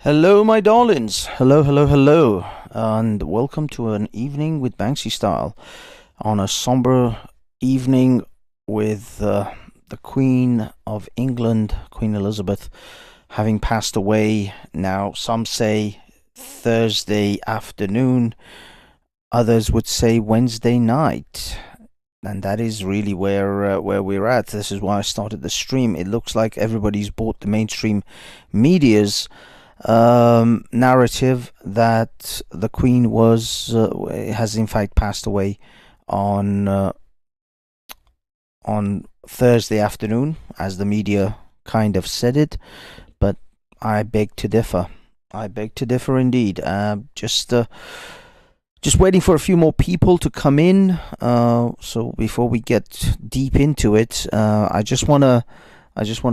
Hello, my darlings. Hello, hello, hello. And welcome to an evening with Banksy Style on a somber evening with the Queen of England, Queen Elizabeth, having passed away now. Some say Thursday afternoon, others would say Wednesday night. And that is really where we're at. This is why I started the stream. It looks like everybody's bought the mainstream media's narrative that the Queen has in fact passed away on on Thursday afternoon, as the media kind of said it. But I beg to differ. I beg to differ indeed. Just waiting for a few more people to come in. So before we get deep into it, I just want to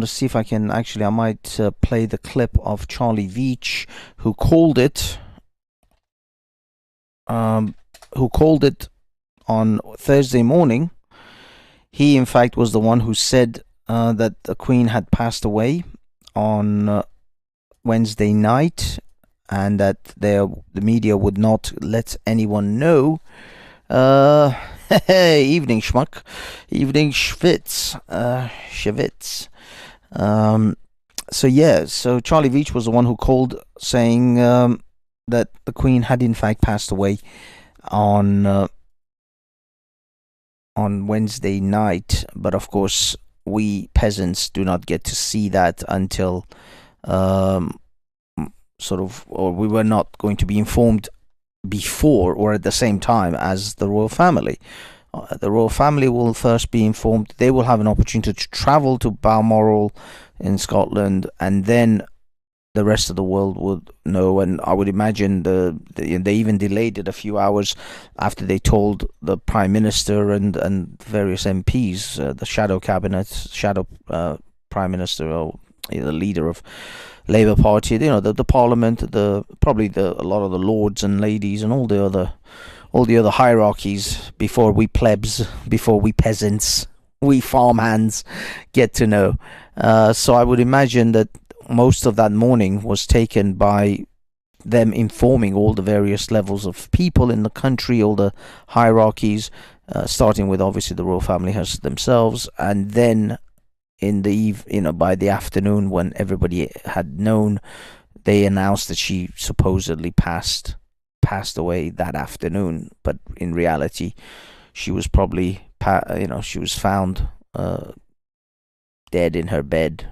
see if I can actually. I might play the clip of Charlie Veitch, who called it. Who called it on Thursday morning. He, in fact, was the one who said that the Queen had passed away on Wednesday night, and that the media would not let anyone know. Hey, evening schmuck, evening Schwitz. So Charlie Veitch was the one who called, saying that the Queen had in fact passed away on Wednesday night. But of course, we peasants do not get to see that until or we were not going to be informed before or at the same time as the royal family. The royal family will first be informed. They will have an opportunity to travel to Balmoral in Scotland, and then the rest of the world would know. And I would imagine they even delayed it a few hours after they told the Prime Minister and various MPs, the shadow cabinet, shadow Prime Minister, or the leader of Labour Party, the Parliament, a lot of the lords and ladies and all the other hierarchies, before we plebs, before we peasants, we farmhands get to know. So I would imagine that most of that morning was taken by them informing all the various levels of people in the country, all the hierarchies, starting with obviously the royal family themselves, and then in the by the afternoon, when everybody had known, they announced that she supposedly passed away that afternoon. But in reality, she was probably she was found dead in her bed.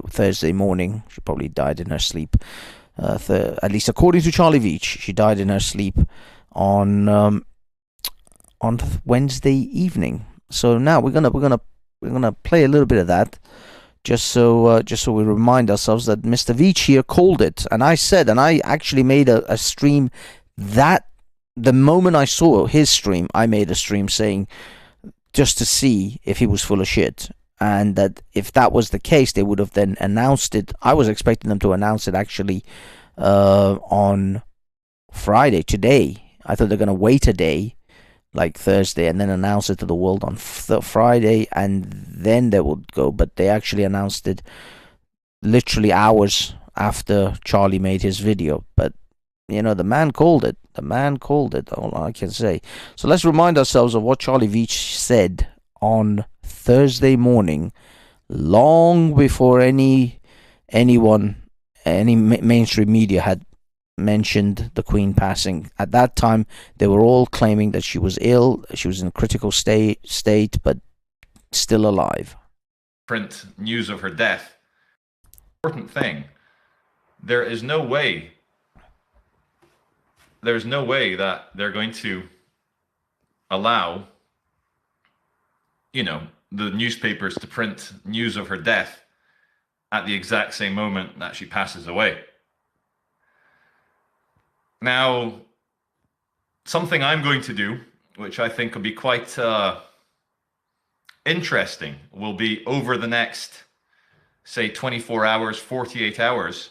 Thursday morning. She probably died in her sleep. At least according to Charlie Veitch, she died in her sleep on Wednesday evening. So now we're gonna play a little bit of that, just so we remind ourselves that Mr. Veitch here called it. And I actually made a stream that the moment I saw his stream, I made a stream saying, just to see if he was full of shit, and that if that was the case, they would have then announced it. I was expecting them to announce it actually on Friday, today. I thought they're going to wait a day, like Thursday, and then announce it to the world on Friday, and then they would go. But they actually announced it literally hours after Charlie made his video. But the man called it. The man called it. All I can say. So let's remind ourselves of what Charlie Veitch said on Thursday morning, long before any mainstream media had mentioned the Queen passing. At that time, they were all claiming that she was ill, she was in a critical state, but still alive. Print news of her death. Important thing. There's no way that they're going to allow, the newspapers to print news of her death at the exact same moment that she passes away. Now, something I'm going to do, which I think will be quite interesting, will be over the next, say, 24 hours, 48 hours,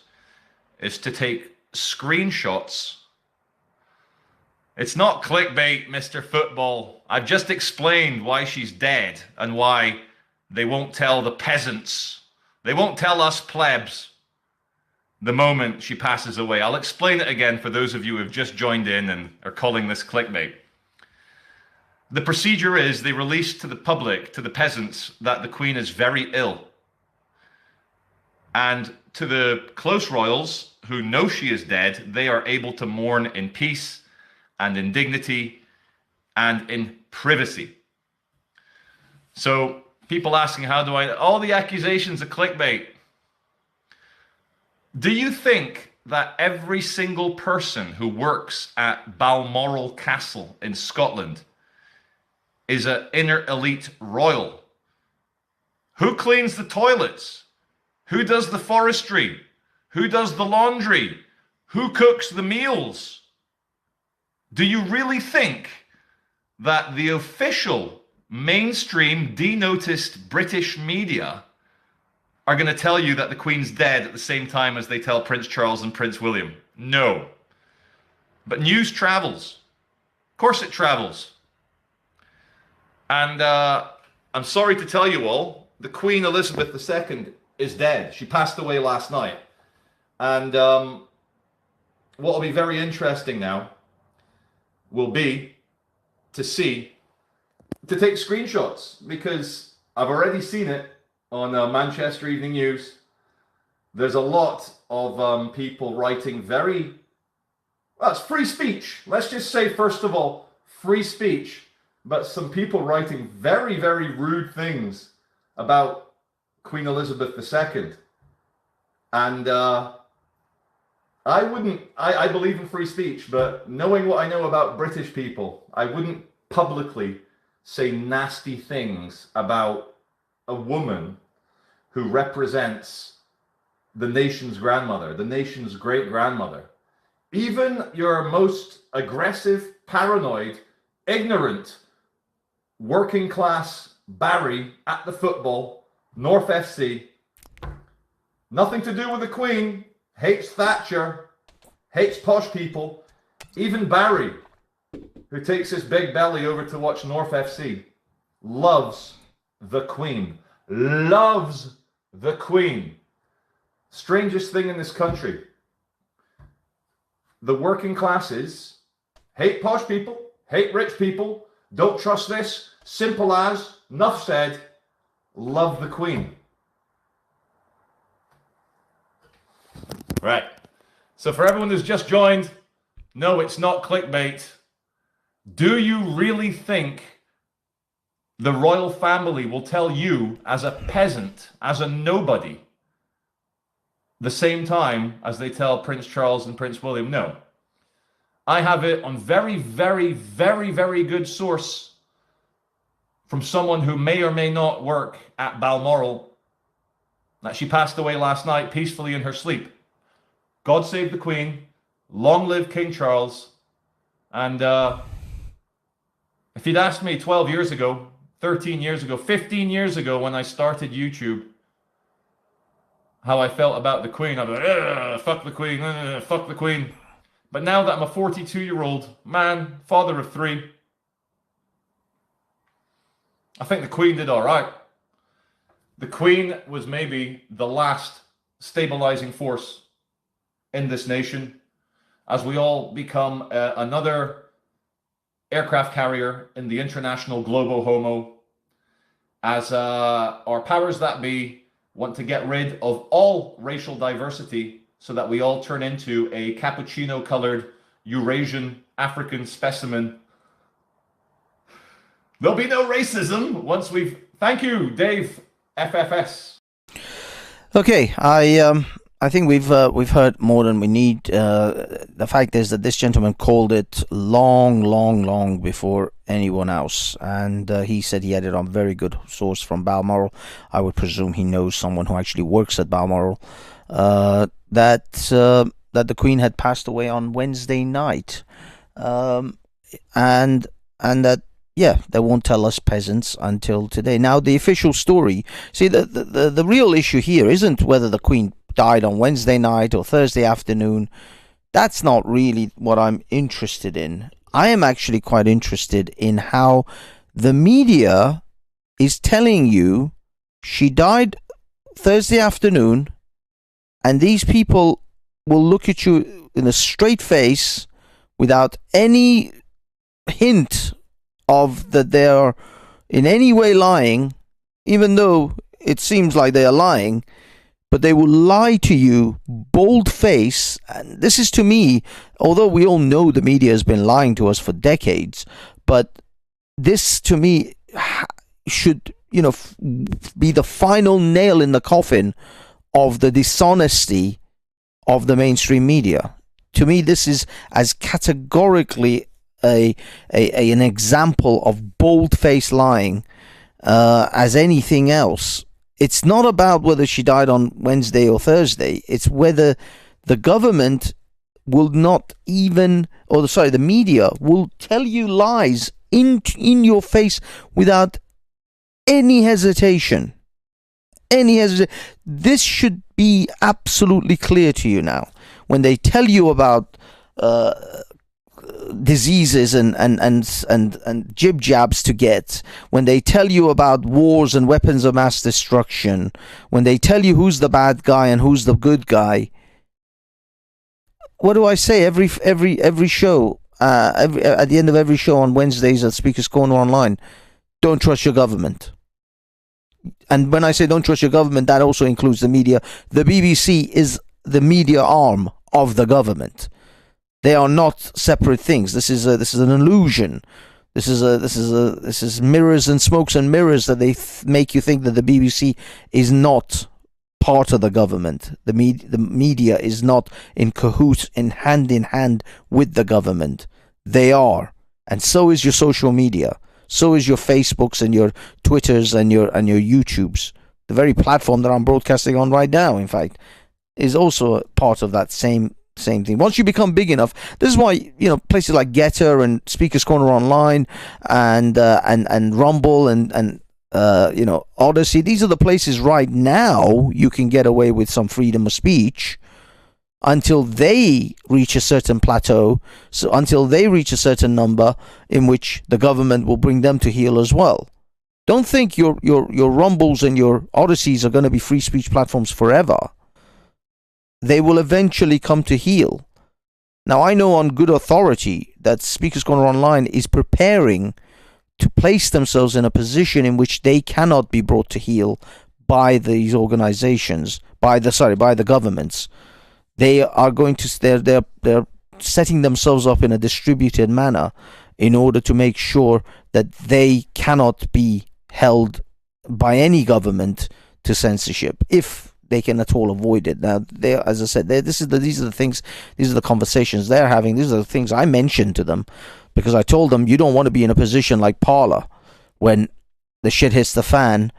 is to take screenshots. It's not clickbait, Mr. Football. I've just explained why she's dead and why they won't tell the peasants. They won't tell us plebs. the moment she passes away. I'll explain it again for those of you who have just joined in and are calling this clickbait. The procedure is they release to the public, to the peasants, that the Queen is very ill. And to the close royals who know she is dead, they are able to mourn in peace and in dignity and in privacy. So people asking, how do I... All the accusations of clickbait. Do you think that every single person who works at Balmoral Castle in Scotland is an inner elite royal? Who cleans the toilets? Who does the forestry? Who does the laundry? Who cooks the meals? Do you really think that the official mainstream denoticed British media are going to tell you that the Queen's dead at the same time as they tell Prince Charles and Prince William? No. But news travels. Of course it travels. And I'm sorry to tell you all, the Queen Elizabeth II is dead. She passed away last night. And what will be very interesting now will be to take screenshots, because I've already seen it on Manchester Evening News. There's a lot of people writing well, it's free speech. Let's just say, first of all, free speech. But some people writing very, very rude things about Queen Elizabeth II. And I believe in free speech, but knowing what I know about British people, I wouldn't publicly say nasty things about a woman who represents the nation's grandmother, the nation's great-grandmother. Even your most aggressive, paranoid, ignorant, working-class Barry at the football, North FC, nothing to do with the Queen, hates Thatcher, hates posh people. Even Barry, who takes his big belly over to watch North FC, loves the Queen. Loves the Queen. Strangest thing in this country. The working classes hate posh people, hate rich people, don't trust this, simple as, enough said, love the Queen. Right. So for everyone who's just joined, no, it's not clickbait. Do you really think the royal family will tell you, as a peasant, as a nobody, the same time as they tell Prince Charles and Prince William? No. I have it on very, very, very, very good source from someone who may or may not work at Balmoral, that she passed away last night peacefully in her sleep. God save the Queen. Long live King Charles. And if you'd asked me 12 years ago, 13 years ago, 15 years ago when I started YouTube, how I felt about the Queen, I'd be like, fuck the Queen, fuck the Queen. But now that I'm a 42-year-old man, father of 3, I think the Queen did all right. The Queen was maybe the last stabilizing force in this nation as we all become another aircraft carrier in the international globo homo, as our powers that be want to get rid of all racial diversity so that we all turn into a cappuccino-colored Eurasian African specimen. There'll be no racism once we've... Thank you, Dave FFS. Okay, I think we've heard more than we need. The fact is that this gentleman called it long before anyone else, and he said he had it on very good source from Balmoral. I would presume he knows someone who actually works at Balmoral. That the Queen had passed away on Wednesday night, and that, yeah, they won't tell us peasants until today. Now, the official story. See, the real issue here isn't whether the Queen died on Wednesday night or Thursday afternoon. That's not really what I'm interested in. I am actually quite interested in how the media is telling you she died Thursday afternoon, and these people will look at you in a straight face without any hint of that they are in any way lying, even though it seems like they are lying, but they will lie to you bold-face. And this is, to me, although we all know the media has been lying to us for decades, but this to me should, be the final nail in the coffin of the dishonesty of the mainstream media. To me, this is as categorically an example of bold-faced lying as anything else. It's not about whether she died on Wednesday or Thursday. It's whether the government will not even, the media will tell you lies in your face without any hesitation. This should be absolutely clear to you now. When they tell you about diseases and jib jabs to get, when they tell you about wars and weapons of mass destruction, when they tell you who's the bad guy and who's the good guy, what do I say every show, at the end of every show on Wednesdays at Speaker's Corner Online? Don't trust your government. And when I say don't trust your government, that also includes the media. The BBC is the media arm of the government. They are not separate things. This is an illusion. This is mirrors and smokes and mirrors that they make you think that the BBC is not part of the government. The media is not in cahoots, in hand with the government. They are, and so is your social media. So is your Facebooks and your Twitters and your YouTubes. The very platform that I'm broadcasting on right now, in fact, is also a part of that same thing. Once you become big enough, this is why places like Getter and Speaker's Corner Online and Rumble and Odyssey. These are the places right now you can get away with some freedom of speech until they reach a certain plateau. So until they reach a certain number in which the government will bring them to heel as well. Don't think your Rumbles and your Odysseys are going to be free speech platforms forever. They will eventually come to heel. Now, I know on good authority that Speaker's Corner Online is preparing to place themselves in a position in which they cannot be brought to heel by these organizations, by the governments. They are going to they're setting themselves up in a distributed manner in order to make sure that they cannot be held by any government to censorship, if they can at all avoid it. Now, as I said, these are the things, these are the conversations they're having. These are the things I mentioned to them, because I told them you don't want to be in a position like Parler when the shit hits the fan.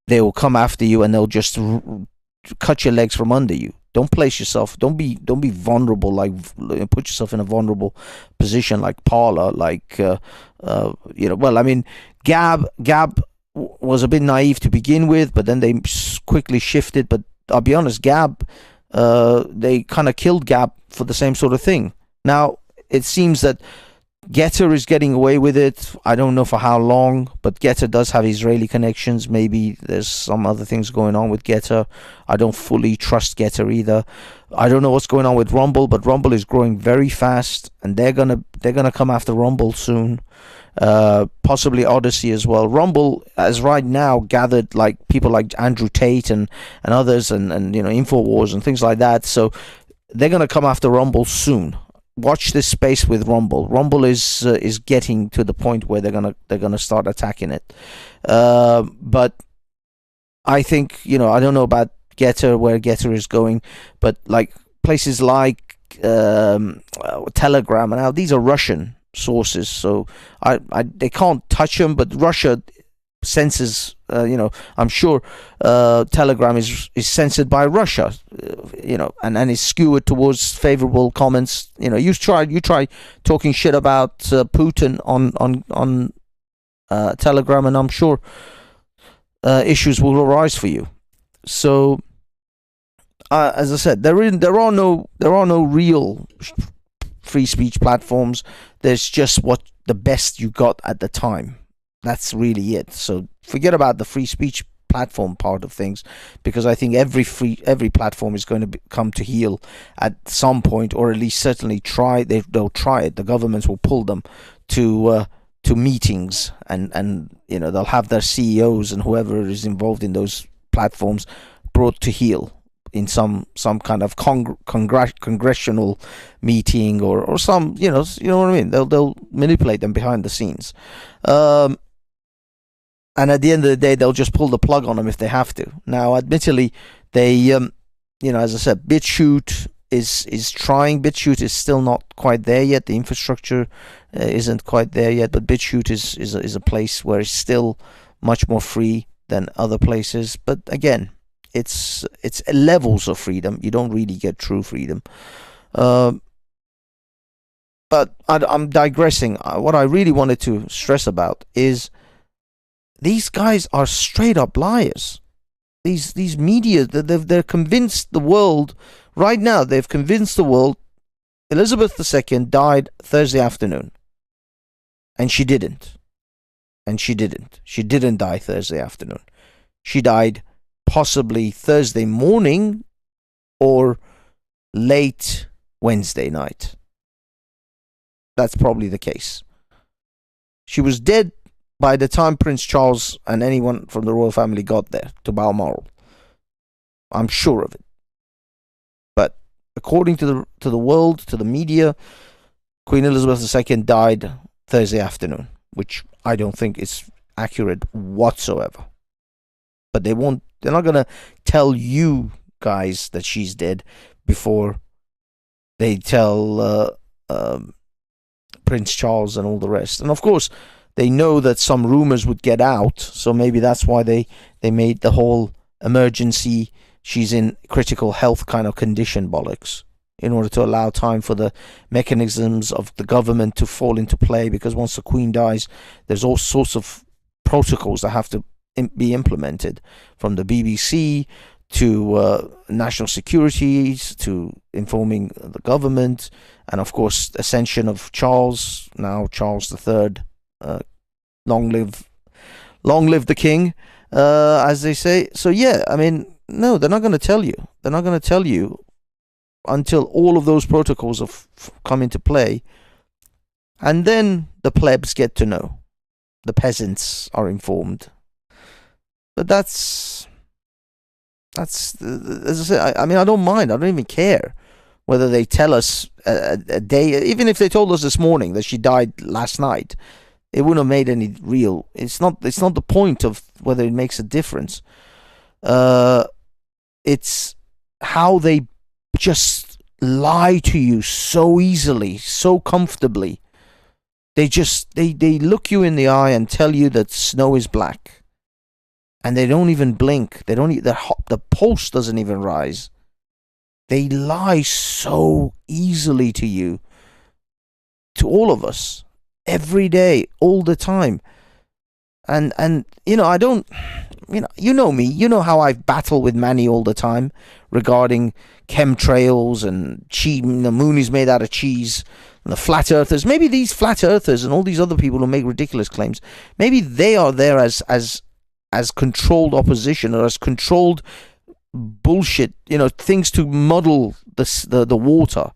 They will come after you and they'll just cut your legs from under you. Don't place yourself. Don't be vulnerable. Put yourself in a vulnerable position like Parler. Well, I mean, Gab was a bit naive to begin with, but then they quickly shifted. But I'll be honest, Gab, they kind of killed Gab for the same sort of thing. Now it seems that Getter is getting away with it. I don't know for how long, but Getter does have Israeli connections. Maybe there's some other things going on with Getter. I don't fully trust Getter either. I don't know what's going on with Rumble, but Rumble is growing very fast, and they're gonna come after Rumble soon. Possibly Odyssey as well. Rumble, as right now, gathered like people like Andrew Tate and others, and Infowars and things like that. So they're gonna come after Rumble soon. Watch this space with Rumble. Rumble is getting to the point where they're gonna start attacking it. But I think I don't know about Getter, where Getter is going, but like places like Telegram, and now these are Russian sources, so they can't touch them. But Russia censors. I'm sure Telegram is censored by Russia, and is skewed towards favorable comments. You try talking shit about Putin on Telegram, and I'm sure issues will arise for you. So, as I said, there are no real free speech platforms. There's just the best you got at the time. That's really it. So forget about the free speech platform part of things, because I think every platform is going to come to heel at some point, or at least certainly try. They'll try it. The governments will pull them to meetings, and they'll have their CEOs and whoever is involved in those platforms brought to heel in some kind of congressional meeting, or some, you know what I mean. They'll manipulate them behind the scenes, and at the end of the day, they'll just pull the plug on them if they have to. Now, admittedly, they as I said, BitChute is trying. BitChute is still not quite there yet. The infrastructure isn't quite there yet, but BitChute is a place where it's still much more free than other places. But again, it's levels of freedom. You don't really get true freedom. But I'm digressing. What I really wanted to stress about is these guys are straight up liars. These media, they're convinced the world right now. They've convinced the world Elizabeth II died Thursday afternoon, and she didn't. She didn't die Thursday afternoon. She died possibly Thursday morning or late Wednesday night. That's probably the case. She was dead by the time Prince Charles and anyone from the royal family got there to Balmoral. I'm sure of it. But according to the world, to the media, Queen Elizabeth II died Thursday afternoon, which I don't think is accurate whatsoever. But they're not going to tell you guys that she's dead before they tell Prince Charles and all the rest. And of course, they know that some rumors would get out, so maybe that's why they made the whole emergency, she's in critical health kind of condition bollocks, in order to allow time for the mechanisms of the government to fall into play, because once the Queen dies, there's all sorts of protocols that have to be implemented, from the BBC to national security to informing the government, and of course ascension of Charles, now Charles III. Long live the king, as they say. So yeah, I mean, no, they're not going to tell you. They're not going to tell you until all of those protocols have come into play, and then the plebs get to know. The peasants are informed. But that's as I say. I mean, I don't mind. I don't even care whether they tell us a day. Even if they told us this morning that she died last night, it wouldn't have made any real. It's not the point of whether it makes a difference. It's how they just lie to you so easily, so comfortably. They look you in the eye and tell you that snow is black, and they don't even blink. They don't. The pulse doesn't even rise. They lie so easily to you, to all of us, every day, all the time. And I don't, you know me, you know how I battle with Manny all the time regarding chemtrails and cheese. The moon is made out of cheese, and the flat earthers. Maybe these flat earthers and all these other people who make ridiculous claims, maybe they are there as controlled opposition, or as controlled bullshit, things to muddle the water.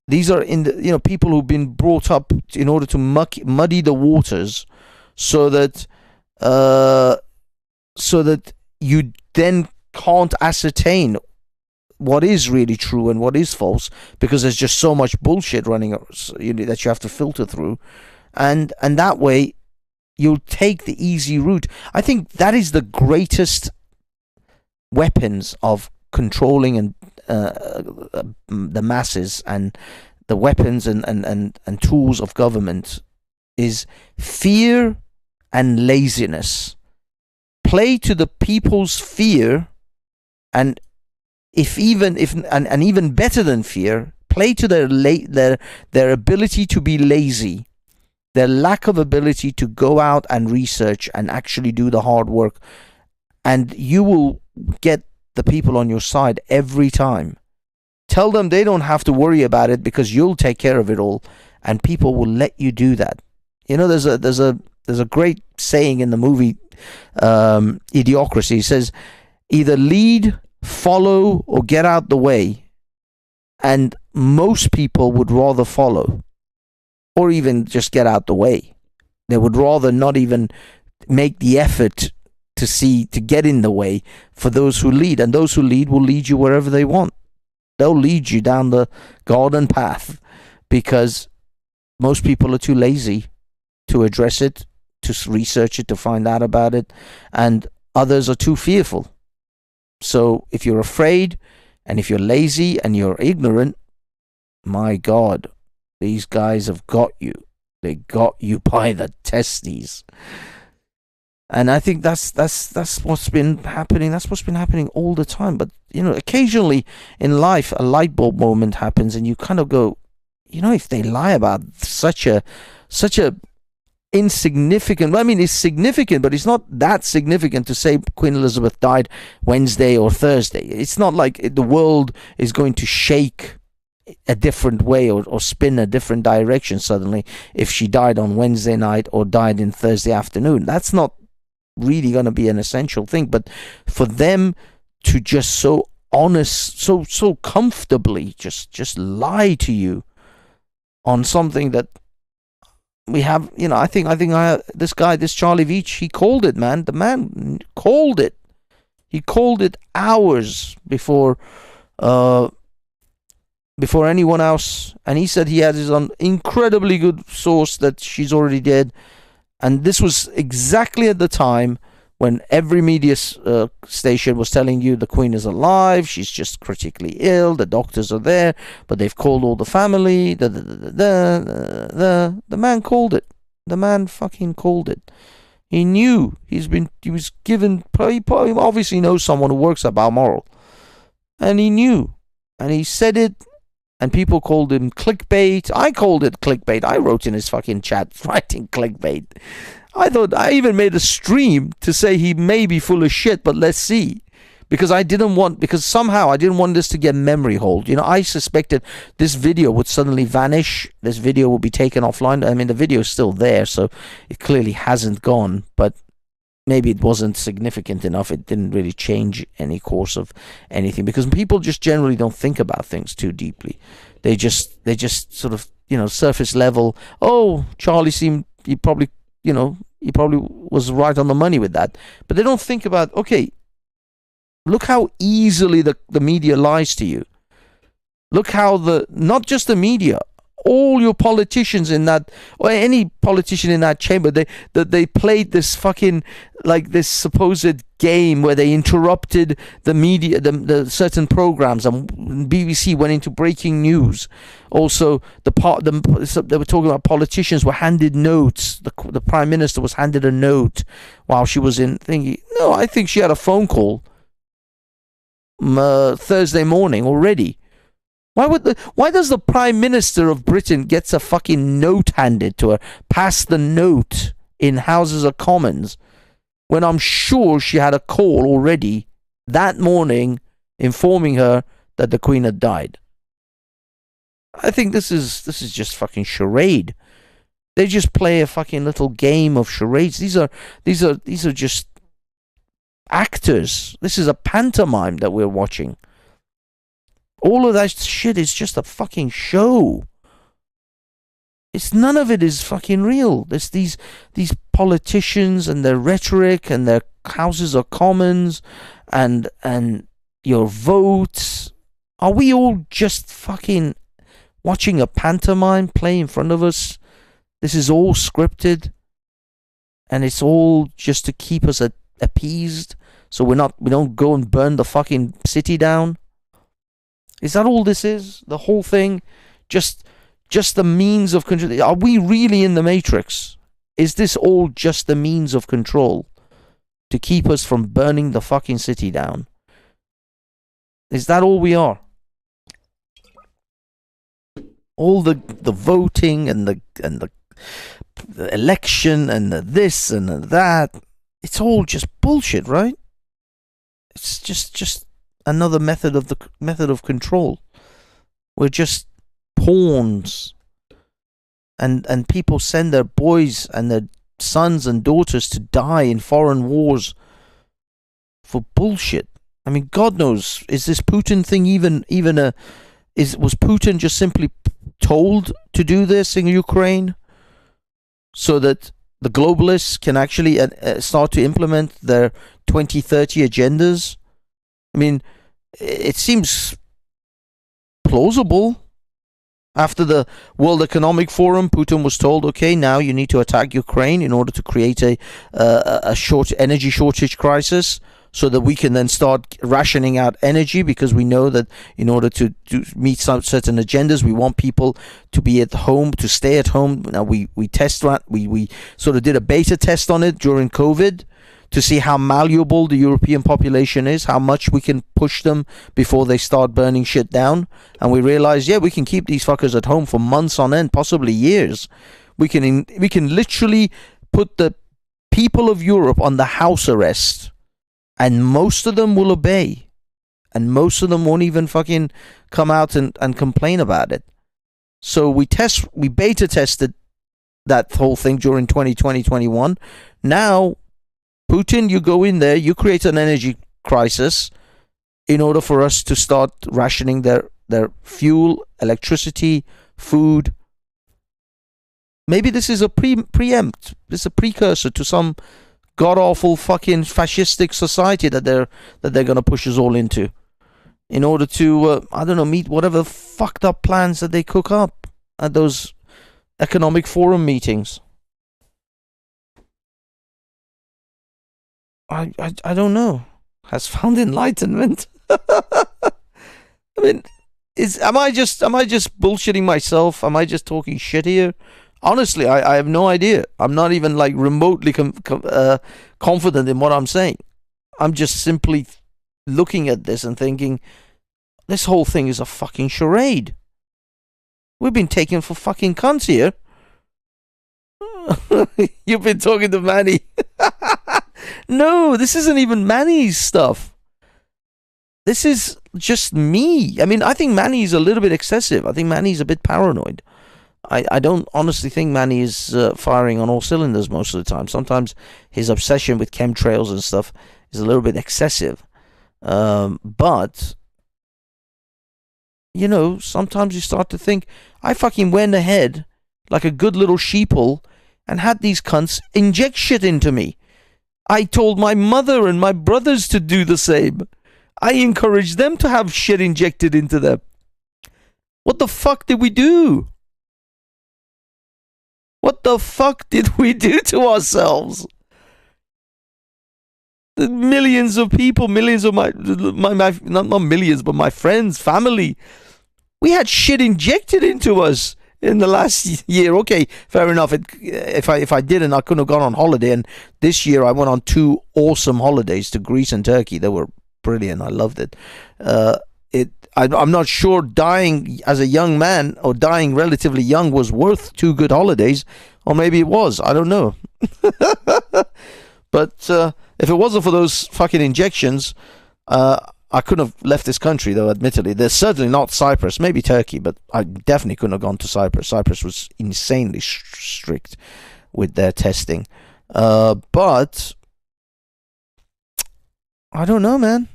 These are people who've been brought up in order to muddy the waters, so that you then can't ascertain what is really true and what is false, because there's just so much bullshit running that you have to filter through, and that way you'll take the easy route. I think that is the greatest weapons of controlling and the masses, and the weapons and tools of government is fear and laziness. Play to the people's fear, and even better than fear, play to their ability to be lazy, their lack of ability to go out and research and actually do the hard work, and you will get the people on your side every time. Tell them they don't have to worry about it because you'll take care of it all, and people will let you do that. There's a great saying in the movie Idiocracy. He says, either lead, follow, or get out the way. And most people would rather follow, or even just get out the way. They would rather not even make the effort to get in the way for those who lead. And those who lead will lead you wherever they want. They'll lead you down the garden path, because most people are too lazy to address it, to research it, to find out about it, and others are too fearful. So if you're afraid, and if you're lazy and you're ignorant, my God, these guys have got you. They got you by the testes. And I think that's what's been happening. That's what's been happening all the time. But, occasionally in life, a light bulb moment happens, and you kind of go, if they lie about such a insignificant, it's significant, but it's not that significant to say Queen Elizabeth died Wednesday or Thursday. It's not like the world is going to shake a different way or spin a different direction suddenly if she died on Wednesday night or died in Thursday afternoon. That's not really going to be an essential thing. But for them to just so honest, so comfortably just lie to you on something that we have, I think this Charlie Veitch, he called it, man. The man called it. He called it hours before anyone else, and he said he had his own incredibly good source that she's already dead. And this was exactly at the time when every media station was telling you the Queen is alive, she's just critically ill, the doctors are there, but they've called all the family. The man called it. The man fucking called it. He knew. He was given. He obviously knows someone who works at Balmoral, and he knew, and he said it. And people called him clickbait. I called it clickbait. I wrote in his fucking chat, writing clickbait. I even made a stream to say he may be full of shit, but let's see. Because somehow I didn't want this to get memory hold. I suspected this video would suddenly vanish. This video will be taken offline. The video is still there, so it clearly hasn't gone. But maybe it wasn't significant enough. It didn't really change any course of anything, because people just generally don't think about things too deeply. They just sort of, surface level. Oh, Charlie he probably was right on the money with that. But they don't think about, okay, look how easily the media lies to you. Look how not just the media, all your politicians in that, or any politician in that chamber, they played this fucking, this supposed game where they interrupted the media, the certain programs, and BBC went into breaking news. Also, they were talking about politicians were handed notes. The Prime Minister was handed a note while she was in thingy. No, I think she had a phone call Thursday morning already. Why does the Prime Minister of Britain gets a fucking note handed to her, pass the note in Houses of Commons, when I'm sure she had a call already that morning informing her that the Queen had died? I think this is just fucking charade. They just play a fucking little game of charades. These are just actors. This is a pantomime that we're watching. All of that shit is just a fucking show. None of it is fucking real. There's these politicians and their rhetoric and their Houses of Commons and your votes. Are we all just fucking watching a pantomime play in front of us? This is all scripted, and it's all just to keep us appeased, so we don't go and burn the fucking city down. Is that all this is? The whole thing? Just the means of control? Are we really in the Matrix? Is this all just the means of control to keep us from burning the fucking city down? Is that all we are? All the voting and the election and the this and the that, it's all just bullshit, right? It's just another method of control. We're just pawns, and people send their boys and their sons and daughters to die in foreign wars for bullshit. I mean, God knows, is this Putin thing even was Putin just simply told to do this in Ukraine so that the globalists can actually start to implement their 2030 agendas? I mean, it seems plausible. After the World Economic Forum, Putin was told, okay, now you need to attack Ukraine in order to create a energy shortage crisis, so that we can then start rationing out energy, because we know that in order to meet some certain agendas, we want people to be at home, to stay at home. Now we sort of did a beta test on it during COVID to see how malleable the European population is, how much we can push them before they start burning shit down. And we realized, yeah, we can keep these fuckers at home for months on end, possibly years. We can literally put the people of Europe on the house arrest, and most of them will obey, and most of them won't even fucking come out and complain about it. So we beta tested that whole thing during 2020-21. Now, Putin, you go in there, you create an energy crisis in order for us to start rationing their fuel, electricity, food. Maybe this is a precursor to some god-awful fucking fascistic society that they're going to push us all into, in order to meet whatever fucked up plans that they cook up at those economic forum meetings. I don't know. Has found enlightenment. I mean, am I just bullshitting myself? Am I just talking shit here? Honestly, I have no idea. I'm not even like remotely confident in what I'm saying. I'm just simply looking at this and thinking, this whole thing is a fucking charade. We've been taken for fucking cunts here. You've been talking to Manny. No, this isn't even Manny's stuff. This is just me. I mean, I think Manny's a little bit excessive. I think Manny's a bit paranoid. I don't honestly think Manny is firing on all cylinders most of the time. Sometimes his obsession with chemtrails and stuff is a little bit excessive. But, you know, sometimes you start to think, I fucking went ahead like a good little sheeple and had these cunts inject shit into me. I told my mother and my brothers to do the same. I encouraged them to have shit injected into them. What the fuck did we do? What the fuck did we do to ourselves? The millions of people, millions of my not millions, but my friends, family, we had shit injected into us in the last year. Okay, fair enough. If I didn't, I couldn't have gone on holiday. And this year, I went on 2 awesome holidays to Greece and Turkey. They were brilliant. I loved it. I'm not sure dying as a young man or dying relatively young was worth 2 good holidays, or maybe it was. I don't know. But if it wasn't for those fucking injections, I couldn't have left this country, though, admittedly. There's certainly not Cyprus, maybe Turkey, but I definitely couldn't have gone to Cyprus. Cyprus was insanely strict with their testing. But I don't know, man.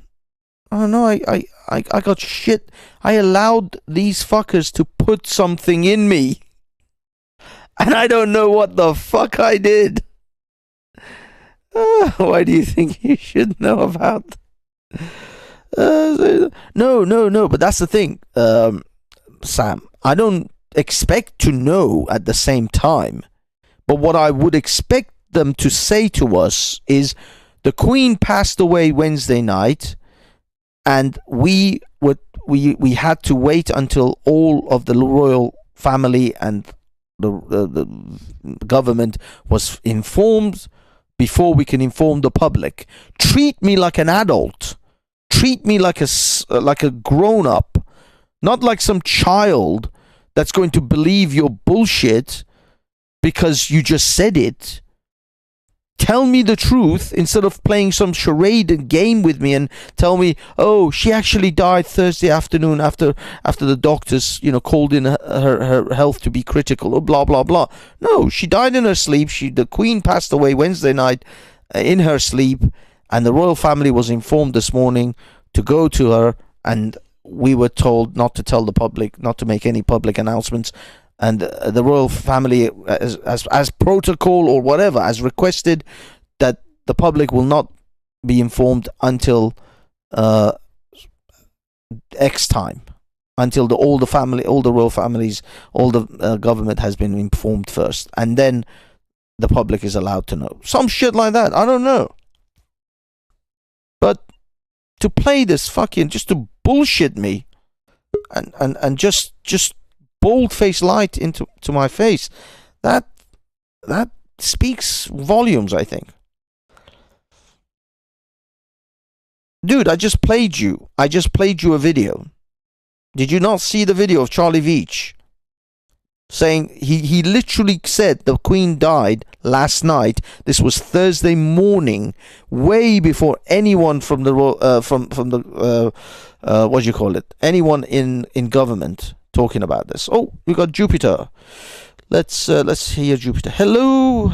I don't know. I got shit. I allowed these fuckers to put something in me, and I don't know what the fuck I did. Why do you think you should know about? No. But that's the thing, Sam. I don't expect to know at the same time. But what I would expect them to say to us is, the Queen passed away Wednesday night, and we had to wait until all of the royal family and the government was informed before we can inform the public. Treat me like an adult. Treat me like a grown-up, not like some child that's going to believe your bullshit because you just said it. tell me the truth instead of playing some charade and game with me and tell me, oh, she actually died Thursday afternoon after the doctors, called in her health to be critical, or blah blah blah. No, she died in her sleep. The Queen passed away Wednesday night in her sleep, and the royal family was informed this morning to go to her, and we were told not to tell the public, not to make any public announcements. And the royal family, as protocol or whatever, as requested, that the public will not be informed until X time, until all the royal families, all the government has been informed first, and then the public is allowed to know. Some shit like that. I don't know. But to play this fucking, just to bullshit me, and just bold-faced light into my face, that speaks volumes, I think. Dude, I just played you a video. Did you not see the video of Charlie Veitch saying he literally said the Queen died last night? This was Thursday morning, way before anyone from the what do you call it? Anyone in government talking about this. Oh, we got Jupiter. Let's hear Jupiter. Hello.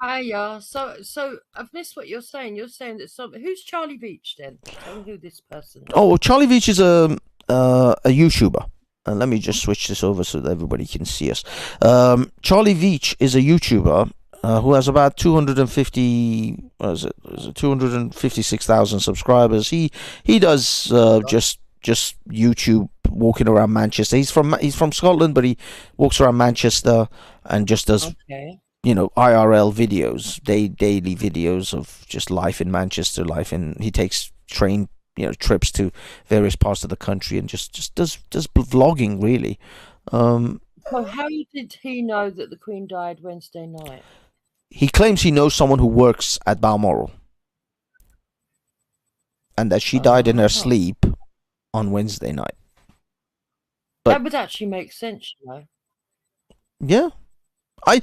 Hiya. So I've missed what you're saying. You're saying that who's Charlie Veitch then? Tell me who this person is. Oh, Charlie Veitch is a YouTuber. And let me just switch this over so that everybody can see us. Charlie Veitch is a YouTuber who has about 256,000 subscribers. He does just YouTube, walking around Manchester. He's from Scotland, but he walks around Manchester and just does IRL videos, daily videos of just life in Manchester, he takes train trips to various parts of the country and just does vlogging, really. So how did he know that the Queen died Wednesday night? He claims he knows someone who works at Balmoral, and that she died in her sleep on Wednesday night. But that would actually make sense, Yeah, I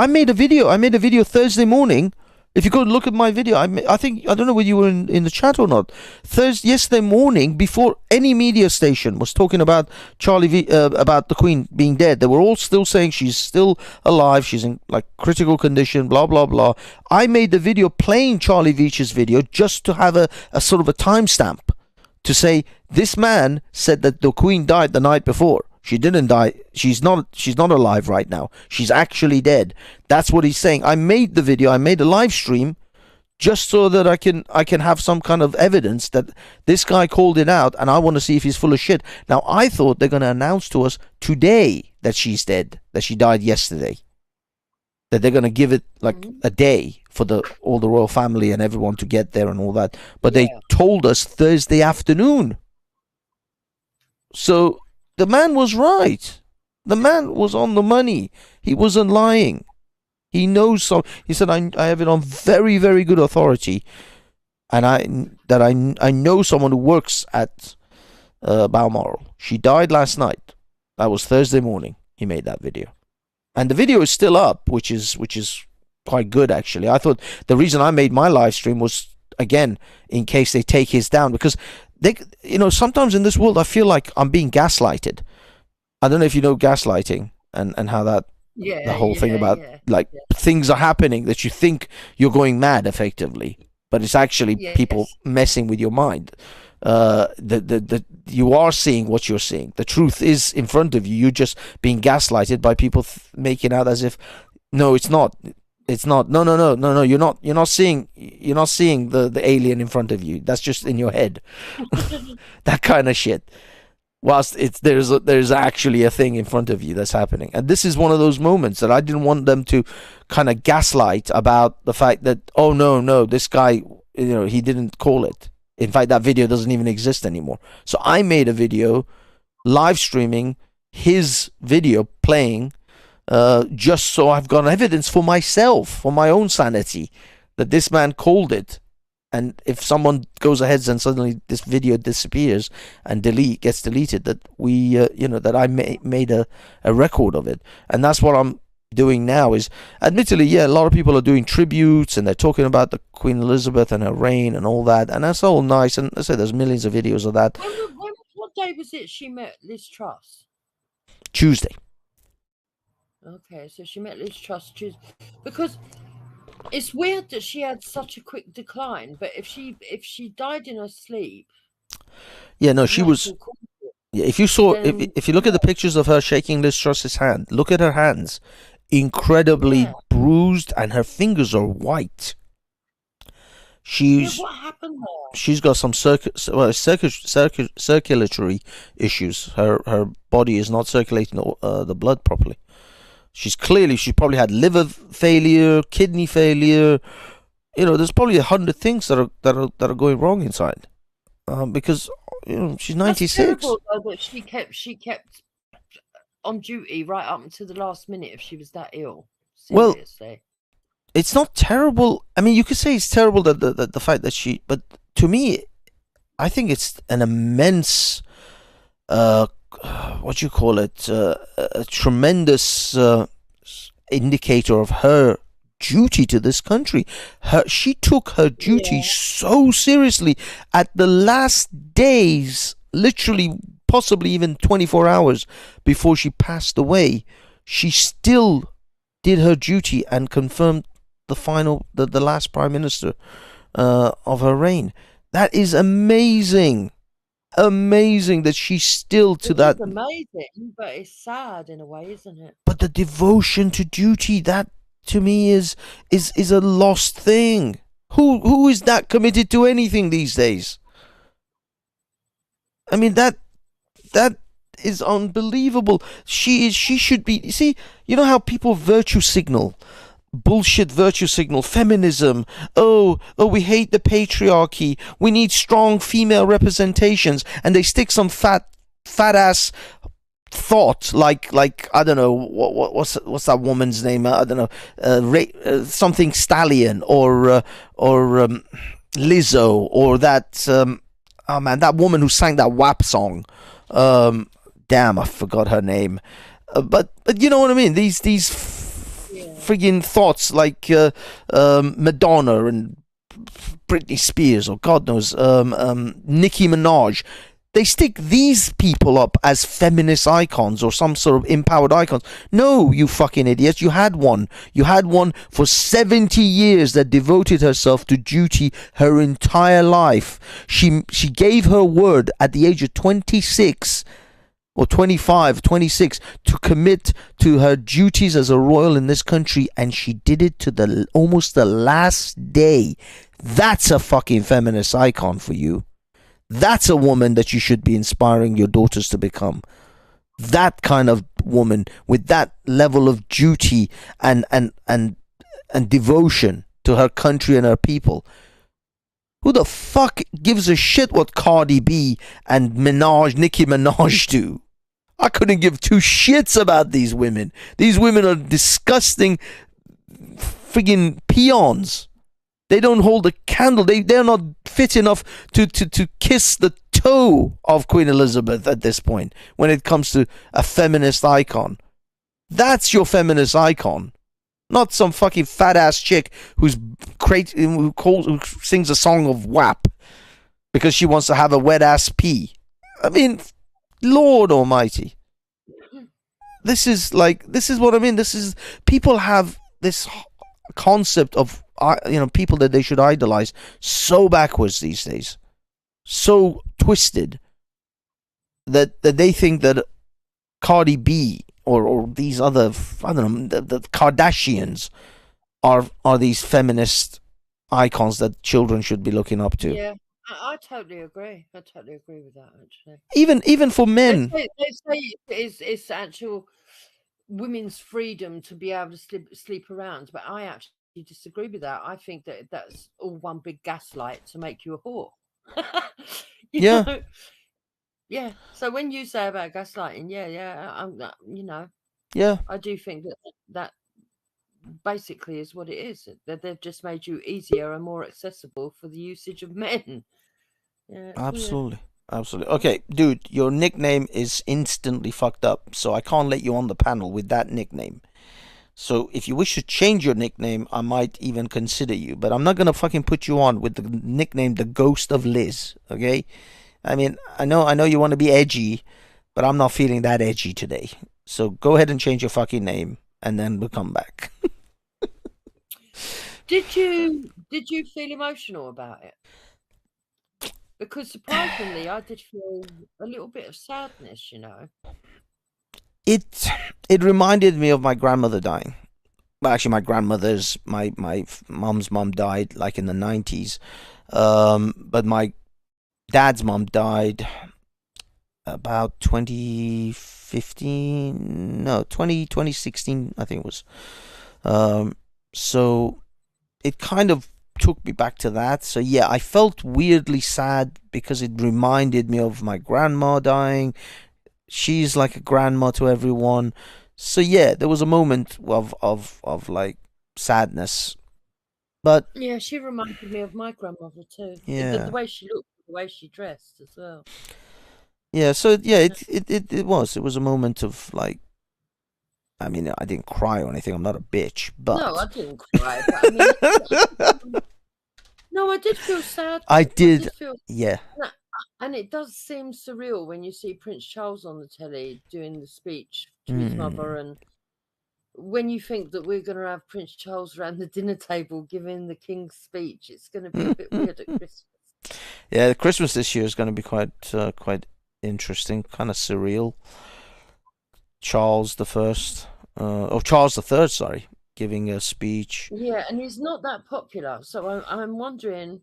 made a video Thursday morning. If you go look at my video, I don't know whether you were in the chat or not. Yesterday morning, before any media station was talking about about the Queen being dead, they were all still saying she's still alive, she's in critical condition, blah blah blah. I made the video playing Charlie Veitch's video just to have a sort of a timestamp to say this man said that the Queen died the night before. She didn't die. She's not alive right now. She's actually dead. That's what he's saying. I made the video. I made a live stream just so that I can have some kind of evidence that this guy called it out, and I want to see if he's full of shit. Now, I thought they're going to announce to us today that she's dead, that she died yesterday. That they're going to give it a day for all the royal family and everyone to get there and all that. But they told us Thursday afternoon. So the man was right. The man was on the money. He wasn't lying. He knows so. He said, I have it on very, very good authority, and I know someone who works at Balmoral. She died last night. That was Thursday morning. He made that video, and the video is still up, which is quite good, actually. I thought the reason I made my live stream was, again, in case they take his down, because they, sometimes in this world I feel like I'm being gaslighted. I don't know if you know gaslighting and how that the whole thing about things are happening that you think you're going mad effectively, but it's actually people messing with your mind. You are seeing what you're seeing. The truth is in front of you. You're just being gaslighted by people making out as if no, it's not. It's not. No. You're not seeing the alien in front of you. That's just in your head. That kind of shit. Whilst there's actually a thing in front of you that's happening. And this is one of those moments that I didn't want them to kind of gaslight about the fact that, oh no, this guy, he didn't call it. In fact, that video doesn't even exist anymore. So I made a video live streaming his video playing, just so I've got evidence for myself, for my own sanity, that this man called it. And if someone goes ahead and suddenly this video disappears and gets deleted, that that I made a record of it. And that's what I'm doing now is, admittedly, yeah, a lot of people are doing tributes and they're talking about the Queen Elizabeth and her reign and all that, and that's all nice. And I said there's millions of videos of that. What day was it she met Liz Truss? Tuesday. Okay, so she met Liz Truss Tuesday, because it's weird that she had such a quick decline. But if she died in her sleep, yeah, no, she was. natural causes, Yeah, if you saw, then if you look at the pictures of her shaking Liz Truss's hand, look at her hands, incredibly yeah. bruised, and her fingers are white. Yeah, She's what happened there? she's got some circulatory issues. Her body is not circulating the blood properly. She probably had liver failure, kidney failure. You know, there's probably 100 things that are going wrong inside. Because she's 96. That's terrible, though, that she kept on duty right up until the last minute if she was that ill. Seriously. Well, it's not terrible. I mean, you could say it's terrible that the fact that she, but to me, I think it's an immense, what you call it, a tremendous indicator of her duty to this country. She took her duty so seriously. At the last days, literally, possibly even 24 hours before she passed away, she still did her duty and confirmed the last prime minister of her reign. That is amazing. Amazing that she's still to that. It's amazing, but it's sad in a way, isn't it? But the devotion to duty, that to me is a lost thing. Who is that committed to anything these days? I mean, that is unbelievable. She should be. You see, you know how people virtue signal, bullshit virtue signal, feminism. Oh, we hate the patriarchy. We need strong female representations, and they stick some fat ass thought like I don't know what's that woman's name? I don't know, something Stallion or Lizzo, or that oh man, that woman who sang that WAP song. Damn, I forgot her name. But you know what I mean. These friggin' thoughts like Madonna and Britney Spears, or God knows, Nicki Minaj. They stick these people up as feminist icons or some sort of empowered icons. No, you fucking idiots. You had one. You had one for 70 years that devoted herself to duty her entire life. She gave her word at the age of 26 or 25, 26 to commit to her duties as a royal in this country, and she did it to almost the last day. That's a fucking feminist icon for you. That's a woman that you should be inspiring your daughters to become. That kind of woman with that level of duty and devotion to her country and her people. Who the fuck gives a shit what Cardi B and Nicki Minaj do? I couldn't give two shits about these women. These women are disgusting friggin' peons. They don't hold a candle. They're not fit enough to kiss the toe of Queen Elizabeth at this point when it comes to a feminist icon. That's your feminist icon. Not some fucking fat ass chick who sings a song of WAP because she wants to have a wet ass pee. I mean, Lord Almighty. This is what I mean. People have this concept of people that they should idolize so backwards these days, so twisted that they think that Cardi B or these other, I don't know, the Kardashians are these feminist icons that children should be looking up to. Yeah, I totally agree. I totally agree with that, actually. Even for men, they say it's actual women's freedom to be able to sleep around, but I actually disagree with that. I think that that's all one big gaslight to make you a whore. You know? Yeah. So when you say about gaslighting, I do think that basically is what it is. That they've just made you easier and more accessible for the usage of men. Yeah. Absolutely. Absolutely. Okay, dude, your nickname is instantly fucked up, so I can't let you on the panel with that nickname. So if you wish to change your nickname, I might even consider you. But I'm not gonna fucking put you on with the nickname the Ghost of Liz. Okay? I mean, I know you want to be edgy, but I'm not feeling that edgy today. So go ahead and change your fucking name, and then we'll come back. Did you feel emotional about it? Because surprisingly, I did feel a little bit of sadness. It reminded me of my grandmother dying. Well, actually, my mum's mum died like in the 90s. But my dad's mum died about 2015, no, 2016, I think it was. So it kind of took me back to that. So yeah, I felt weirdly sad because it reminded me of my grandma dying. She's like a grandma to everyone. So yeah, there was a moment of like sadness. But Yeah, she reminded me of my grandmother too. yeah. The way she looked, the way she dressed as well. Yeah, so yeah, it was a moment of like, I mean, I didn't cry or anything. I'm not a bitch, No, I but didn't cry, but I mean, no, I did feel sad. I I did, did feel, yeah. and it does seem surreal when you see Prince Charles on the telly doing the speech to his mother, Mm. and when you think that we're going to have Prince Charles around the dinner table giving the King's speech, it's going to be a bit weird at Christmas. Yeah, the Christmas this year is going to be quite interesting, kind of surreal. Charles the First, Charles the Third, sorry, giving a speech. Yeah, and he's not that popular, so I'm wondering.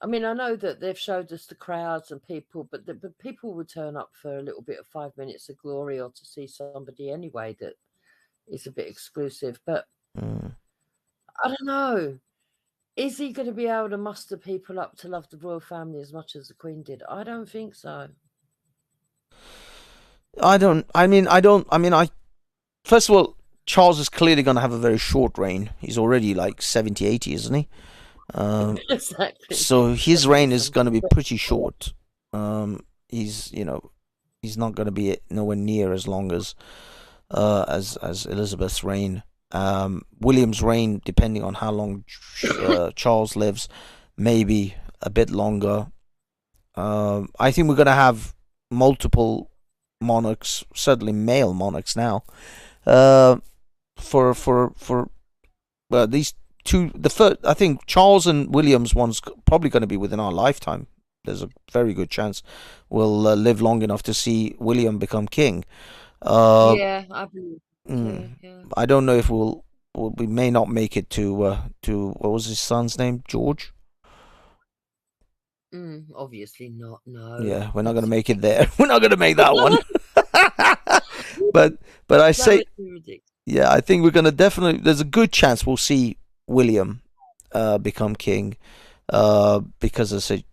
I mean, I know that they've showed us the crowds and people, but people would turn up for a little bit of 5 minutes of glory or to see somebody anyway that is a bit exclusive. But Mm. I don't know. Is he going to be able to muster people up to love the royal family as much as the Queen did? I don't think so. I don't. I mean, I don't. I mean, I. First of all, Charles is clearly going to have a very short reign. He's already like 70, 80, isn't he? Exactly. So his reign is going to be 70-something. pretty short. He's he's not going to be nowhere near as long as Elizabeth's reign. William's reign, depending on how long Charles lives, maybe a bit longer. I think we're going to have multiple monarchs, certainly male monarchs now. For these two, the first, I think Charles and William's one's probably going to be within our lifetime. There's a very good chance we'll live long enough to see William become king. Yeah, I believe so. Yeah. I don't know if we may not make it to what was his son's name, George? Obviously not. No. Yeah, we're not going to make it there. We're not going to make that one. but I say, yeah, I think we're going to definitely. There's a good chance we'll see William become king, because I say,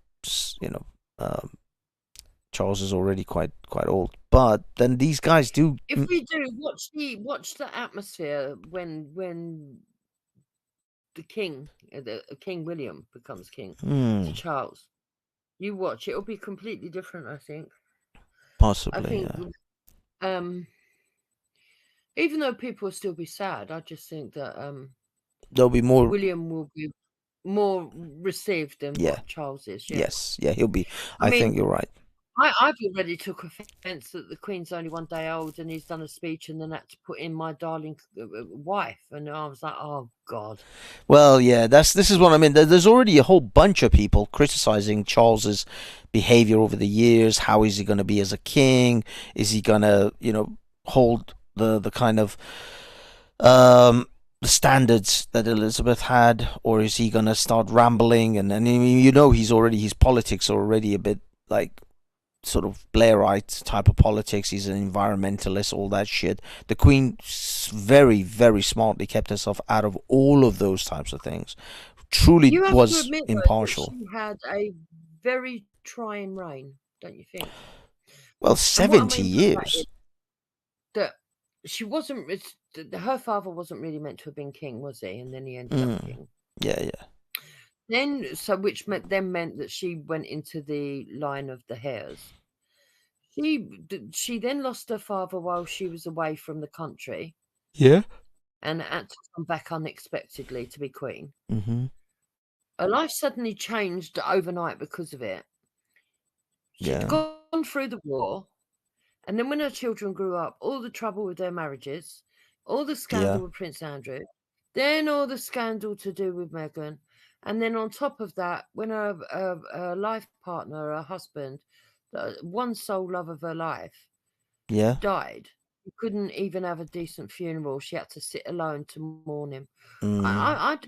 Charles is already quite old. But then these guys do. If we do watch the atmosphere when the king, King William becomes king to Charles. You watch, it'll be completely different. I think. Possibly, I think. yeah. Even though people will still be sad, I just think that there'll be more. William will be more received than what Charles is. Yeah. Yes, yeah, he'll be. I think you're right. I've already took offence that the Queen's only 1 day old and he's done a speech and then had to put in my darling wife, and I was like, oh God. Well, yeah, this is what I mean. There's already a whole bunch of people criticizing Charles's behavior over the years. How is he going to be as a king? Is he going to, hold the kind of the standards that Elizabeth had, or is he going to start rambling? And his politics are already a bit like sort of Blairite type of politics. He's an environmentalist, all that shit. The Queen very, very smartly kept herself out of all of those types of things. Truly was impartial. She had a very trying reign, don't you think? Well, 70 years. That she wasn't. Her father wasn't really meant to have been king, was he? And then he ended up king. Yeah. Then, which meant that she went into the line of the heirs. She then lost her father while she was away from the country. Yeah. and had to come back unexpectedly to be queen. Mm-hmm. Her life suddenly changed overnight because of it. She'd gone through the war, and then when her children grew up, all the trouble with their marriages, all the scandal with Prince Andrew, then all the scandal to do with Meghan, and then on top of that, when her life partner, her husband, the one sole love of her life, died. She couldn't even have a decent funeral. She had to sit alone to mourn him. And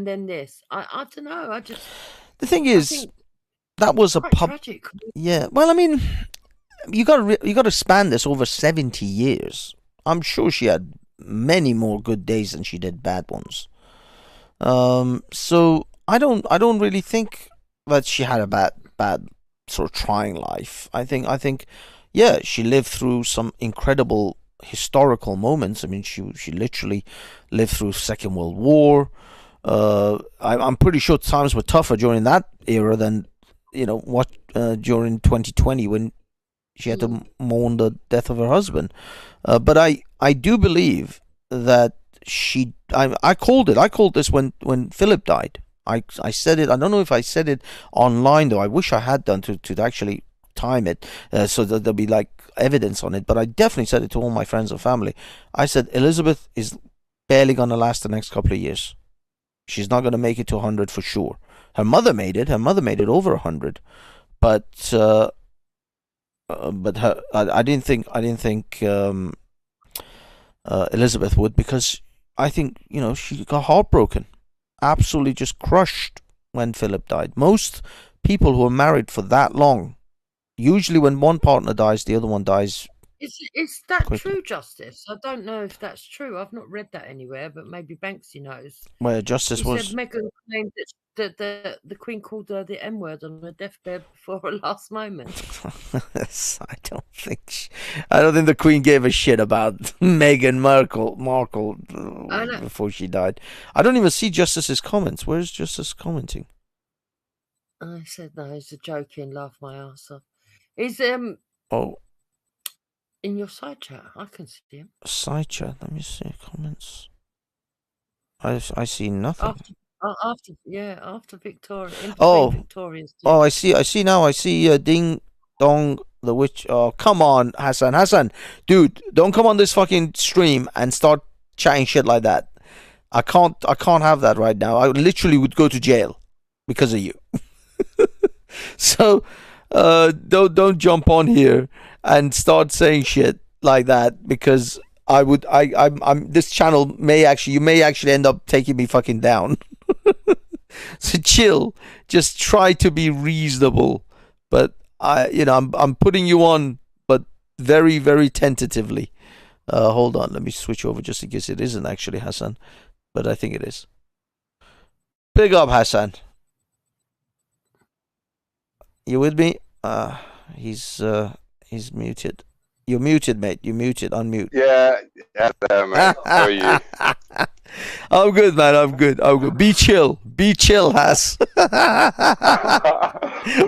then this. I don't know. The thing is, that was a tragic. Yeah. Well, I mean, you got to span this over 70 years. I'm sure she had many more good days than she did bad ones. So I don't really think that she had a bad sort of trying life. I think yeah, she lived through some incredible historical moments. I mean, she literally lived through Second World War. I'm pretty sure times were tougher during that era than during 2020 when she had to mourn the death of her husband. But I do believe that I called it. I called this when Philip died. I said it. I don't know if I said it online though. I wish I had done to actually time it so that there'll be like evidence on it. But I definitely said it to all my friends and family. I said Elizabeth is barely gonna last the next couple of years. She's not gonna make it to 100 for sure. Her mother made it. Her mother made it over 100, but I didn't think Elizabeth would, because I think she got heartbroken, absolutely just crushed when Philip died. Most people who are married for that long, usually when one partner dies, the other one dies. Is that quickly. True, Justice? I don't know if that's true. I've not read that anywhere, but maybe Banksy knows. Where Justice was. Said Meghan claimed that the Queen called her the M-word on her deathbed before her last moment. I don't think the Queen gave a shit about Meghan Markle before she died. I don't even see Justice's comments. Where's Justice commenting? I said no. He's a joking. Laugh my ass off. He's in your side chat. I can see him. Side chat. Let me see comments. I see nothing. After Victoria. Victoria's I see now. I see Ding Dong the Witch. Oh, come on, Hassan, dude, don't come on this fucking stream and start chatting shit like that. I can't have that right now. I literally would go to jail because of you. So don't jump on here and start saying shit like that, because I'm this channel you may actually end up taking me fucking down. So chill, just try to be reasonable. But I'm putting you on, but very, very tentatively. Hold on, let me switch over just in case it isn't actually Hassan, but I think it is. Big up, Hassan. You with me? He's muted. You're muted, mate. You're muted. Unmute. Yeah, mate. How are you? I'm good, man. I'm good. Be chill, Has.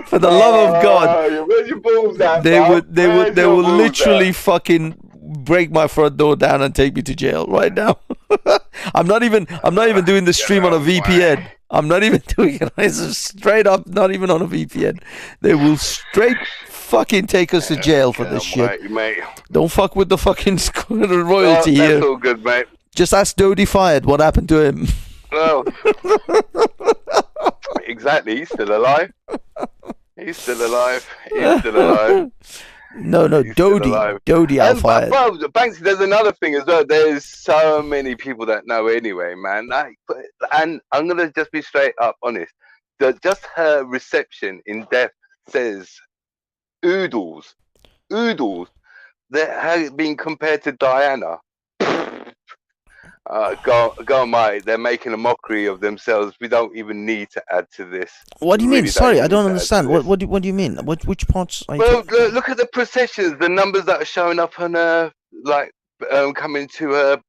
For the love of God. Where's your balls at, they would literally fucking break my front door down and take me to jail right now. I'm not even doing the stream on a VPN. I'm not even doing it. It's straight up not even on a VPN. They will straight fucking take us to jail for this shit. Mate. Don't fuck with the fucking royalty here. That's all good, mate. Just ask Dodie Fired what happened to him. Well, exactly. He's still alive. No, Dodie Fired. Bro, Banksy, there's another thing as well. There's so many people that know anyway, man. And I'm going to just be straight up honest. Just her reception in death says oodles that have been compared to Diana. Go mate, they're making a mockery of themselves. We don't even need to add to this. What do you mean? Sorry, I don't understand. What do you mean? Which parts are you talking? Look at the processions, the numbers that are showing up on her, coming to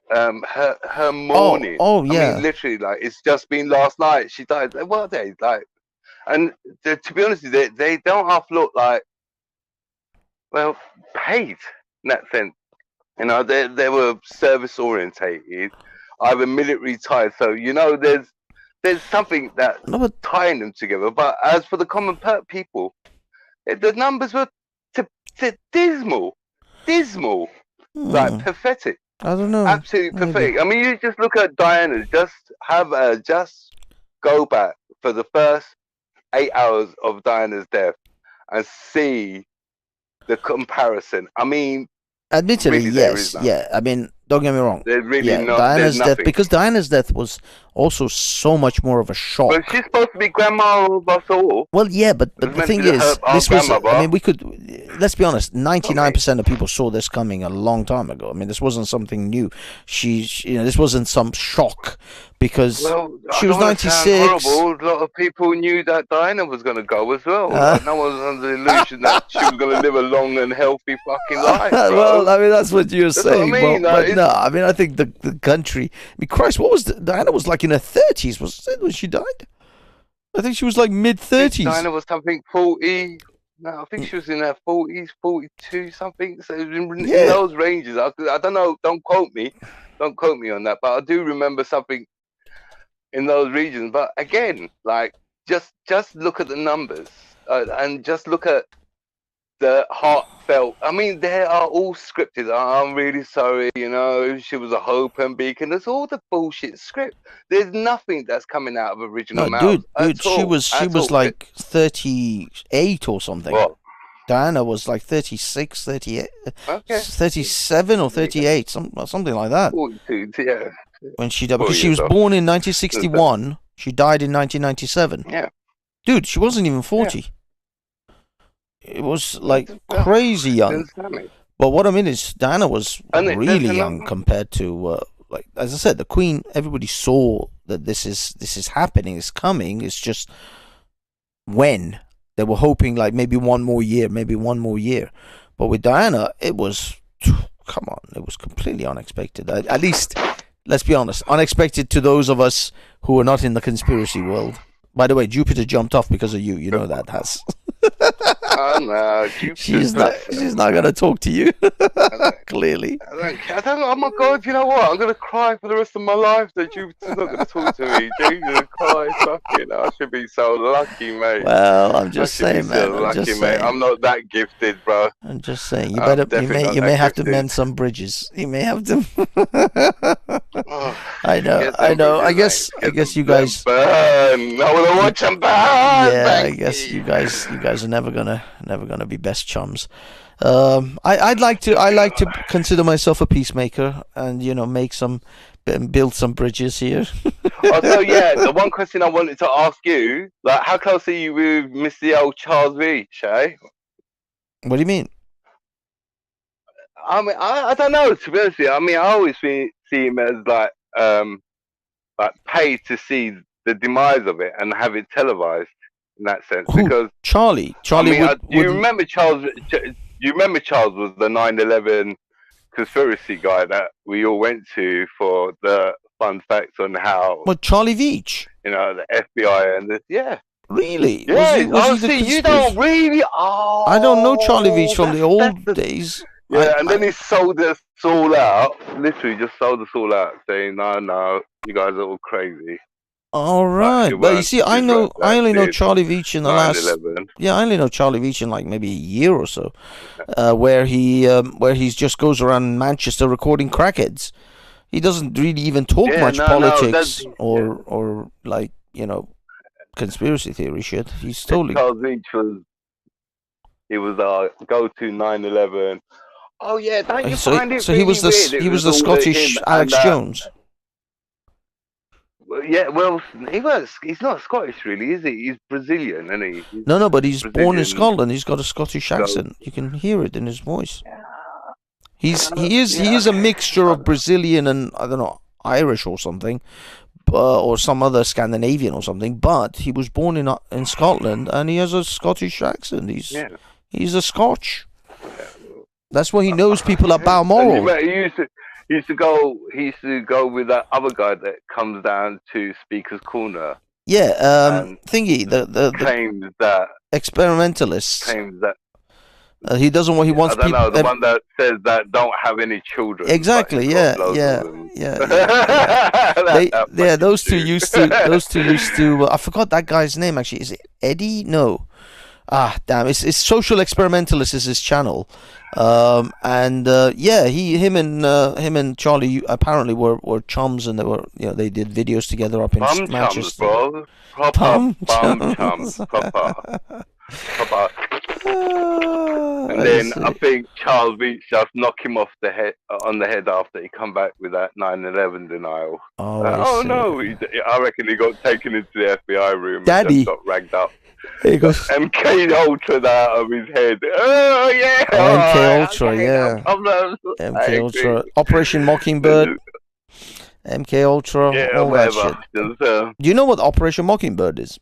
her morning. Oh yeah. I mean, literally, it's just been last night. She died. What are they like? And to be honest with you, they don't half look like, well, paid in that sense. You know, they were service orientated, either military tied. So there's something that No, but tying them together. But as for the common people, the numbers were dismal, like hmm, pathetic, I don't know. absolutely Maybe. pathetic. I mean, you just look at Diana. Just go back for the first 8 hours of Diana's death and see the comparison. I mean, Admittedly, really, there is yes. none. Yeah, I mean, don't get me wrong. There's really Yeah, not. Diana's There's death, nothing. because Diana's death was also so much more of a shock. But she's supposed to be grandma of us all. Well, yeah, but It was the meant thing to be is, our this was. I grandmother. mean, we could. Let's be honest. 99% of people saw this coming a long time ago. I mean, this wasn't something new. This wasn't some shock because Well, she I was don't wanna sound 96. horrible. A lot of people knew that Diana was going to go as well. Like, no one was under the illusion that she was going to live a long and healthy fucking life, bro. Well, I mean, that's what you're That's what I saying. mean, but like, no, I mean, I think the country. I mean, Christ, what was Diana was like in her 30s? Was it when she died? I think she was like mid 30s. Diana was something 40. No, I think she was in her 40s, 42 something. So it was in Yeah. those ranges. I don't know. Don't quote me on that. But I do remember something in those regions. But again, like just look at the numbers and just look at the heartfelt. I mean, they are all scripted. I'm really sorry. You know, she was a hope and beacon. There's all the bullshit script. There's nothing that's coming out of original No, mouths. dude, she was like 38 or something. What? Diana was like 36, 38, Okay. 37 or 38, something like that. 42, yeah. When she died, because 4 she was years old. born in 1961. She died in 1997. Yeah. Dude, she wasn't even 40. It was like crazy young. Understand me? But what I mean is, Diana was And there's really young another- compared to, like, as I said, the Queen. Everybody saw that this is happening, it's coming. It's just when they were hoping, like maybe one more year. But with Diana, it was, come on, it was completely unexpected. At least, let's be honest, unexpected to those of us who are not in the conspiracy world. By the way, Jupiter jumped off because of you. You know that, Has. Oh no, She's not gonna talk to you. Clearly. I don't. Oh my god! You know what? I'm gonna cry for the rest of my life that Jupiter's not gonna talk to me. Jesus Christ! Fucking, I should be so lucky, mate. Well, I'm I just should be saying, so man. I'm lucky, just mate. saying. I'm not that gifted, bro. I'm just saying. You I'm better. You definitely not may that have to gifted. mend some bridges. You may have to. Oh, I know. get I them know. I bridges, guess. mate. I guess you Get them guys. burn. I wanna watch them burn. Yeah, I Thank guess you guys are never gonna be best chums. I like to consider myself a peacemaker, and build some bridges here. Also, yeah, the one question I wanted to ask you, like, how close are you with Mr. Old Charles Veitch, eh? What do you mean? I mean, I don't know, to be honest with you. I mean, I always see him as like paid to see the demise of it and have it televised in that sense. Who? Because Charlie I mean, would. you remember Charles? You remember Charles was the 9/11 conspiracy guy that we all went to for the fun facts on how What, Charlie Veitch? the FBI and yeah. Really? Yeah, Was he the you conspiracy- don't really. Oh, I don't know Charlie Veitch from the that's old the- days. Yeah, and then he sold us all out. Literally, just sold us all out, saying, "No, you guys are all crazy." All right, you but you weren't- see, I you know, weren't I only know that Charlie Veitch in the last. 9/11. Yeah, I only know Charlie Veitch in like maybe a year or so, where he's just goes around Manchester recording crackheads. He doesn't really even talk Yeah, much no, politics that's- or like conspiracy theory shit. He's totally. Charles Veitch was our go-to 9/11. Oh yeah, don't you find it So he was really weird? he It was the all Scottish him Alex and, Jones. Yeah, well, he's not Scottish, really, is he? He's Brazilian, isn't he? No, but he's born in Brazilian. Scotland. He's got a Scottish accent. You can hear it in his voice. He is a mixture of Brazilian and I don't know, Irish or something, or some other Scandinavian or something. But he was born in Scotland and he has a Scottish accent. He's a Scotch. That's why he knows people are Balmoral. And he used to go with that other guy that comes down to Speaker's Corner. Yeah, thingy, the claims that experimentalists. claims that He doesn't want. He wants I don't people. know, the one that says that don't have any children. Exactly. but Yeah. got loads Yeah. of them. Yeah. That Those two fucking used dude. to. Those two used to. I forgot that guy's name. Actually, is it Eddie? No. Ah, damn! It's Social Experimentalist is his channel, and yeah, him and Charlie apparently were chums, and they did videos together up in Bum chums, Manchester. bro. Proper Bum bum chums. chums. Proper. And I then see. I think Charles Veitch just knocked him off the head on the head after he come back with that 9/11 denial. Oh, I see. No! I reckon he got taken into the FBI room Daddy. and just got ragged up. He goes. MK Ultra out of his head. Oh yeah. MK Ultra, okay, yeah. no problems. I MK agree. Ultra, Operation Mockingbird, MK Ultra, Yeah, all that whatever. shit. Just, Do you know what Operation Mockingbird is?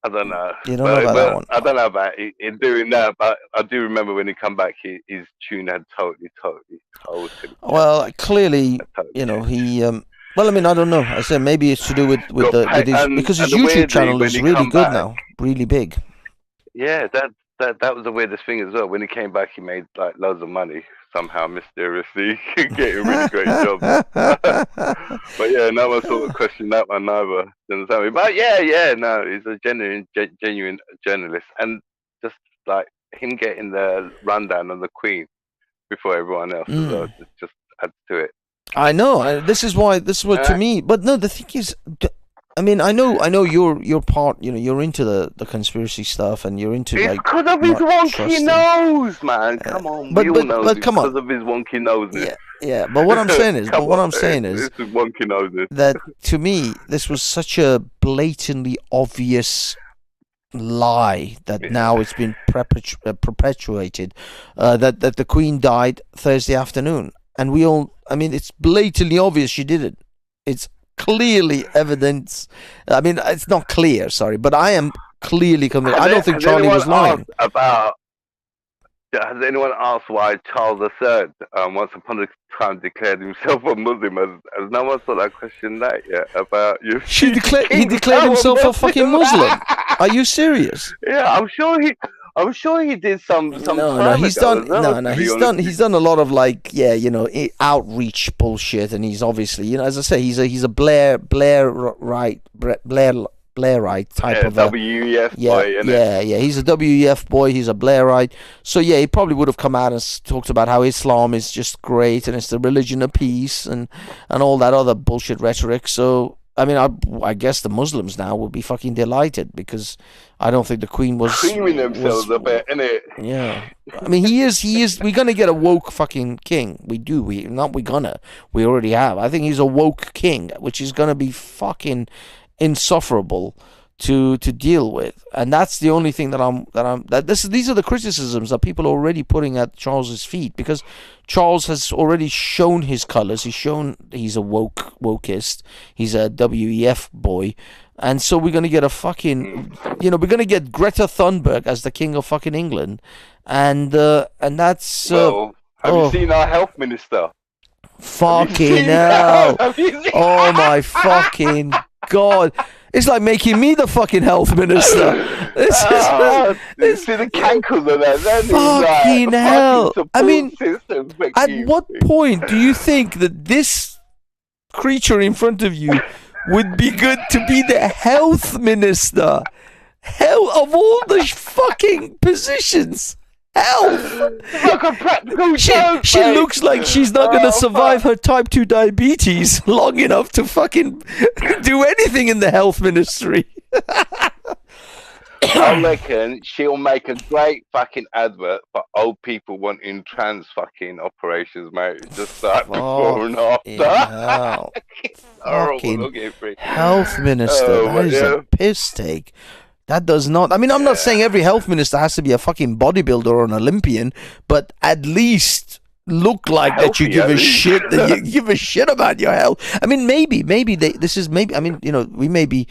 I don't know. You don't know about that one? I don't know about in doing that, but I do remember when he come back, his tune had totally. Well, clearly, he. Well, I mean, I don't know. I said maybe it's to do with because his YouTube channel is really good now, really big. Yeah, that was the weirdest thing as well. When he came back, he made like loads of money somehow, mysteriously, getting really great jobs. But yeah, no one sort of questioned that one either. You understand me? But no, he's a genuine journalist, and just like him getting the rundown on the Queen before everyone else as well, just adds to it. I know. This is what to me. But no, the thing is, I mean, I know you're part. You're into the conspiracy stuff, and you're into it's like. Because of his wonky nose, man. Come on, but come on. Because of his wonky nose. Yeah. But what I'm saying is, this is wonky noses. That to me, this was such a blatantly obvious lie that now it's been perpetuated. That the Queen died Thursday afternoon. And we all, I mean, it's blatantly obvious she did it. It's clearly evidence. I mean, it's not clear, sorry, but I am clearly convinced. I don't think Charlie was lying. Has anyone asked why Charles III, once upon a time, declared himself a Muslim? Has no one thought that question that yet? About you? He declared himself a fucking Muslim. Are you serious? Yeah, I'm sure he did some. He's done a lot of like outreach bullshit, and he's obviously as I say, he's a Blairite type of WEF boy. He's a WEF boy. He's a Blairite. So yeah, he probably would have come out and talked about how Islam is just great and it's the religion of peace and all that other bullshit rhetoric. So. I mean, I guess the Muslims now will be fucking delighted because I don't think the Queen was creaming themselves a bit, innit? Yeah, I mean, he is. We're gonna get a woke fucking king. We already have. I think he's a woke king, which is gonna be fucking insufferable to deal with, and that's the only thing these are the criticisms that people are already putting at Charles's feet because Charles has already shown his colors. He's shown he's a wokeist. He's a WEF boy, and so we're gonna get a fucking we're gonna get Greta Thunberg as the king of fucking England, and that's have you seen our health minister? Fucking hell! Oh my fucking god! It's like making me the fucking health minister. See the cankles of that. Fucking hell! I mean, at what point do you think that this creature in front of you would be good to be the health minister? Hell, of all the fucking positions. Health. She looks like she's not going to survive her type 2 diabetes long enough to fucking do anything in the health ministry. I reckon she'll make a great fucking advert for old people wanting trans fucking operations, mate. Just like before and after. Fucking health minister. That is a piss take. That does not. I mean, I'm not saying every health minister has to be a fucking bodybuilder or an Olympian, but at least look like that you give a shit. That you give a shit about your health. I mean, maybe. I mean, we may be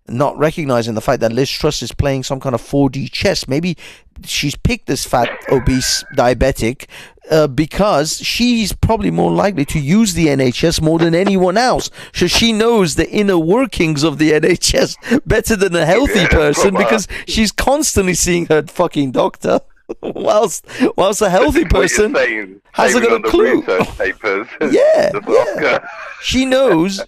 not recognizing the fact that Liz Truss is playing some kind of 4D chess. Maybe she's picked this fat, obese diabetic because she's probably more likely to use the NHS more than anyone else. So she knows the inner workings of the NHS better than a healthy person because she's constantly seeing her fucking doctor. whilst a healthy person hasn't got a clue. Yeah. She knows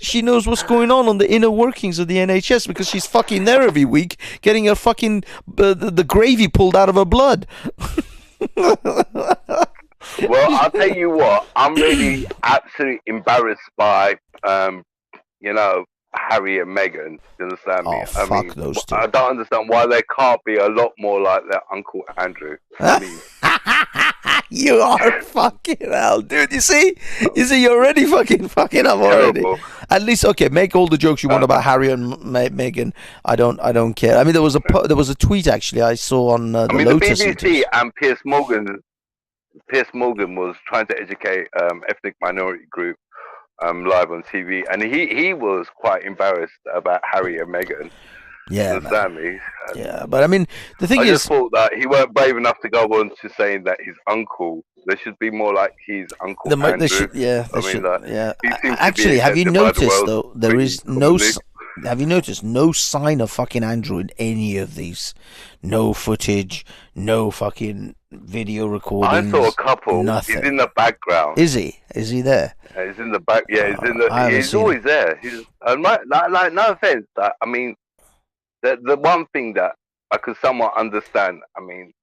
what's going on the inner workings of the NHS because she's fucking there every week getting her fucking the gravy pulled out of her blood. Well, I'll tell you what, I'm really absolutely embarrassed by Harry and Meghan. Do you understand me? Fuck those two. I don't understand why they can't be a lot more like their Uncle Andrew. You are fucking hell, dude. You see, you're already fucking up already. At least, okay, make all the jokes you want about Harry and Meghan. I don't care. I mean, there was a tweet actually I saw on the Lotus. The BBC and Piers Morgan was trying to educate ethnic minority group live on TV, and he was quite embarrassed about Harry and Meghan. Yeah, understand me? Yeah, but I mean, the thing is, I just thought that he weren't brave enough to go on to saying that his uncle. They should be more like his uncle Andrew. Actually, have you noticed though? There is no. Have you noticed no sign of fucking Andrew in any of these? No footage, no fucking video recordings. I saw a couple. Nothing. He's in the background. Is he? Is he there? He's in the back. Yeah, he's always there. He's like no offense. I mean, the one thing that I could somewhat understand. I mean,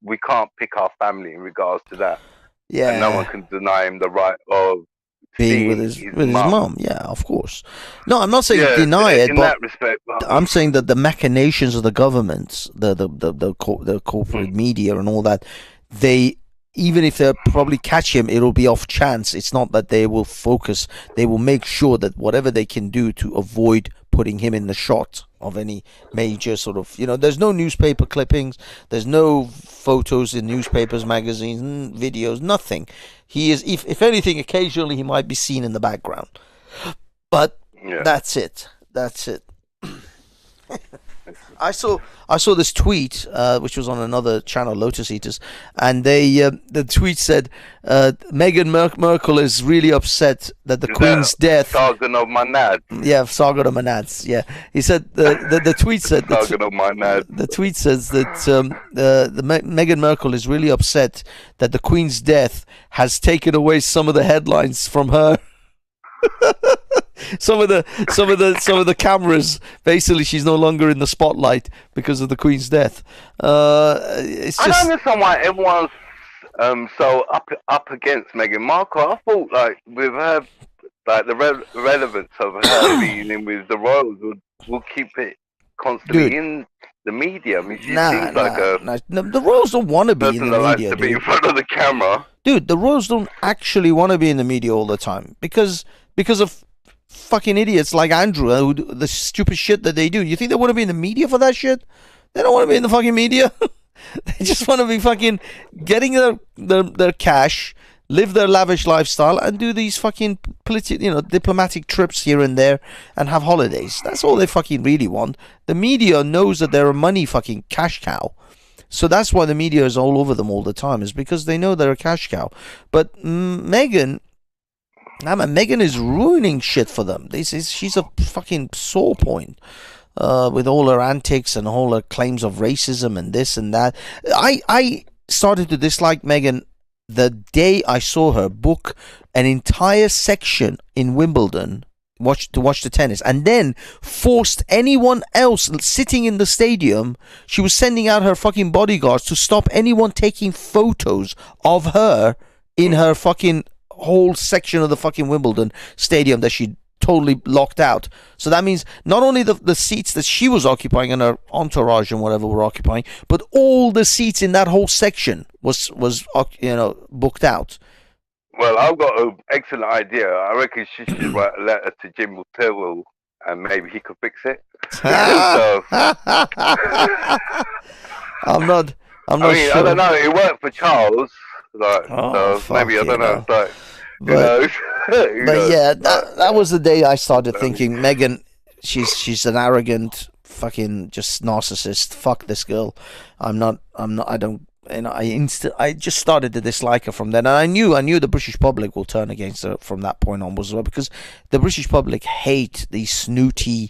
we can't pick our family in regards to that. Yeah. And no one can deny him the right of being with his mum. Yeah, of course. No, I'm not saying deny it, but that respect, I'm saying that the machinations of the governments, the corporate media and all that, even if they probably catch him, it'll be off chance. It's not that they will focus. They will make sure that whatever they can do to avoid putting him in the shot of any major sort of, there's no newspaper clippings, there's no photos in newspapers, magazines, videos, nothing. He is, if anything, occasionally he might be seen in the background, but that's it. I saw this tweet, which was on another channel, Lotus Eaters, and the tweet said, Meghan Merkel is really upset that the Queen's death. Sargon of Manad. Yeah, Sargon of Manads. Yeah, he said the tweet said. Sargon of Manad. The tweet says that Meghan Merkel is really upset that the Queen's death has taken away some of the headlines from her. Some of the cameras, basically, she's no longer in the spotlight because of the Queen's death. It's just... I don't understand why everyone's so up against Meghan Markle. I thought, like, with her, like the relevance of her being in with the royals will keep it constantly in the media. I mean, she seems like the royals don't want to be in the media. To be in front of the camera. Dude, the royals don't actually want to be in the media all the time because of fucking idiots like Andrew, the stupid shit that they do. You think they want to be in the media for that shit? They don't want to be in the fucking media. They just want to be fucking getting their cash, live their lavish lifestyle, and do these fucking diplomatic trips here and there and have holidays. That's all they fucking really want. The media knows that they're a money fucking cash cow. So that's why the media is all over them all the time, is because they know they're a cash cow. But Meghan is ruining shit for them. She's a fucking sore point with all her antics and all her claims of racism and this and that. I started to dislike Meghan the day I saw her book an entire section in Wimbledon to watch the tennis, and then forced anyone else sitting in the stadium. She was sending out her fucking bodyguards to stop anyone taking photos of her in her fucking whole section of the fucking Wimbledon stadium that she totally locked out. So that means not only the seats that she was occupying and her entourage and whatever were occupying, but all the seats in that whole section was booked out. Well, I've got an excellent idea. I reckon she should write a letter to Jim Tyrrell and maybe he could fix it. I'm not sure. I don't know. It worked for Charles. Maybe I don't know. But yeah, that was the day I started thinking Meghan she's an arrogant fucking just narcissist. Fuck this girl. I don't. And I just started to dislike her from then, and I knew the British public will turn against her from that point onwards as well, because the British public hate these snooty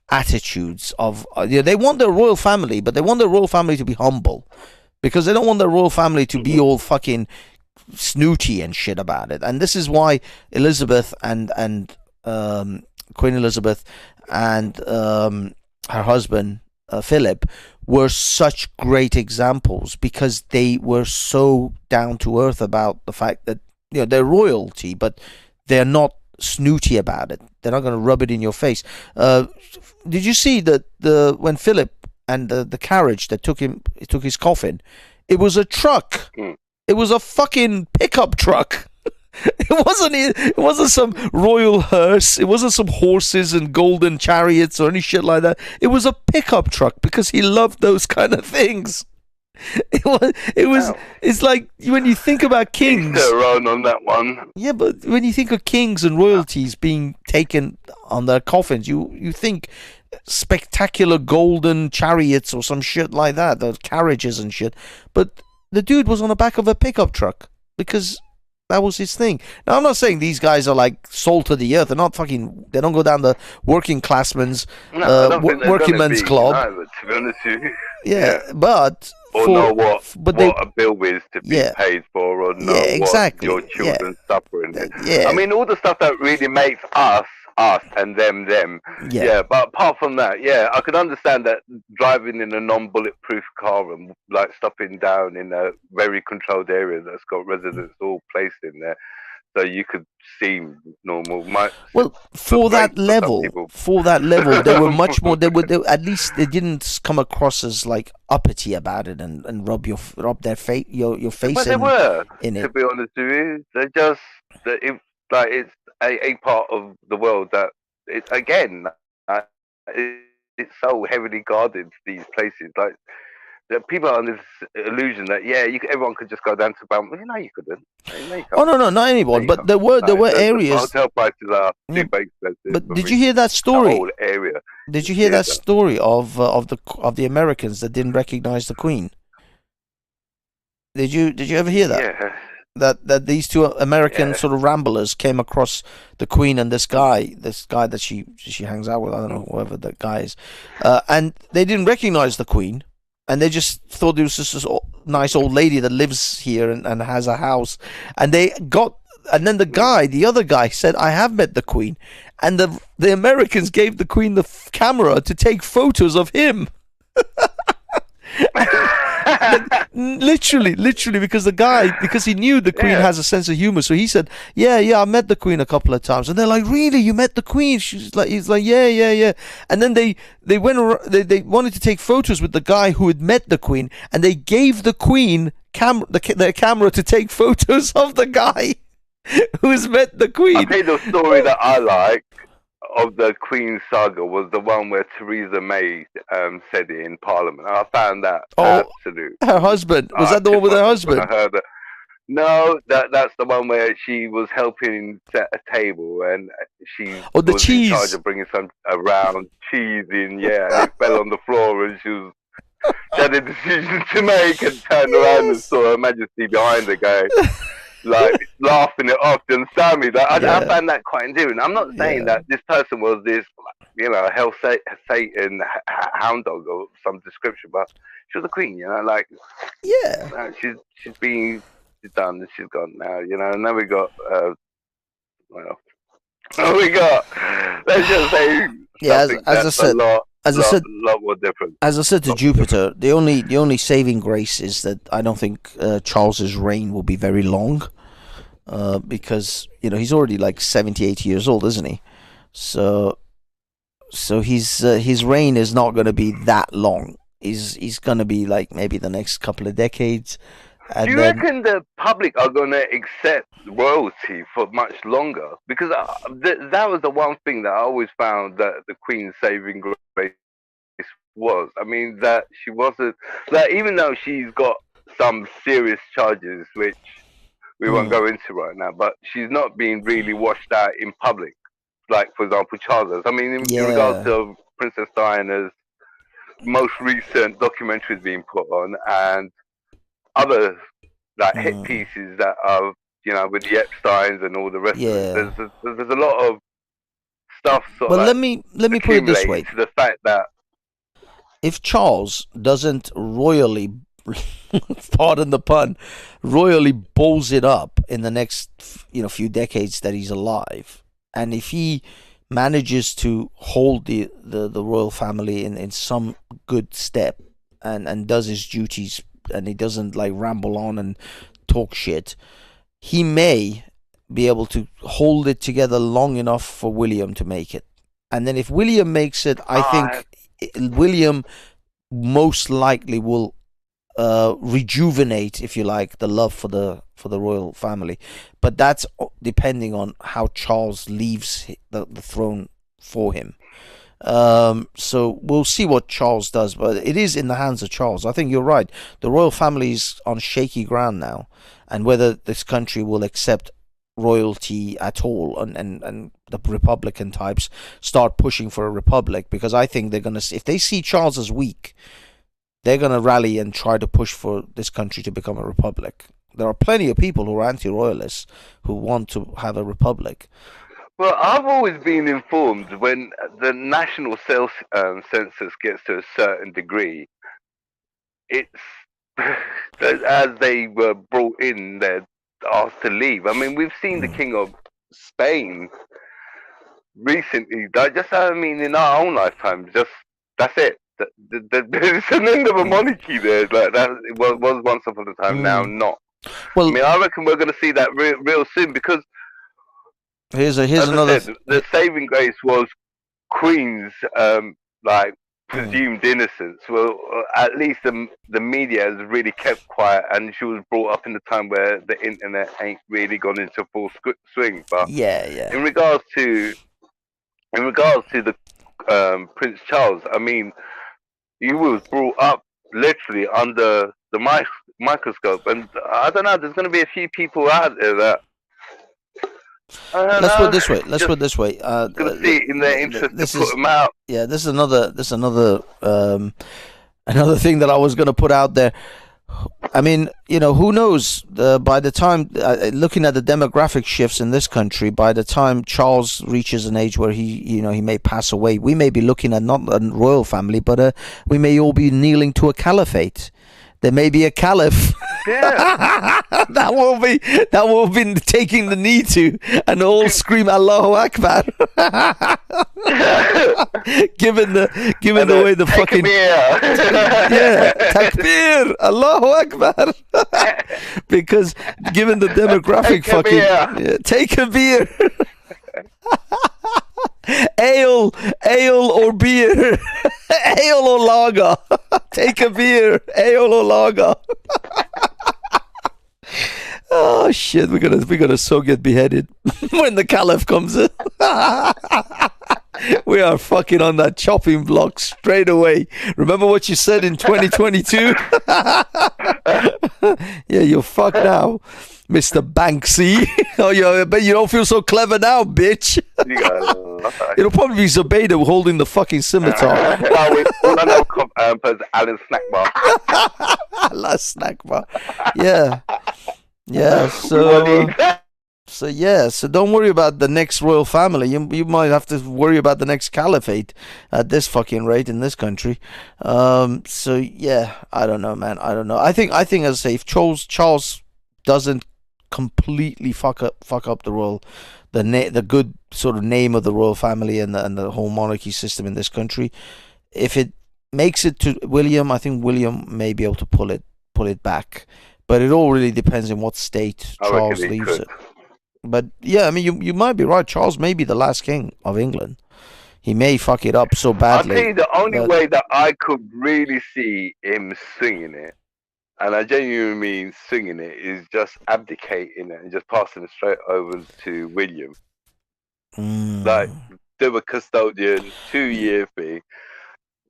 attitudes of they want their royal family, but they want their royal family to be humble, because they don't want their royal family to be all fucking snooty and shit about it. And this is why Elizabeth and Queen Elizabeth and her husband Philip were such great examples, because they were so down to earth about the fact that they're royalty, but they're not snooty about it. They're not going to rub it in your face. Did you see that when Philip and the carriage that took his coffin, it was a truck. It was a fucking pickup truck. It wasn't some royal hearse. It wasn't some horses and golden chariots or any shit like that. It was a pickup truck, because he loved those kind of things. It's like when you think about kings. They're on that one. Yeah, but when you think of kings and royalties being taken on their coffins, you think spectacular golden chariots or some shit like that, those carriages and shit. But the dude was on the back of a pickup truck, because that was his thing. Now, I'm not saying these guys are like salt of the earth. They're not fucking. They don't go down the working classman's, working men's club. Either, to be honest with you. Yeah, but know what a bill is to be paid for, or know exactly. what your children suffering. Yeah. I mean, all the stuff that really makes us and them. Yeah. But apart from that, I could understand that driving in a non-bulletproof car and like stopping down in a very controlled area that's got residents all placed in there, so you could seem normal. For that level, they were much more. They at least they didn't come across as like uppity about it and rub their face your face. But they were, in it. To be honest with you, it's a part of the world that it's it's so heavily guarded, these places. Like people are on this illusion that everyone could just go down to Balmoral. Well, you couldn't. No, not anyone. But there were areas. Hotel prices are super expensive. But did you hear that story? The whole area. Did you hear that story of the Americans that didn't recognize the Queen? Did you ever hear that? Yeah. That these two American sort of ramblers came across the Queen and this guy that she hangs out with. I don't know, whoever that guy is, and they didn't recognize the Queen, and they just thought it was just this nice old lady that lives here and has a house, and then the other guy said, "I have met the Queen," and the Americans gave the Queen the camera to take photos of him. literally, because he knew the Queen has a sense of humor, so he said, I met the Queen a couple of times, and they're like, really, you met the Queen? He's like, yeah, and then they went around, they wanted to take photos with the guy who had met the Queen, and they gave the Queen their camera to take photos of the guy who's met the Queen. I think the story that I like of the Queen saga was the one where Theresa May said it in Parliament. I found that absolute. Her husband, was that the one with her husband? I heard that. No, that's the one where she was helping set a table, and she was cheese. in charge of bringing some round cheese in. Yeah, and it fell on the floor, and she had a decision to make, and turned around and saw Her Majesty behind the guy, like laughing it off. Do you understand me? Like, I found that quite endearing. I'm not saying that this person was this, hell Satan hound dog or some description, but she was a queen, she's done and she's gone now, and now we got let's just say as I said, a lot more different. As I said to Jupiter, the only saving grace is that I don't think Charles's reign will be very long, because he's already like 70-80 years old, isn't he? So his reign is not going to be that long. He's going to be like maybe the next couple of decades. Do you reckon the public are going to accept royalty for much longer? Because that was the one thing that I always found that the Queen's saving grace was. I mean, that she wasn't, that even though she's got some serious charges, which we won't go into right now, but she's not being really washed out in public. like, for example, Charles does. I mean, in regards to Princess Diana's most recent documentaries being put on, and other like hit pieces that are, you know, with the Epsteins and all the rest of it. There's a lot of stuff sort But of let me put it this way: to the fact that if Charles doesn't royally, pardon the pun, royally balls it up in the next few decades that he's alive, and if he manages to hold the royal family in some good step and does his duties, and he doesn't like ramble on and talk shit, he may be able to hold it together long enough for William to make it. And then if William makes it, I think William most likely will rejuvenate, if you like, the love for the royal family. But that's depending on how Charles leaves the throne for him. So we'll see what Charles does, but it is in the hands of Charles. I think you're right. The royal family is on shaky ground now, and whether this country will accept royalty at all, and the Republican types start pushing for a republic, because I think they're gonna, if they see Charles as weak, they're gonna rally and try to push for this country to become a republic. There are plenty of people who are anti-royalists who want to have a republic. Well, I've always been informed when the national census gets to a certain degree, it's as they were brought in, they're asked to leave. I mean, we've seen the King of Spain recently. In our own lifetime, that's it. There's an end of a monarchy there. Like that, it was once upon a time. Now not. Well, I mean, I reckon we're going to see that real soon, because here's another. The saving grace was Queen's presumed innocence. Well, at least the media has really kept quiet, and she was brought up in a time where the internet ain't really gone into full swing. But in regards to the Prince Charles, I mean, he was brought up literally under the microscope, and I don't know. There's going to be a few people out there that. Let's put it this way. Gonna see it in their interest to put them out. Yeah, this is another another thing that I was going to put out there. I mean, who knows? By the time looking at the demographic shifts in this country, by the time Charles reaches an age where he may pass away, we may be looking at not a royal family, but we may all be kneeling to a caliphate. There may be a caliph. Yeah. that will be taking the knee to, and all scream Allahu Akbar. given the way the fucking takbir, Allahu Akbar. Because given the demographic take a beer. Ale or beer. Ale or lager. Take a beer. Ale or lager. Oh shit, we're gonna so get beheaded when the caliph comes in. We are fucking on that chopping block straight away. Remember what you said in 2022? Yeah, you're fucked now, Mr. Banksy. Oh, yeah, I bet you don't feel so clever now, bitch. It'll probably be Zubaydah holding the fucking scimitar. Alan Snackbar. Alan Snackbar. Yeah. Yeah, so don't worry about the next royal family. You might have to worry about the next caliphate at this fucking rate in this country. So yeah, I don't know, man. I don't know. I think as I say, if Charles doesn't completely fuck up the good sort of name of the royal family and the whole monarchy system in this country, if it makes it to William, I think William may be able to pull it back. But it all really depends on what state Charles leaves it. But yeah, I mean, you might be right. Charles may be the last king of England. He may fuck it up so badly. I'll tell you the only way that I could really see him singing it, and I genuinely mean singing it, is just abdicating it and just passing it straight over to William. Like, do a custodian 2-year thing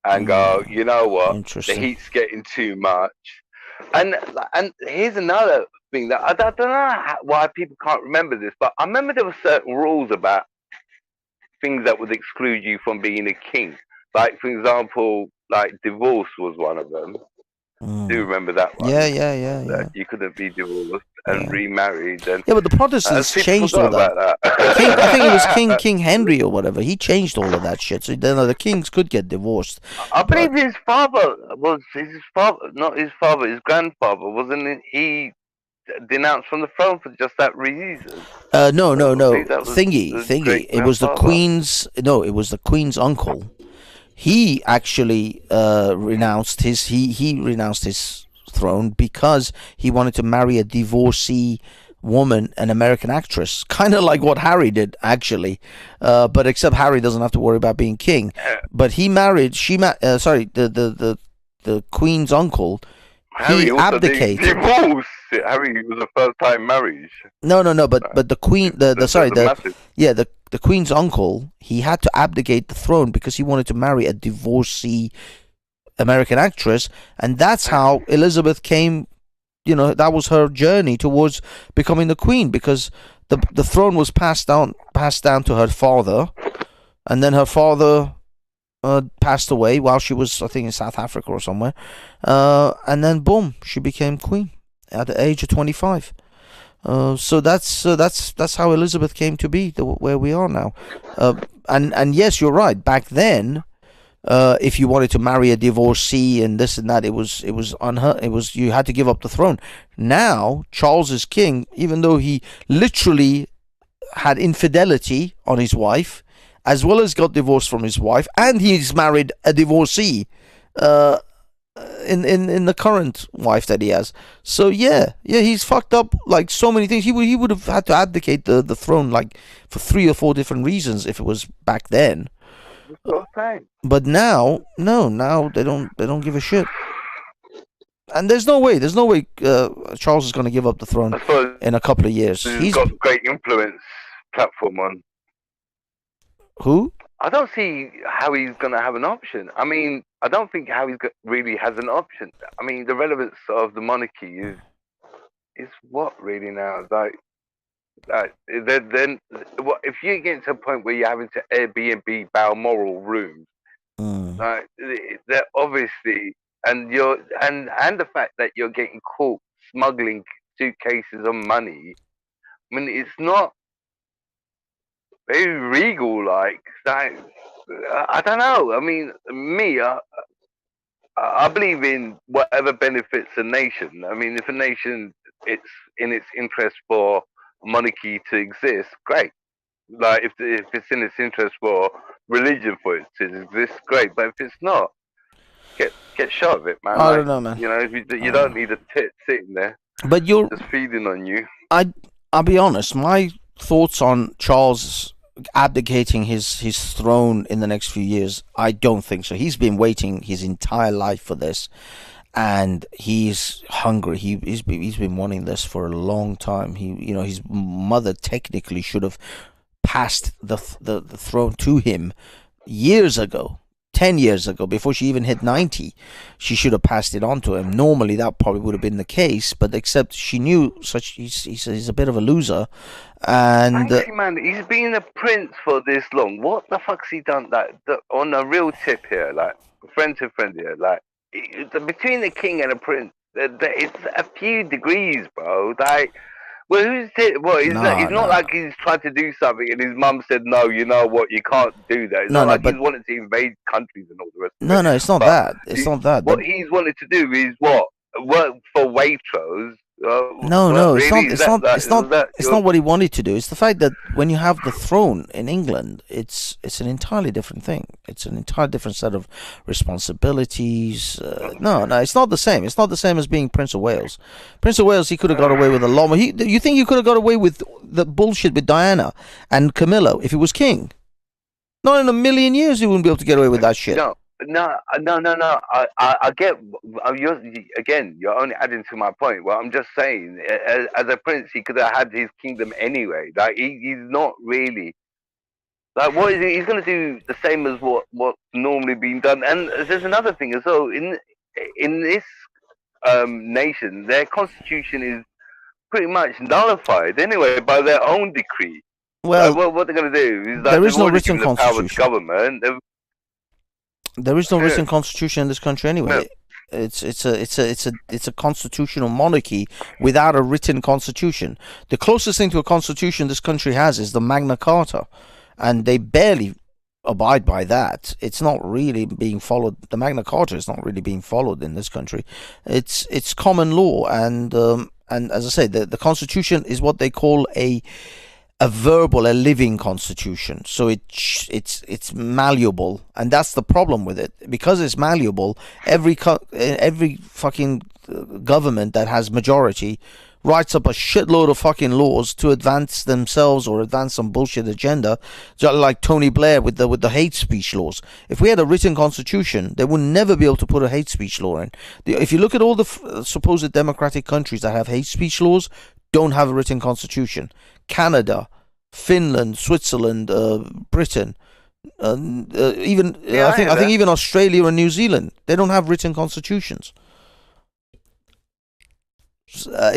and go, you know what, the heat's getting too much. And here's another thing that I don't know why people can't remember this, but I remember there were certain rules about things that would exclude you from being a king. Like, for example, like divorce was one of them. Do you remember that one? Yeah. You couldn't be divorced and Yeah. remarried, and Yeah, but the Protestants people changed all forgot that. about that. I think it was King Henry or whatever. He changed all of that shit. So then the kings could get divorced. I believe his father was not his father, his grandfather, wasn't it? He denounced from the throne for just that reason. No. I believe that was Thingy. the It was the great-grandfather. Queen's. No, it was the Queen's uncle. He actually renounced his. He renounced his throne because he wanted to marry a divorcee woman, an American actress, kind of like what Harry did actually, but except Harry doesn't have to worry about being king. But he married. The Queen's uncle. Harry He also abdicated. divorced. Harry was a first-time marriage. No. But the Queen. Massive. The Queen's uncle. He had to abdicate the throne because he wanted to marry a divorcee American actress, and that's how Elizabeth came. That was her journey towards becoming the queen, because the throne was passed down to her father, and then her father passed away while she was, I think, in South Africa or somewhere, and then boom, she became queen at the age of 25. So that's how Elizabeth came to be where we are now. And yes, you're right. Back then, if you wanted to marry a divorcee and this and that, it was unheard. You had to give up the throne. Now Charles is king, even though he literally had infidelity on his wife, as well as got divorced from his wife, and he's married a divorcee in the current wife that he has. So yeah, he's fucked up like so many things. He would have had to abdicate the throne like for 3 or 4 different reasons if it was back then. But now, no, now they don't give a shit. And there's no way Charles is going to give up the throne in a couple of years. He's got great influence platform on. Who? I don't see how he's going to have an option. I mean, I don't think how he really has an option. I mean, the relevance of the monarchy is what really now? Then if you get to a point where you're having to Airbnb Balmoral rooms, they're obviously, and the fact that you're getting caught smuggling suitcases of money. I mean, it's not very regal like. I don't know. I mean, I believe in whatever benefits a nation. I mean, if a nation, it's in its interest for monarchy to exist, great. Like if it's in its interest for religion for it to exist, great. But if it's not, get shot of it, man. I don't know, man. If you don't need a tit sitting there, but you're just feeding on you. I'll be honest. My thoughts on Charles abdicating his throne in the next few years, I don't think so. He's been waiting his entire life for this, and he's hungry. He's been wanting this for a long time. His mother technically should have passed the throne to him years ago. 10 years ago, before she even hit 90, she should have passed it on to him. Normally that probably would have been the case, but except she knew he's a bit of a loser. And man, he's been a prince for this long. What the fuck's he done? On a real tip here, like friend to friend here, like between the king and a prince, it's a few degrees, bro. Like, well, who's it? Well, it's not like he's tried to do something and his mum said, no, you know what, you can't do that. It's not like he's wanted to invade countries and all the rest of it. No, it's not that. It's not that. What he's wanted to do is what? Work for Waitrose. No, it's not what he wanted to do. It's the fact that when you have the throne in England, it's an entirely different thing. It's an entirely different set of responsibilities. No, it's not the same. It's not the same as being Prince of Wales. Prince of Wales, he could have got away with a lot more. You think you could have got away with the bullshit with Diana and Camilla if he was king? Not in a million years he wouldn't be able to get away with that shit. No. I get. You're only adding to my point. Well, I'm just saying, as a prince, he could have had his kingdom anyway. Like he's not really. Like what is he? He's going to do the same as what's normally being done. And there's another thing as well. In this nation, their constitution is pretty much nullified anyway by their own decree. Well, what they're going to do is there is no written the power to constitution. government. There is no Yeah. written constitution in this country anyway. It's a constitutional monarchy without a written constitution. The closest thing to a constitution this country has is the Magna Carta, and they barely abide by that. It's not really being followed. The Magna Carta is not really being followed in this country. It's common law, and as I say, the constitution is what they call a living constitution. So it's malleable, and that's the problem with it. Because it's malleable, every fucking government that has majority writes up a shitload of fucking laws to advance themselves or advance some bullshit agenda, just like Tony Blair with the hate speech laws. If we had a written constitution, they would never be able to put a hate speech law in. If you look at all the supposed democratic countries that have hate speech laws, don't have a written constitution. Canada, Finland, Switzerland, Britain, even I think even Australia and New Zealand, they don't have written constitutions.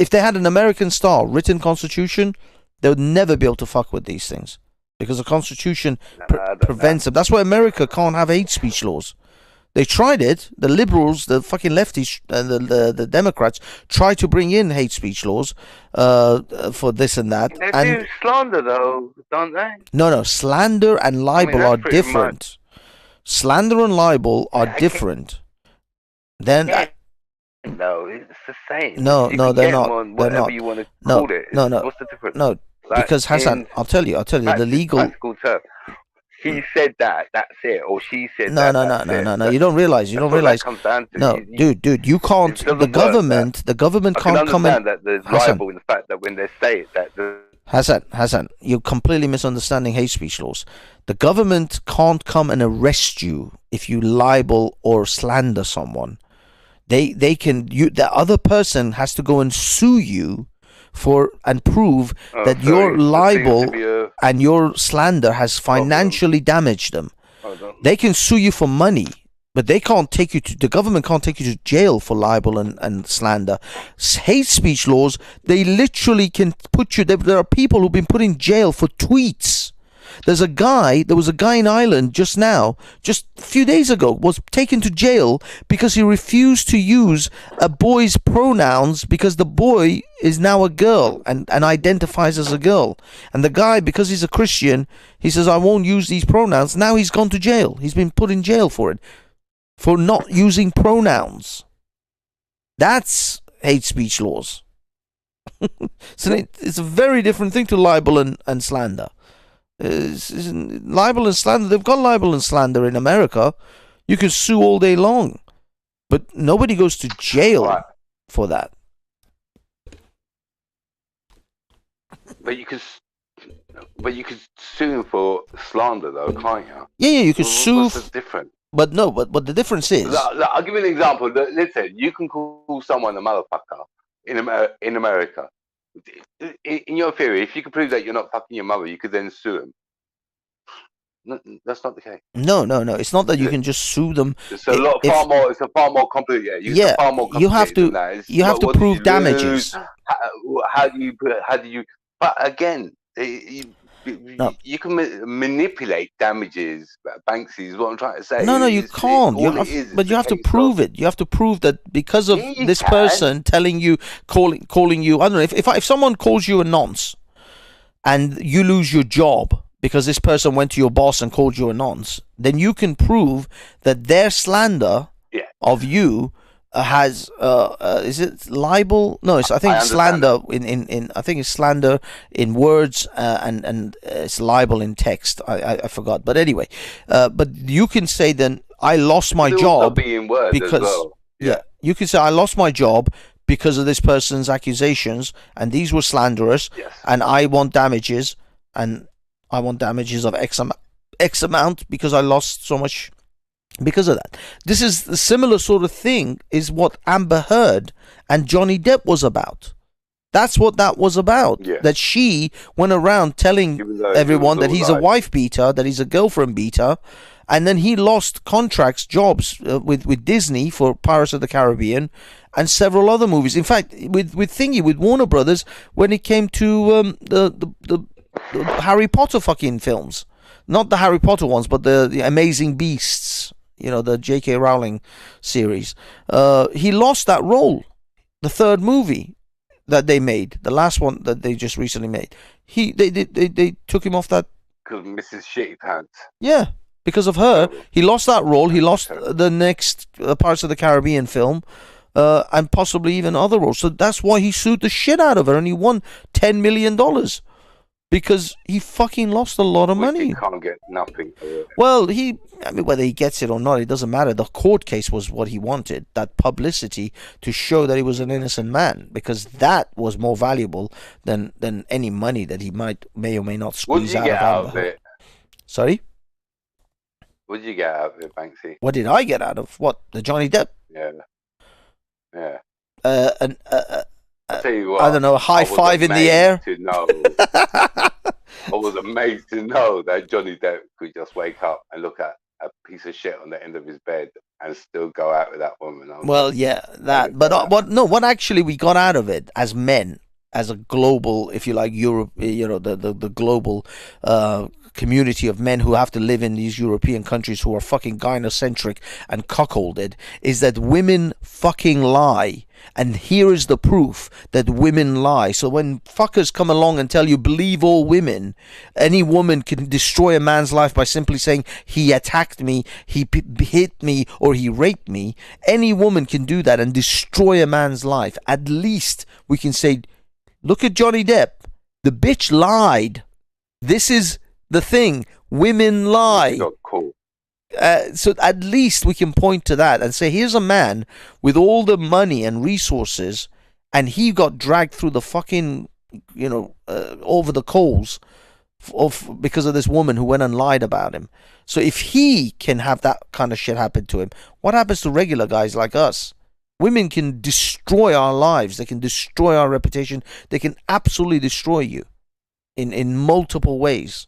If they had an American style written constitution, they would never be able to fuck with these things, because the constitution prevents them. That's why America can't have hate speech laws. They tried it. The liberals, the fucking lefties, and the Democrats tried to bring in hate speech laws for this and that. They and do slander though, don't they? No, slander and libel are that's pretty different. Slander and libel are different. Then No, it's the same. No, You no, can they're get not. one, They're whatever not. you want to No, call it. no, no. What's the difference? no, Like, because Hassan, in I'll tell you, the legal. practical term, he said that. That's it, or she said No, that. no, that's it. no. You don't realize. You That's don't what that realize. comes down to. No, dude, you can't. doesn't The work, government I can can't come in. understand that there's Hassan. libel in the fact that when they say it, that the Hassan, you're completely misunderstanding hate speech laws. The government can't come and arrest you if you libel or slander someone. They can. The other person has to go and sue you and prove that your libel and your slander has financially damaged them. They can sue you for money, but they can't take you to. The government can't take you to jail for libel and slander. Hate speech laws, they literally can put you. There are people who've been put in jail for tweets. There was a guy in Ireland just a few days ago, was taken to jail because he refused to use a boy's pronouns because the boy is now a girl and identifies as a girl. And the guy, because he's a Christian, he says, I won't use these pronouns. Now he's gone to jail. He's been put in jail for it, for not using pronouns. That's hate speech laws. So it's a very different thing to libel and slander. Libel and slander, they've got libel and slander in America. You can sue all day long, but nobody goes to jail for that. But you could sue him for slander though, can't you? Yeah, you could sue. What's the difference? But no, but the difference is. I'll give you an example. Listen, you can call someone a motherfucker in America. In your theory, if you can prove that you're not fucking your mother, you could then sue him. No, that's not the case. No. It's not that you can just sue them. It's a far more complicated. You have to prove damages. How do you? But again, you can manipulate damages. Banksy is what I'm trying to say. No, you can't. But you have to prove it. You have to prove that because of this person telling you, calling you. I don't know. If someone calls you a nonce, and you lose your job because this person went to your boss and called you a nonce, then you can prove that their slander of you has is it libel? No, I think it's slander in I think it's slander in words and it's libel in text. I forgot, but anyway, but you can say then I lost my job because you can say I lost my job because of this person's accusations and these were slanderous, and I want damages of X amount because I lost so much. Because of that. This is the similar sort of thing is what Amber Heard and Johnny Depp was about. That's what that was about. That she went around telling everyone that he's a wife beater, that he's a girlfriend beater, and then he lost contracts, jobs with Disney for Pirates of the Caribbean and several other movies. In fact, with Warner Brothers, when it came to the Harry Potter fucking films, not the Harry Potter ones, but the Amazing Beasts. You know, the J.K. Rowling series. He lost that role. The third movie that they made, the last one that they just recently made, they took him off that. Because Mrs. Shitty Pants. Yeah, because of her, he lost that role. He lost the next Pirates of the Caribbean film, and possibly even other roles. So that's why he sued the shit out of her, and he won $10 million because he fucking lost a lot of money. He can't get nothing for it. Well, I mean, whether he gets it or not, it doesn't matter. The court case was what he wanted, that publicity to show that he was an innocent man, because that was more valuable than any money that he may or may not squeeze out of it. Sorry? What did you get out of it, Banksy? What did I get out of what? The Johnny Depp? Yeah. I'll tell you what, I don't know, a high five in the air. To know, I was amazed to know that Johnny Depp could just wake up and look at a piece of shit on the end of his bed and still go out with that woman. Well, yeah, that. But what actually we got out of it as men, as a global, if you like, Europe, the global community of men who have to live in these European countries who are fucking gynocentric and cuckolded, is that women fucking lie. And here is the proof that women lie. So when fuckers come along and tell you believe all women, any woman can destroy a man's life by simply saying he attacked me, he hit me, or he raped me. Any woman can do that and destroy a man's life. At least we can say, look at Johnny Depp. The bitch lied. This is the thing. Women lie. Cool. So at least we can point to that and say, here's a man with all the money and resources, and he got dragged through the fucking, over the coals because of this woman who went and lied about him. So if he can have that kind of shit happen to him, what happens to regular guys like us? Women can destroy our lives. They can destroy our reputation. They can absolutely destroy you in multiple ways.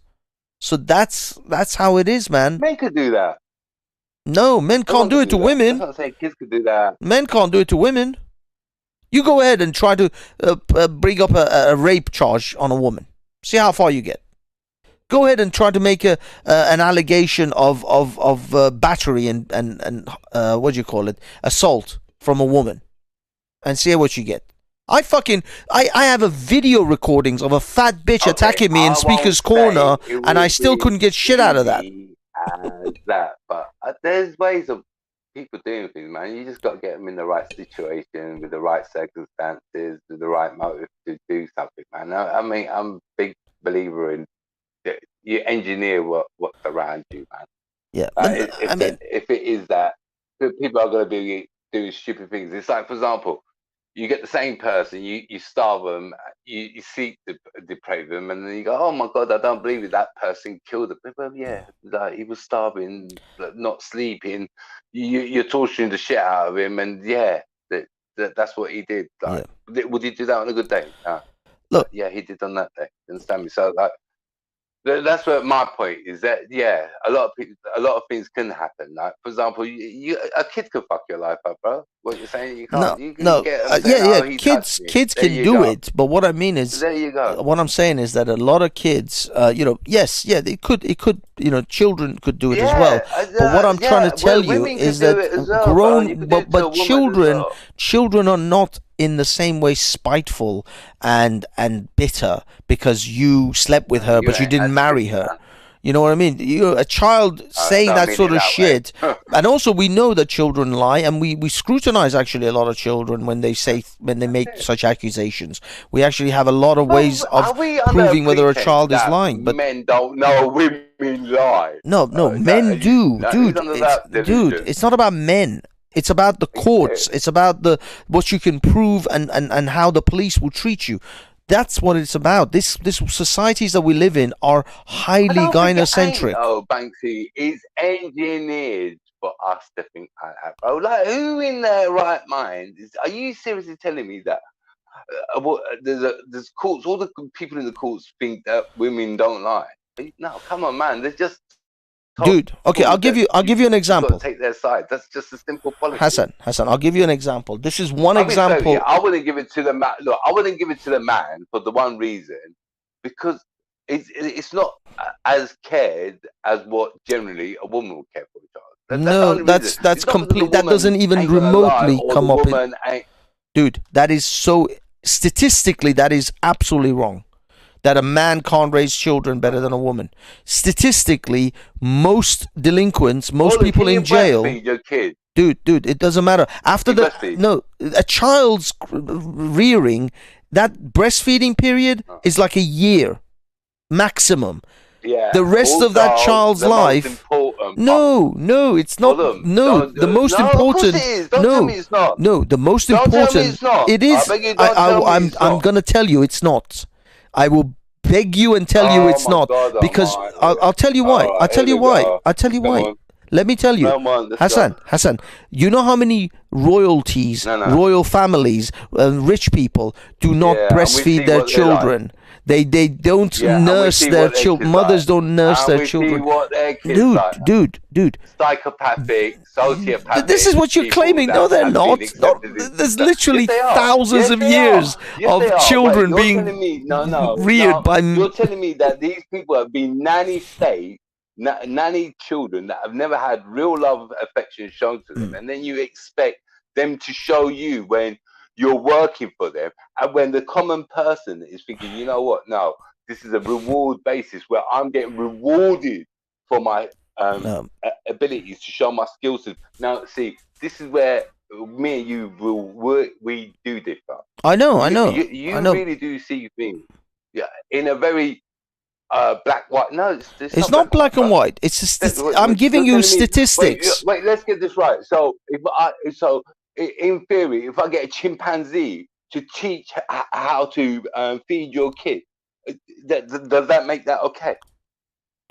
So that's how it is, man. Men could do that. No, men can't do it to women. That's not saying kids could do that. Men can't do it to women. You go ahead and try to bring up a rape charge on a woman. See how far you get. Go ahead and try to make an allegation of battery and what do you call it, assault from a woman, and see what you get. I have a video recordings of a fat bitch attacking me in Speaker's Corner, and I still couldn't get shit out of that. But there's ways of people doing things, man. You just got to get them in the right situation, with the right circumstances, with the right motive to do something, man. I mean, I'm a big believer in you engineer what's around you, man. Yeah, if it is that people are going to be doing stupid things, it's like, for example, you get the same person, you starve them, you seek to deprave them, and then you go, oh my God, I don't believe it, that person killed them. Well, yeah, like, he was starving, not sleeping, you're torturing the shit out of him, and yeah, that's what he did. Like, would he do that on a good day? No. Look, yeah, he did on that day. Understand me? So, like, that's what my point is, that a lot of things can happen. Like, for example, a kid could fuck your life up, bro. What you're saying, you can't. Kids can do it, but what I mean is, there you go. What I'm saying is that a lot of kids, they could, children could do it as well. But what I'm trying to tell you is that children are not in the same way spiteful and bitter because you slept with her but you didn't marry her. You know what I mean? You're a child saying that sort of shit. And also we know that children lie, and we scrutinize actually a lot of children when they make such accusations. We actually have a lot of ways of proving whether a child is lying. But men don't know women lie. No, men do. Dude, it's not about men. It's about the courts. It's about what you can prove and how the police will treat you. That's what it's about. This societies that we live in are highly gynocentric. Oh, Banksy is engineered for us to think like that, bro. Like, who in their right mind are you seriously telling me that? There's courts. All the people in the courts think that women don't lie. No, come on, man. They're just. Dude, okay, I'll give you an example. Take their side. That's just a simple policy. Hassan, I'll give you an example. This is one example. I wouldn't give it to the man. Look, I wouldn't give it to the man for the one reason, because it's not as cared as what generally a woman would care for a child. No, that's complete. That doesn't even remotely come up in. Dude, that is so statistically, that is absolutely wrong. That a man can't raise children better than a woman. Statistically, most delinquents, most people in jail. Your kid. Dude, it doesn't matter. After a child's rearing, that breastfeeding period is like a year maximum. Yeah. The rest of that child's life. No, it's not. The most important. Don't tell me it's not. No, the most important. Don't tell me it's not. It is. I'm gonna tell you it's not. I will beg you and tell you it's not, because I'll tell you why. I'll tell you why. Let me tell you, Hassan. You know how many royalties, royal families, rich people do not breastfeed their children. They don't nurse their children. Mothers don't nurse their children. Dude. Psychopathic, sociopathic. This is what you're claiming. No, they're not. There's literally thousands of years of children being reared by. You're telling me that these people have been nanny children that have never had real love, affection shown to them, and then you expect them to show you when you're working for them, and when the common person is thinking, you know what, no, this is a reward basis where I'm getting rewarded for my abilities to show my skills. Now, see, this is where me and you we do differ. I know. You really do see things, in a very black white. No, it's not black and white. It's I'm giving you statistics. Wait, let's get this right. So in theory, if I get a chimpanzee to teach how to feed your kid, does that make that okay?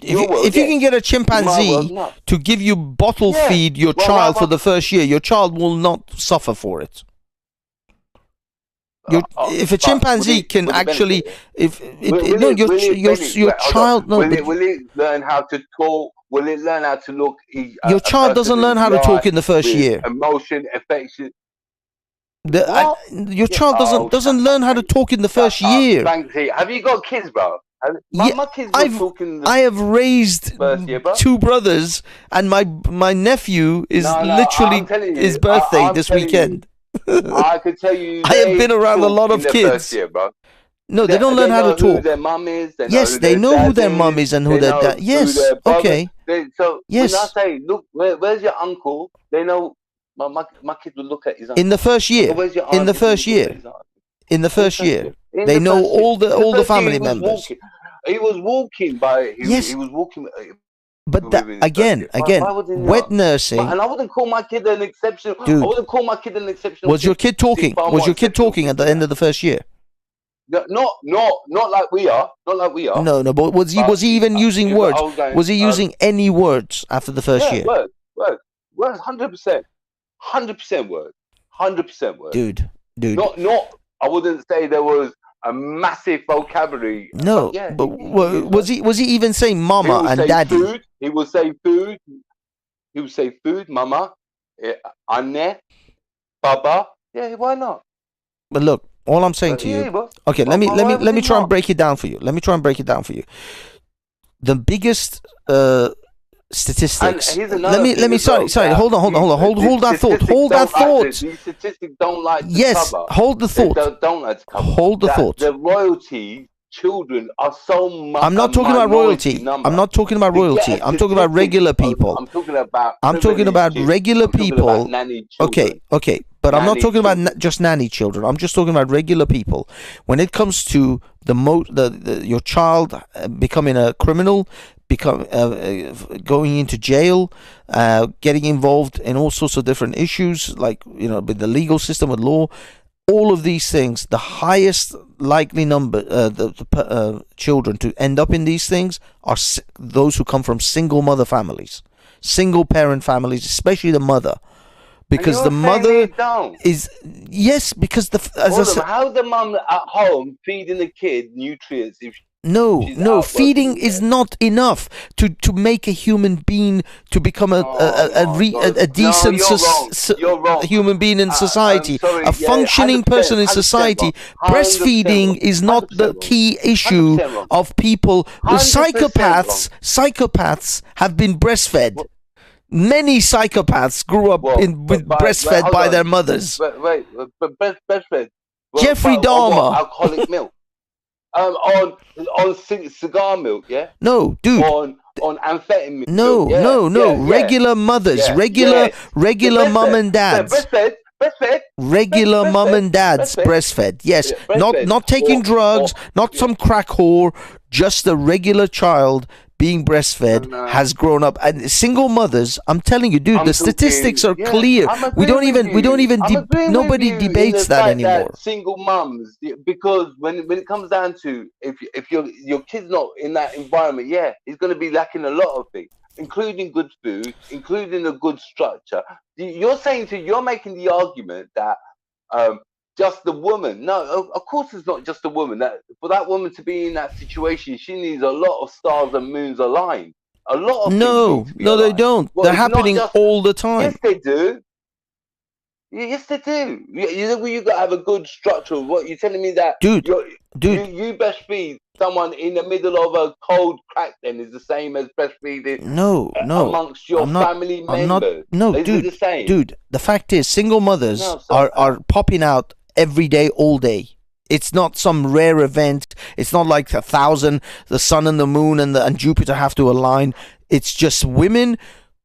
If you can get a chimpanzee to give you bottle feed your child for the first year, your child will not suffer for it. If a chimpanzee can actually, your child, will it learn how to talk? Will it learn how to look? Your child doesn't learn how to talk in the first year. Emotion, affection. Your child doesn't learn how to talk in the first year. Have you got kids, bro? My kids are talking. I have raised two brothers, and my nephew is literally his birthday this weekend. I could tell you. I have been around a lot of kids. No, they don't learn how to talk. Who their mum is. Yes, they know who their mum is and who their dad. Yes, okay. So when I say, look, where's your uncle? They know. My kid will look at his uncle. In the first year. In the first year. They know all the family members. He was walking by. He was walking. But again, wet nursing. And I wouldn't call my kid an exception. Dude, I wouldn't call my kid an exception. Was your kid talking? Was your kid talking at the end of the first year? No, not like we are. Not like we are. No, but was he even using words? Was he using any words after the first year? Words, 100%, 100% words, 100% words. Dude. Not. I wouldn't say there was a massive vocabulary. No, but was he even saying mama and daddy? Food. He would say food. He would say food, mama, anne, baba. Yeah, why not? But look, all I'm saying to you. Okay, let me try and break it down for you. The biggest statistics. Let me. Sorry. Hold on. Hold that thought. These statistics don't like to yes, cover. Hold the thought. They don't like to cover. Hold the thought. The royalty children are so much. I'm not talking about royalty. I'm not talking about royalty. I'm talking about regular people. I'm talking about. Regular people. Okay. But I'm not talking about just nanny children. I'm just talking about regular people. When it comes to your child becoming a criminal, going into jail, getting involved in all sorts of different issues, like with the legal system, with law, all of these things, the highest likely number, the children to end up in these things are those who come from single mother families, single parent families, especially the mother. Because the mother is because how the mum at home feeding the kid nutrients if No, She's no, out feeding working, is yeah. not enough to make a human being to become a No, decent you're wrong. You're wrong. human being in I'm society, sorry. a Yeah, functioning 100%, person in 100% society. wrong. 100% Breastfeeding wrong. is not the 100% wrong. key issue 100% wrong. of people. 100% Psychopaths have been breastfed. What? Many psychopaths grew up What? breastfed hold by on. their mothers. Wait, but breastfed. Jeffrey On Dahmer. what? Alcoholic milk. On cigar milk, yeah. No, dude. On amphetamine No, milk, yeah. no. Yeah. Regular mothers, Yeah, regular yes. mum and dads. Breastfed. Regular mum and dads breastfed. Yes, Yeah, breastfed. not taking drugs, not yeah. some crack whore, just a regular child being breastfed No. has grown up. And single mothers, I'm telling you, dude, I'm the statistics are talking- yeah, clear. I'm We don't agreeing even with you. nobody in the debates that fact anymore. Single mums, because when it comes down to if your kid's not in that environment, yeah, he's going to be lacking a lot of things, including good food, including a good structure. You're making the argument that just the woman. No, of course it's not just the woman. That for that woman to be in that situation, she needs a lot of stars and moons aligned. A lot of No, things need to be they aligned. don't. Well, They're it's not happening just- all the time. Yes, they do. Yes, they do. You got to have a good structure. What you're telling me that, Dude, you breastfeed someone in the middle of a cold crack, then is the same as breastfeeding no. amongst your family members. Is it the same? Dude, the fact is, single mothers No, sorry. are popping out every day, all day. It's not some rare event. It's not like 1,000, the sun and the moon and Jupiter have to align. It's just women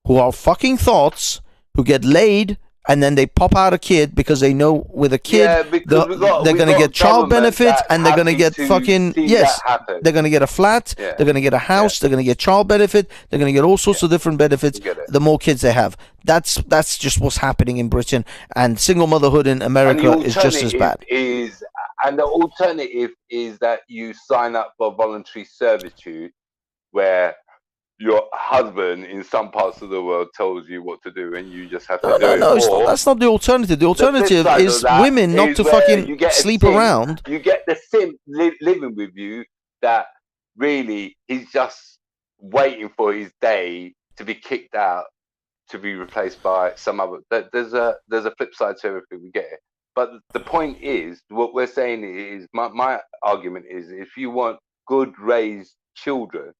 who are fucking thoughts, who get laid, and then they pop out a kid because they know with a kid they're going to get child benefit and they're going to get fucking they're going to get a flat, they're going to get a house, they're going to get child benefit, they're going to get all sorts of different benefits the more kids they have. That's just what's happening in Britain, and single motherhood in America is just as bad. And the alternative is that you sign up for voluntary servitude, where your husband in some parts of the world tells you what to do and you just have to do it. No, that's not the alternative. The alternative is women not to fucking sleep around. You get the sim living with you that really he's just waiting for his day to be kicked out, to be replaced by some other. There's a flip side to everything, we get it. But the point is, what we're saying is, my argument is, if you want good raised children,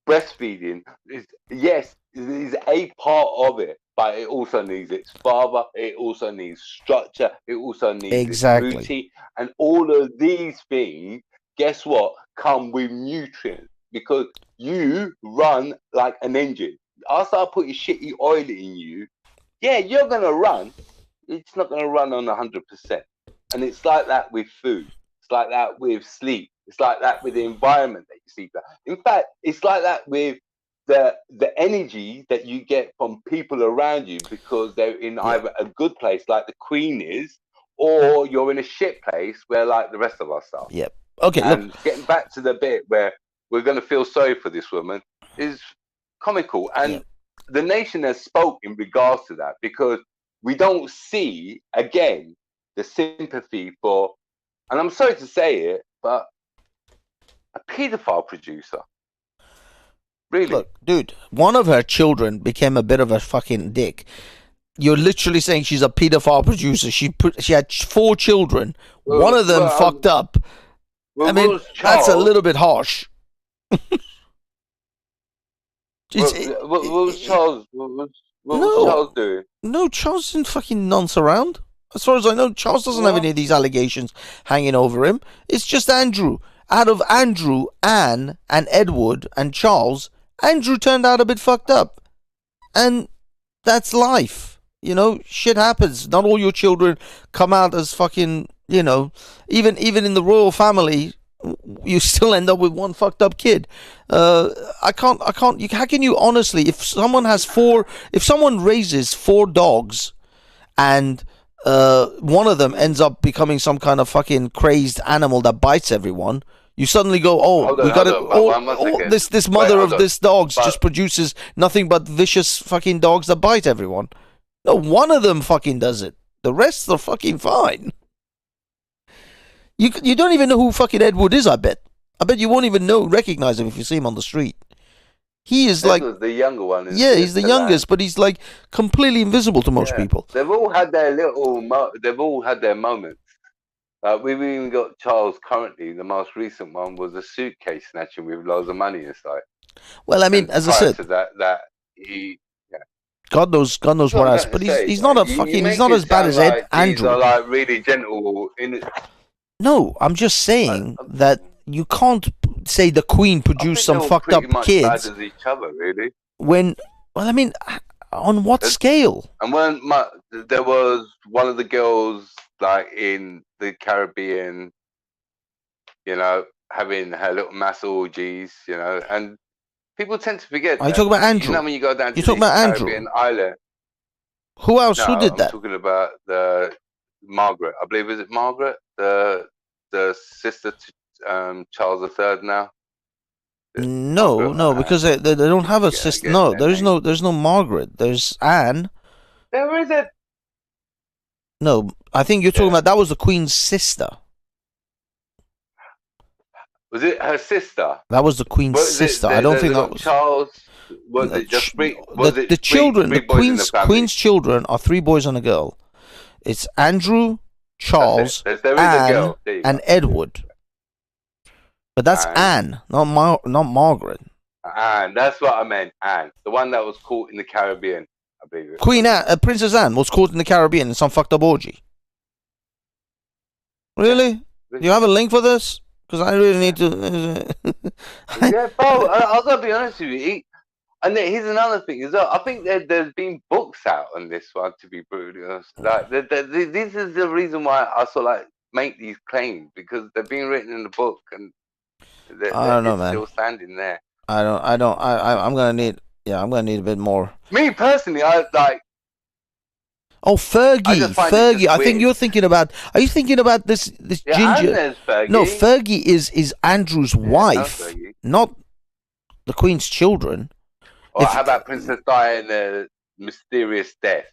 breastfeeding is a part of it, but it also needs its father, it also needs structure, it also needs its routine, and all of these things, guess what, come with nutrients, because you run like an engine. I start putting shitty oil in you, yeah, you're gonna run. It's not gonna run on 100%, and it's like that with food. It's like that with sleep. It's like that with the environment that you sleep in. In fact, it's like that with the energy that you get from people around you, because they're in either a good place like the Queen is, or you're in a shit place where like the rest of us are. Yep. Okay, and look. Getting back to the bit where we're going to feel sorry for this woman is comical. And the nation has spoke in regards to that, because we don't see, again, the sympathy for, and I'm sorry to say it, but a paedophile producer. Really? Look, dude, one of her children became a bit of a fucking dick. You're literally saying she's a pedophile producer. She had 4 children. One of them fucked up. I mean, that's a little bit harsh. What was Charles? What was Charles doing? No, Charles didn't fucking nonce around. As far as I know, Charles doesn't have any of these allegations hanging over him. It's just Andrew. Out of Andrew, Anne, and Edward, and Charles, Andrew turned out a bit fucked up. And that's life. You know, shit happens. Not all your children come out as fucking, you know, even in the royal family, you still end up with one fucked up kid. How can you honestly, if someone raises 4 dogs and one of them ends up becoming some kind of fucking crazed animal that bites everyone, you suddenly go, this mother of this dogs just produces nothing but vicious fucking dogs that bite everyone. No, one of them fucking does it. The rest are fucking fine. You don't even know who fucking Edward is, I bet. I bet you won't even recognize him if you see him on the street. He is This like, was the younger one. yeah, he's the youngest, but he's like completely invisible to most people. They've all had their they've all had their moments. We've even got Charles currently. The most recent one was a suitcase snatching with loads of money inside. Well, I mean, And as I prior said, to that he. God knows what else. But he's not a fucking. He's not as bad as Andrew. These are like really gentle. No, I'm just saying that you can't say the Queen produced some fucked up kids. Bad as each other, really. When, well, I mean, on what scale? And when there was one of the girls like in the Caribbean, you know, having her little mass orgies, you know, and people tend to forget. Are you talking about Andrew? You know, when you go down to talking about Caribbean island. Who else? No, Who did that? I'm talking about the Margaret. I believe, is it Margaret, the sister to Charles III now? No, because they don't have a sister. No, there's no Margaret. There's Anne. There is a. No, I think you're talking about that was the Queen's sister. Was it her sister? That was the Queen's sister. I don't think that was Charles. Was it just three? The children, the Queen's children are 3 boys and a girl. It's Andrew, Charles, Anne, and Edward. But that's Anne, not Margaret. Anne, that's what I meant. Anne, the one that was caught in the Caribbean, I believe. Queen Anne, Princess Anne was caught in the Caribbean in some fucked up orgy. Really? Do you have a link for this? Because I really need to. Yeah, bro. I'll gotta be honest with you. And here's another thing as well. I think there's been books out on this one. To be brutally honest, like this is the reason why I sort of like make these claims, because they're being written in the book and I don't know, man. Still standing there. I'm gonna need a bit more. Me personally, I like. Oh, Fergie. I think you're thinking about. Are you thinking about this ginger? No, Fergie is Andrew's wife, not the Queen's children. Or how about Princess Diana's mysterious death?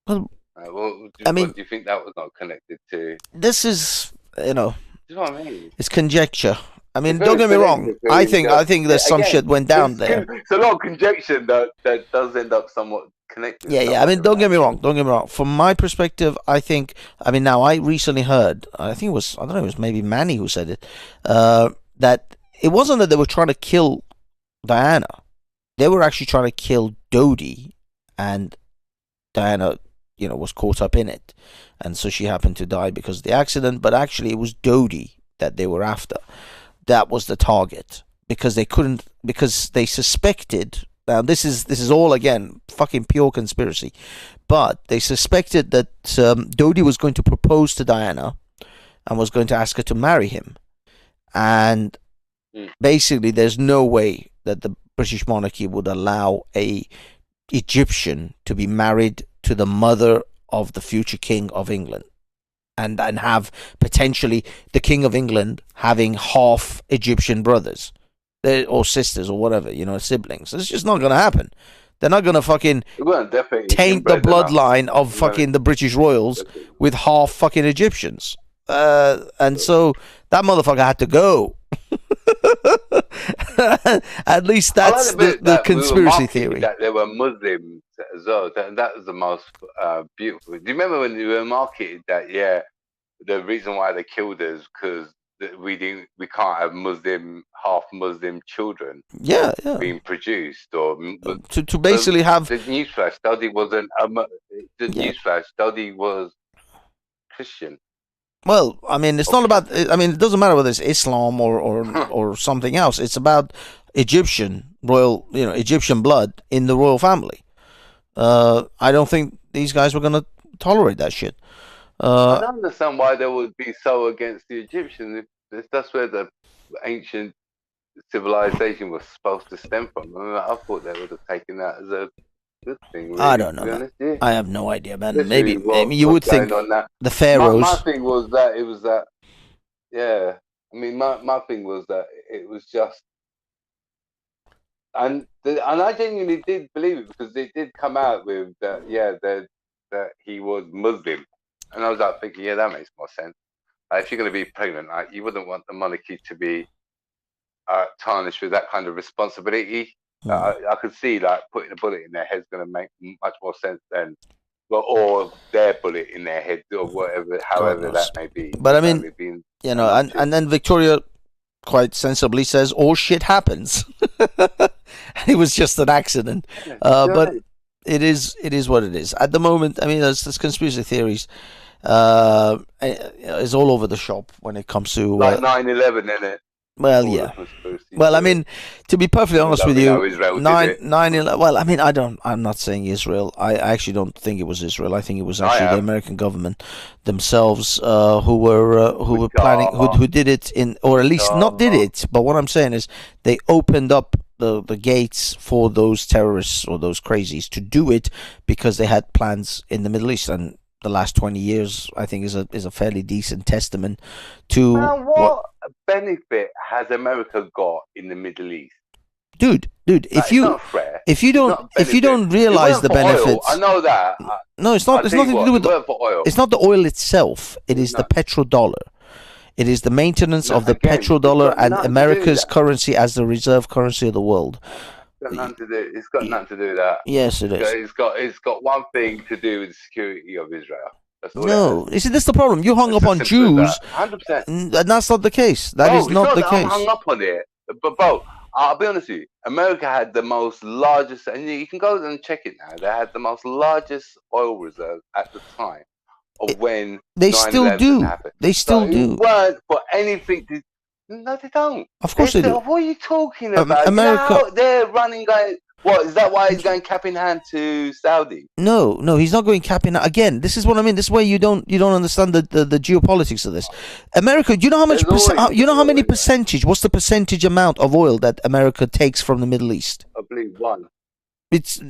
Well, what do you think that was not connected to? This is, you know, you know what I mean? It's conjecture. I mean, don't get me wrong. I think there's some shit went down there. It's a lot of conjecture that does end up somewhat connected. Yeah. I mean, don't get me wrong. From my perspective, I think. I mean, now I recently heard. I think it was maybe Manny who said it. That it wasn't that they were trying to kill Diana. They were actually trying to kill Dodi, and Diana, was caught up in it, and so she happened to die because of the accident. But actually, it was Dodi that they were after. That was the target, because they suspected. Now this is all again fucking pure conspiracy, but they suspected that Dodi was going to propose to Diana, and was going to ask her to marry him, and basically, there's no way that the British monarchy would allow a Egyptian to be married to the mother of the future king of England, and have potentially the king of England having half Egyptian brothers or sisters or whatever, siblings. It's just not going to happen. They're not going to fucking taint the bloodline of fucking the British royals with half fucking Egyptians. And so that motherfucker had to go. At least that's the conspiracy theory. That they were Muslims as well. That was the most beautiful. Do you remember when they were marketed that? Yeah, the reason why they killed us because we can't have half Muslim children. Yeah. Being produced, or to basically have the newsflash. Dodi wasn't. Newsflash. Dodi was Christian. Well, I mean, it's not about. I mean, it doesn't matter whether it's Islam or something else. It's about Egyptian royal, Egyptian blood in the royal family. I don't think these guys were going to tolerate that shit. I don't understand why they would be so against the Egyptians. If that's where the ancient civilization was supposed to stem from. I thought they would have taken that as a good thing. Really, I don't know. Yeah. I have no idea, man. Maybe you would think the pharaohs. My thing was that it was that. Yeah, I mean, my thing was that it was just, and I genuinely did believe it because it did come out with that. Yeah, that he was Muslim, and I was like thinking, yeah, that makes more sense. If you're going to be pregnant, you wouldn't want the monarchy to be tarnished with that kind of responsibility. I could see like putting a bullet in their head is going to make much more sense than, or their bullet in their head or whatever, however that may be. But I mean, you know, and then Victoria quite sensibly says, "All shit happens." It was just an accident, but it is what it is at the moment. I mean, there's conspiracy theories. It's all over the shop when it comes to like 9/11, isn't it? Well, yeah. Well, I mean, to be perfectly honest with you, 9/11. Well, I mean, I'm not saying Israel. I actually don't think it was Israel. I think it was actually the American government themselves who were planning, who did it or at least not did it. But what I'm saying is they opened up the gates for those terrorists or those crazies to do it because they had plans in the Middle East. And the last 20 years, I think, is a fairly decent testament to what benefit has America got in the Middle East? Dude, if you don't realize the benefits, I know that. No, it's not. It's nothing to do with oil. It's not the oil itself. It is the petrodollar. It is the maintenance of the petrodollar and America's currency as the reserve currency of the world. It's got nothing to do with that. Yes, it is. It's got one thing to do with the security of Israel. No, you see, that's the problem. You hung up on Jews, 100%, and that's not the case. That is not the case. I'm hung up on it, but bro, I'll be honest with you. America had the most largest, and you can go and check it now. They had the most largest oil reserve at the time of when they still do. Happened. They still do. It weren't for anything to. No, they don't. Of course they do. What are you talking about? America. They're running guys. What is that? Why he's going cap in hand to Saudi? No, he's not going cap in. Again, this is what I mean. This is why you don't understand the geopolitics of this. America, you know how much? You know how many percentage? What's the percentage amount of oil that America takes from the Middle East? I believe 1. It's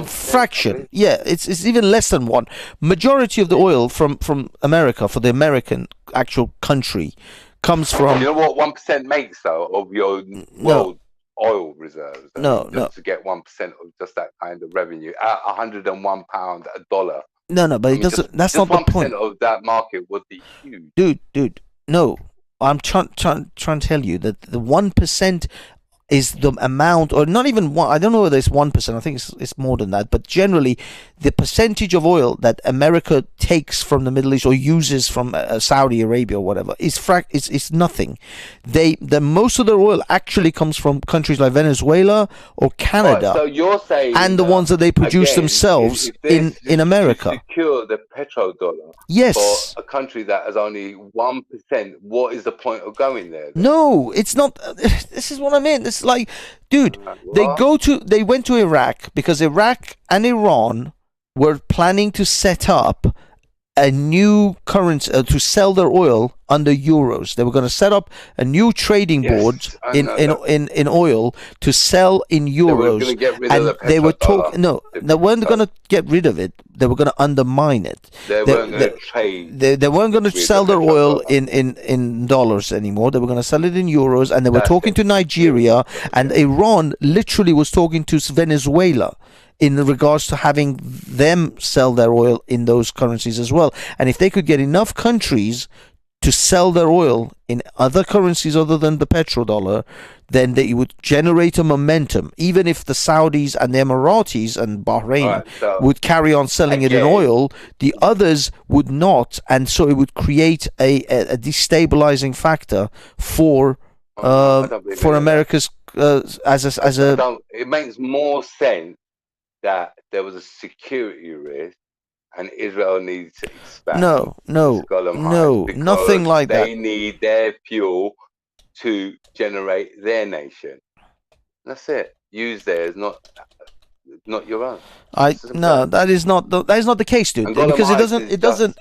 fraction. Yeah, it's even less than 1. Majority of the oil from America, for the American actual country, comes from. You know what 1% makes though of your world oil reserves? To get 1% of just that kind of revenue at £101 a dollar. No, but it doesn't. That's not the point. 1% of that market would be huge. Dude. No, I'm trying to tell you that the 1% is the amount, or not even one. I don't know whether it's 1%. I think it's more than that. But generally, the percentage of oil that America takes from the Middle East or uses from Saudi Arabia or whatever is nothing. The most of their oil actually comes from countries like Venezuela or Canada. Right, so you're saying, and the ones that they produce themselves in America. To secure the petrodollar. Yes. For a country that has only 1%, what is the point of going there? Then? No, it's not. This is what I mean. It's like, dude, they went to Iraq because Iraq and Iran were planning to set up a new currency to sell their oil under euros. They were going to set up a new trading board in oil to sell in euros. They were going to get rid of the they were talking. No, they weren't going to get rid of it. They were going to undermine it. They weren't going to trade. They weren't going to sell their oil in dollars anymore. They were going to sell it in euros, and they were talking to Nigeria, and Iran literally was talking to Venezuela in regards to having them sell their oil in those currencies as well. And if they could get enough countries to sell their oil in other currencies other than the petrodollar, then they would generate a momentum. Even if the Saudis and the Emiratis and Bahrain would carry on selling it in oil, the others would not, and so it would create a destabilizing factor for America's as a. It makes more sense that there was a security risk and Israel needs to expand. No, nothing like that. They need their fuel to generate their nation. That's it. Use theirs, not your own. That is not the case, dude. Because it doesn't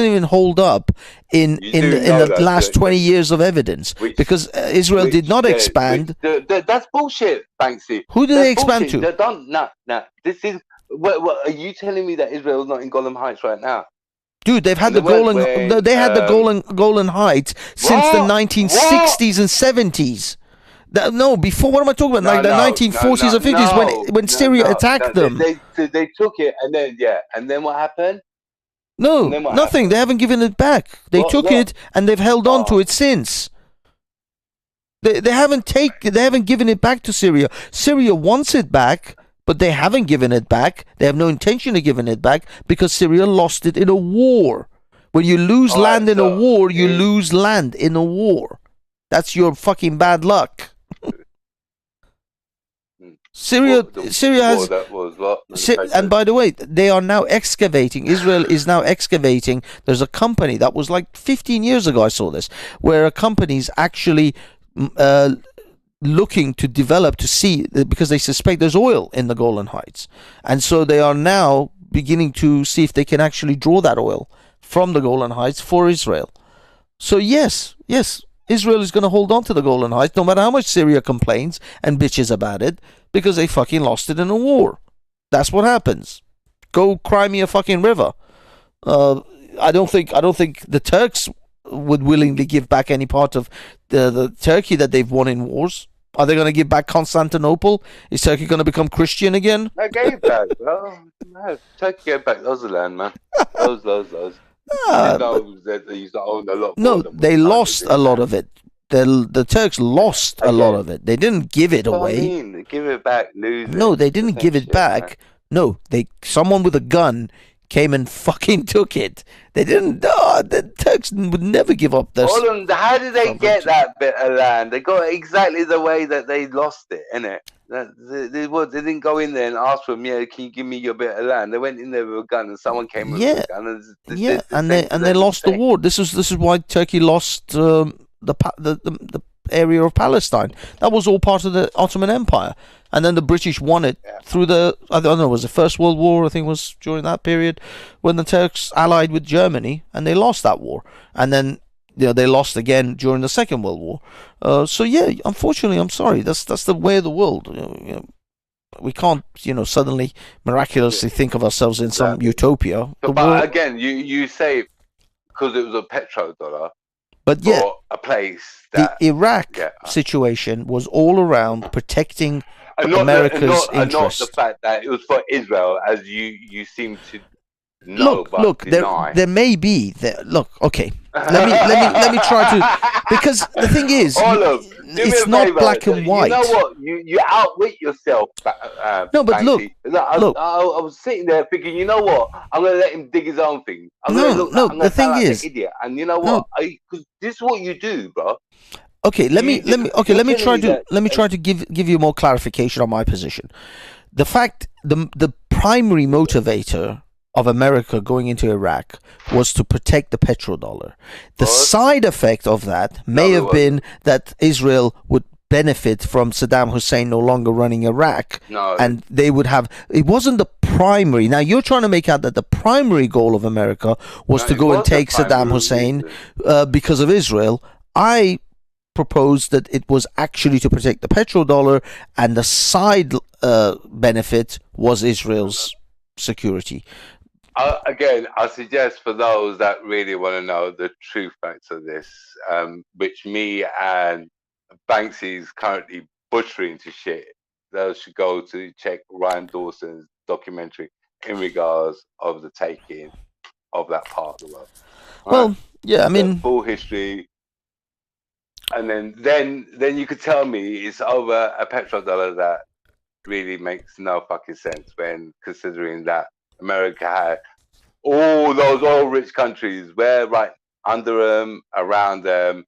even hold up in the last 20 years of evidence, because Israel did not expand. That's bullshit, Banksy. Who did they expand to? This is. What are you telling me that Israel is not in Golan Heights right now? Dude, they've had the Golan Heights since the 1960s and 70s. Before, what am I talking about? The 1940s or 50s when Syria attacked them. They took it, and then what happened? No, And then what nothing. happened? They haven't given it back. They What- took what? it and they've held on to Oh. it since. They haven't given it back to Syria. Syria wants it back, but they haven't given it back. They have no intention of giving it back because Syria lost it in a war. When you lose All right, land in a so war, you it- lose land in a war. That's your fucking bad luck. Syria What- the Syria war has that was what? and by the way, they are now excavating. Israel is now excavating. There's a company that was like 15 years ago. I saw this, where a company is actually looking to develop to see because they suspect there's oil in the Golan Heights, and so they are now beginning to see if they can actually draw that oil from the Golan Heights for Israel. So yes, Israel is going to hold on to the Golan Heights no matter how much Syria complains and bitches about it because they fucking lost it in a war. That's what happens. Go cry me a fucking river. I don't think the Turks would willingly give back any part of the Turkey that they've won in wars. Are they going to give back Constantinople? Is Turkey going to become Christian again? I gave back, bro. No, Turkey gave back loads of land, man. Loads. Ah, You know that they used to own a lot. No, more than they what lost Turkey a did, lot man. of it. The Turks lost a lot of it. They didn't give it That's what I away. mean. They give it back, lose No, it. they didn't Same give it shit, back. No, someone with a gun came and fucking took it. They didn't. The Turks would never give up their. Hold on, how did they get sovereignty. that bit of land? They got it exactly the way that they lost it, innit? They didn't go in there and ask for them, yeah, can you give me your bit of land? They went in there with a gun and someone came with a gun. And they lost the war. This is why Turkey lost the area of Palestine. That was all part of the Ottoman Empire, and then the British won it through I don't know, was the First World War? I think it was during that period when the Turks allied with Germany, and they lost that war, and then they lost again during the Second World War. So yeah, unfortunately, I'm sorry. That's the way of the world. We can't, suddenly miraculously think of ourselves in some utopia. But again, you say because it was a petrodollar, but yeah, for a place the that Iraq situation was all around protecting America's and not interest. the fact that it was for Israel, as you seem to know, Look, deny. there may be look. Okay, let me try to, because the thing is, it's not black and white. You know what? You outwit yourself. No, but Banksy. look. I was sitting there thinking, you know what? I'm gonna let him dig his own thing. I'm the thing like is, an idiot. And you know what? Because this is what you do, bro. Okay, let me try to give you more clarification on my position. The fact, the primary motivator of America going into Iraq was to protect the petrodollar. The side effect of that may have been that Israel would benefit from Saddam Hussein no longer running Iraq, and they would have. It wasn't the primary. Now you're trying to make out that the primary goal of America was to go and take Saddam Hussein because of Israel. I proposed that it was actually to protect the petrodollar, and the side benefit was Israel's security. Again, I suggest for those that really want to know the true facts of this, which me and Banksy's currently butchering to shit, those should go to check Ryan Dawson's documentary in regards of the taking of that part of the world. Well, yeah, I mean, the full history, and then you could tell me it's over a petrodollar. That really makes no fucking sense when considering that America had all those oil-rich countries. We're right under them, around them,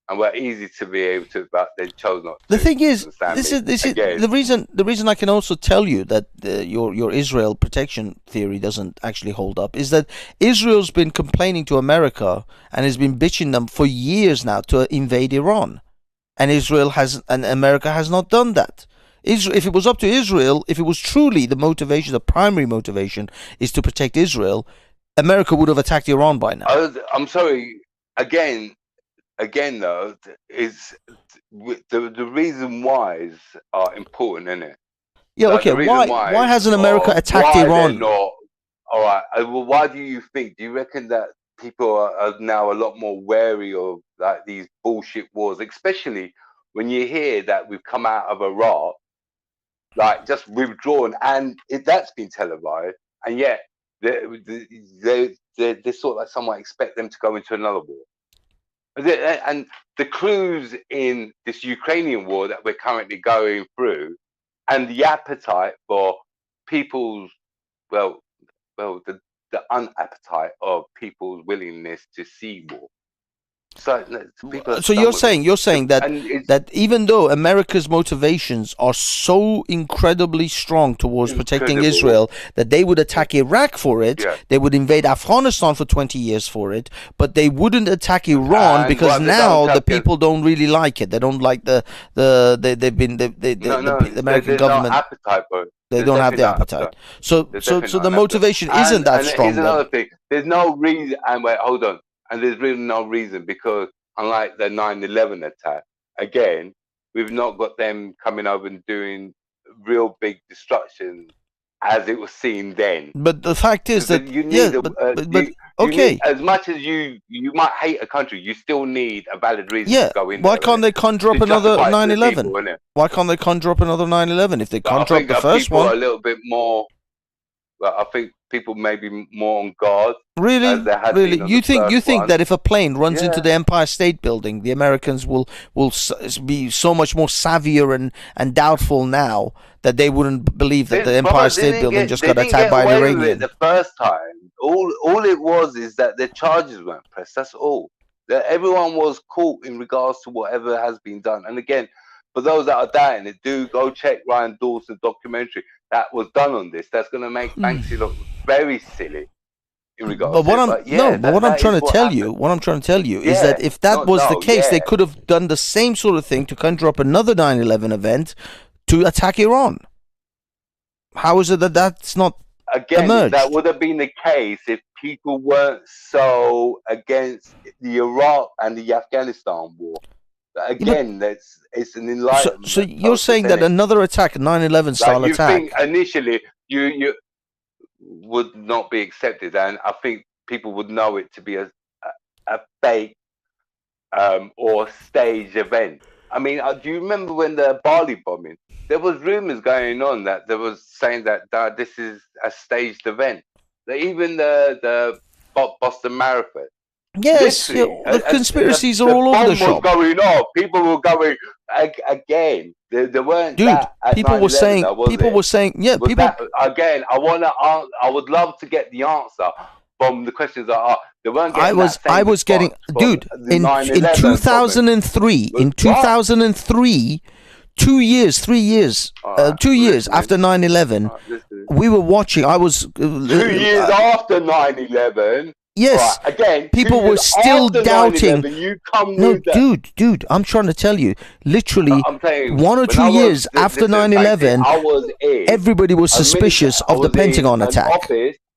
and we're easy to be able to, but they chose not to. The thing is, this is the reason. The reason I can also tell you that your Israel protection theory doesn't actually hold up is that Israel's been complaining to America and has been bitching them for years now to invade Iran, and America has not done that. If it was up to Israel, if it was truly the motivation, the primary motivation is to protect Israel, America would have attacked Iran by now. I'm sorry. Again, though, is the reason whys are important, isn't it? Yeah. Okay. Why hasn't America attacked Iran? All right. Well, why do you think? Do you reckon that people are now a lot more wary of like these bullshit wars, especially when you hear that we've come out of Iraq, like just withdrawn, and that's been televised, and yet they're they sort of like someone expect them to go into another war. And the clues in this Ukrainian war that we're currently going through, and the appetite for people's, the unappetite of people's willingness to see war. So you're saying that even though America's motivations are so incredibly strong towards protecting Israel, that they would attack Iraq for it, they would invade Afghanistan for 20 years for it, but they wouldn't attack Iran because now the people don't really like it. They don't like the American government. No appetite, bro. They don't have the appetite. So the motivation isn't that strong. Here's another thing. There's no reason. And wait, hold on. And there's really no reason, because unlike the 9/11 attack, again, we've not got them coming over and doing real big destruction as it was seen then. But the fact is that you need okay. Need, as much as you might hate a country, you still need a valid reason to go in. Why can't they conjure up another 9/11? Why can't they conjure up another 9/11 if they conjure up the first one? A little bit more. Well, I think people may be more on guard. Really? You think that if a plane runs into the Empire State Building, the Americans will be so much more savvier and doubtful now that they wouldn't believe that the Empire State Building just got attacked by an Iranian? The first time, all it was is that the charges weren't pressed. That's all. That everyone was caught in regards to whatever has been done. And again, for those that are doubting it, do go check Ryan Dawson's documentary that was done on this. That's going to make Banksy look very silly in regards. But what I'm trying to tell you is that if that was the case, they could have done the same sort of thing to conjure up another 9/11 event to attack Iran. How is it that that's not emerged? That would have been the case if people weren't so against the Iraq and the Afghanistan war. Again, it's an enlightenment. So you're saying that another attack, a 9/11 style attack, think initially you would not be accepted, and I think people would know it to be a fake or stage event. I mean, do you remember when the Bali bombing? There was rumors going on that there was saying that this is a staged event. That even the Boston Marathon. Yes, the conspiracies are all over the shop. Going off. People were going again. There weren't. Dude, people were saying. Yeah, people. Again, I would love to get the answer from the questions that are. They weren't getting. I was getting. Dude, in 2003. In 2003. 2 years, 3 years, 2 years after 9/11, we were watching. I was 2 years after 9/11. Yes, right. Again, people were still doubting. No, dude, I'm trying to tell you, literally 1 or 2 years after 9/11, everybody was suspicious of the Pentagon attack.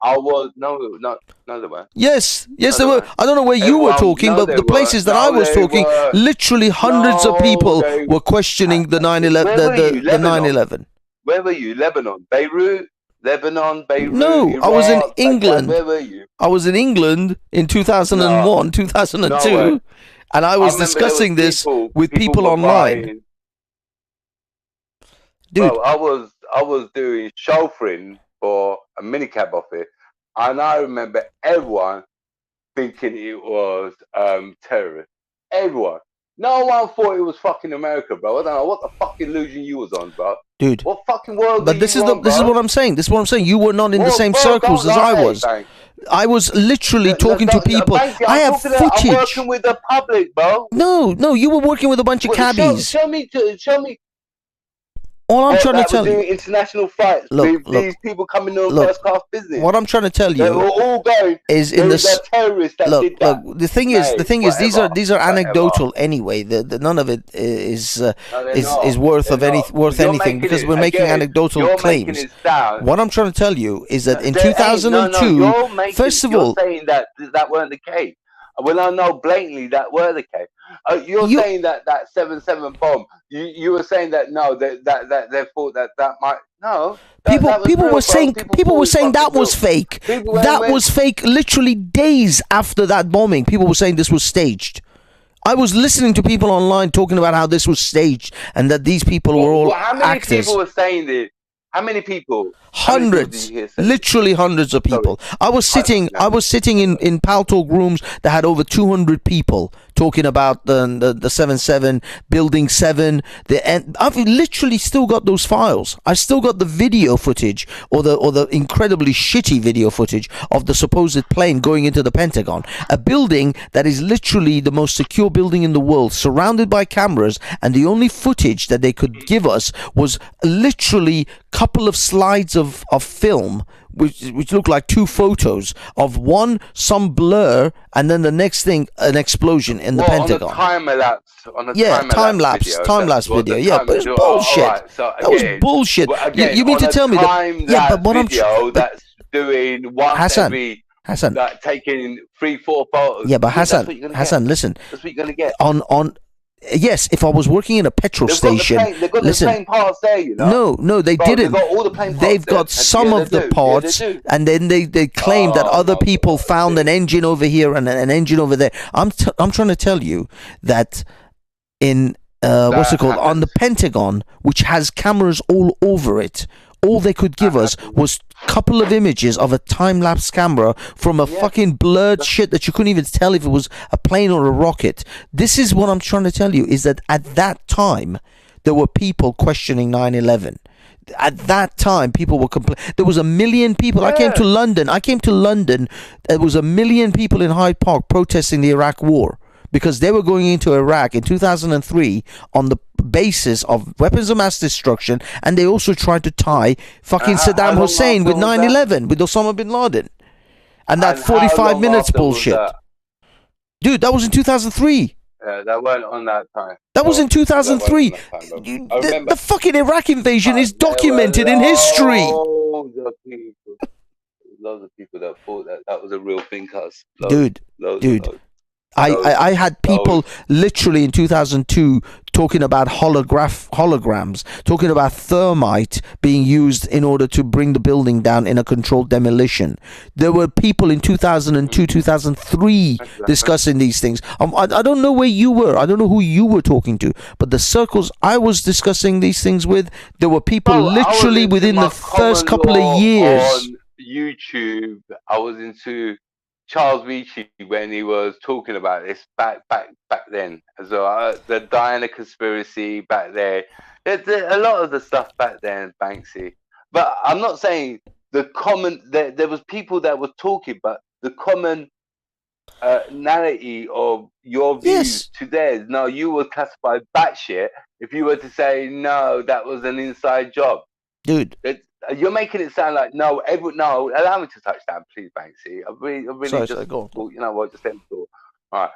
I was no, they weren't. Yes, they were. I don't know where you were talking, but the places that I was talking, literally hundreds of people were questioning the 9/11. The 9/11. Where were you? Lebanon, Beirut. No, Iraq, I was in England. Where were you? I was in England in 2001, 2002, and I was discussing this with people online. Dude, well, I was doing chauffeuring for a minicab office, and I remember everyone thinking it was terrorist. Everyone. No one thought it was fucking America, bro. I don't know what the fucking illusion you was on, bro. Dude, what fucking world? But this is what I'm saying. This is what I'm saying. You were not in the same circles as I was. I was literally talking to people. I have footage. I'm working with the public, bro. No, you were working with a bunch of cabbies. Show me. All I'm trying to tell you, international flights. These people coming on first class business. What I'm trying to tell you, they were all going. Is in this terrorist that did that. Look. The thing is, these are anecdotal anyway. None of it is worth anything because we're making anecdotal claims. What I'm trying to tell you is that in 2002, first of all, you're saying that weren't the case. When I know blatantly that were the case. You're saying that 7/7 bomb. You were saying that no, that they thought that might no. People were saying that was fake. That was fake. Literally days after that bombing, people were saying this was staged. I was listening to people online talking about how this was staged and that these people were all how many actors. People were saying this? How many people? How many people did Hundreds, you hear say? literally hundreds of people. I was sitting in Pal Talk rooms that had over 200 people talking about the 7-7, Building 7. I've literally still got those files. I still got the video footage, or the incredibly shitty video footage of the supposed plane going into the Pentagon, a building that is literally the most secure building in the world, surrounded by cameras, and the only footage that they could give us was literally couple of slides of film which looked like two photos of one, some blur, and then the next thing, an explosion in the Pentagon. On a time lapse video. Yeah, but it's bullshit. Right, so that was bullshit. Again, you mean to tell me that? But what that's doing once every Hassan, like taking 3-4 photos. Yeah, but Hassan, listen. That's what you're gonna get. Yes, if I was working in a petrol station, they've got the plane parts there, you know. No, they didn't. They've got all the plane parts. They've got some of the parts, and then they claim that other people found an engine over here and an engine over there. I'm trying to tell you that in what's it called, on the Pentagon, which has cameras all over it, all they could give us was a couple of images of a time-lapse camera from a fucking blurred shit that you couldn't even tell if it was a plane or a rocket. This is what I'm trying to tell you, is that at that time, there were people questioning 9/11. At that time, people were there was 1 million people. I came to London. There was 1 million people in Hyde Park protesting the Iraq War, because they were going into Iraq in 2003 on the basis of weapons of mass destruction, and they also tried to tie fucking Saddam Hussein with 9/11, with Osama bin Laden, and that 45 minutes bullshit. Dude, that was in 2003. That weren't on that time. That was in 2003. The fucking Iraq invasion is documented in history. Loads of people that thought that was a real thing, cuz. Dude. I had people literally in 2002 talking about holograms, talking about thermite being used in order to bring the building down in a controlled demolition. There were people in 2002, 2003 discussing these things. I don't know where you were. I don't know who you were talking to, but the circles I was discussing these things with, there were people literally within the first couple of years. On YouTube, I was into Charles Veitch when he was talking about this back then. So the Diana conspiracy back there. There's a lot of the stuff back then, Banksy. But I'm not saying the common. There was people that were talking, but the common narrative of your views to theirs. No, you would classify batshit if you were to say no, that was an inside job, dude. You're making it sound like no. Allow me to touch that, please, Banksy. I really sorry, just go on. you know what, just end thought. All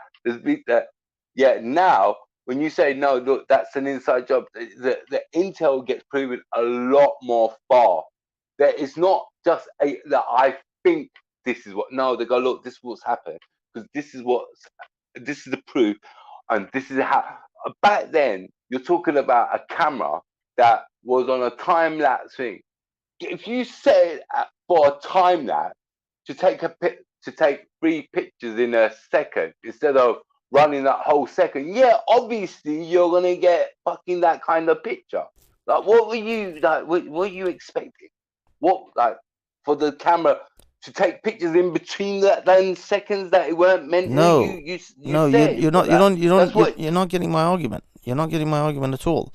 right, now when you say no, look, that's an inside job. The intel gets proven a lot more far. There is not just that I think this is what. No, they go, look, this is what's happened, because this is the proof, and this is how. Back then, you're talking about a camera that was on a time lapse thing. If you said for a time lapse to take 3 pictures in a second instead of running that whole second, obviously you're gonna get fucking that kind of picture. Like, what were you like? What were you expecting? What, like, for the camera to take pictures in between that then seconds that it weren't meant? No, you're not getting my argument. You're not getting my argument at all,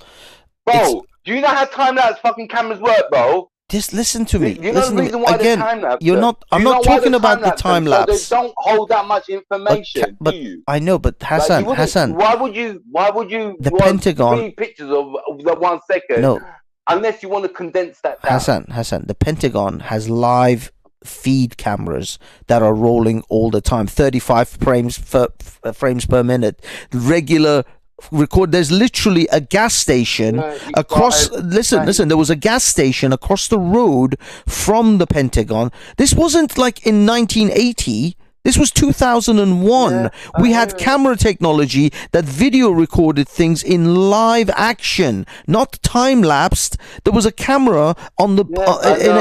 bro. Do you know how time lapse fucking cameras work, bro? Just listen to me. You know the reason why again, time lapse. I'm not talking about the time lapse. So they don't hold that much information, but do you? I know, but Hassan. Why would you? The Pentagon. 3 pictures of the 1 second. No. Unless you want to condense that down. Hassan. The Pentagon has live feed cameras that are rolling all the time, 35 frames per minute, regular record. There's literally a gas station across. Listen. There was a gas station across the road from the Pentagon. This wasn't like in 1980. This was 2001. We had camera technology that video recorded things in live action, not time lapsed. There was a camera on the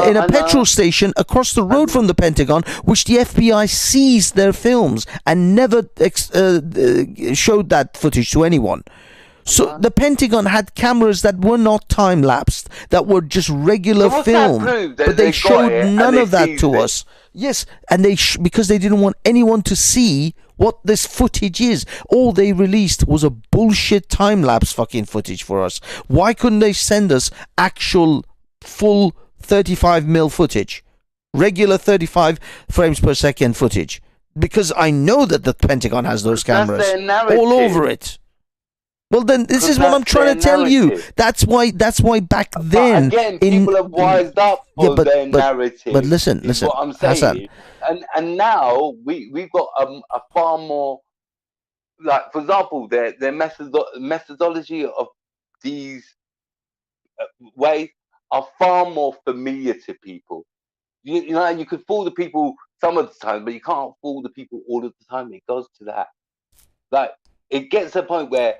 in a petrol station across the road from the Pentagon, which the FBI seized their films and never showed that footage to anyone. So the Pentagon had cameras that were not time lapsed, that were just regular So what's film, that prove? That but they got showed it and none they of that seized to it? us. Yes, and because they didn't want anyone to see what this footage is. All they released was a bullshit time lapse fucking footage for us. Why couldn't they send us actual full 35mm footage, regular 35 frames per second footage? Because I know that the Pentagon has those cameras That's their narrative. all over it. Well, then this is what I'm trying to tell you. That's why back then, but again, people have wised up for their narrative. But listen, what I'm saying. Hassan. And now we've got a far more, like, for example, their methodology of these ways are far more familiar to people. You know, you could fool the people some of the time, but you can't fool the people all of the time. It goes to that. Like, it gets to a point where,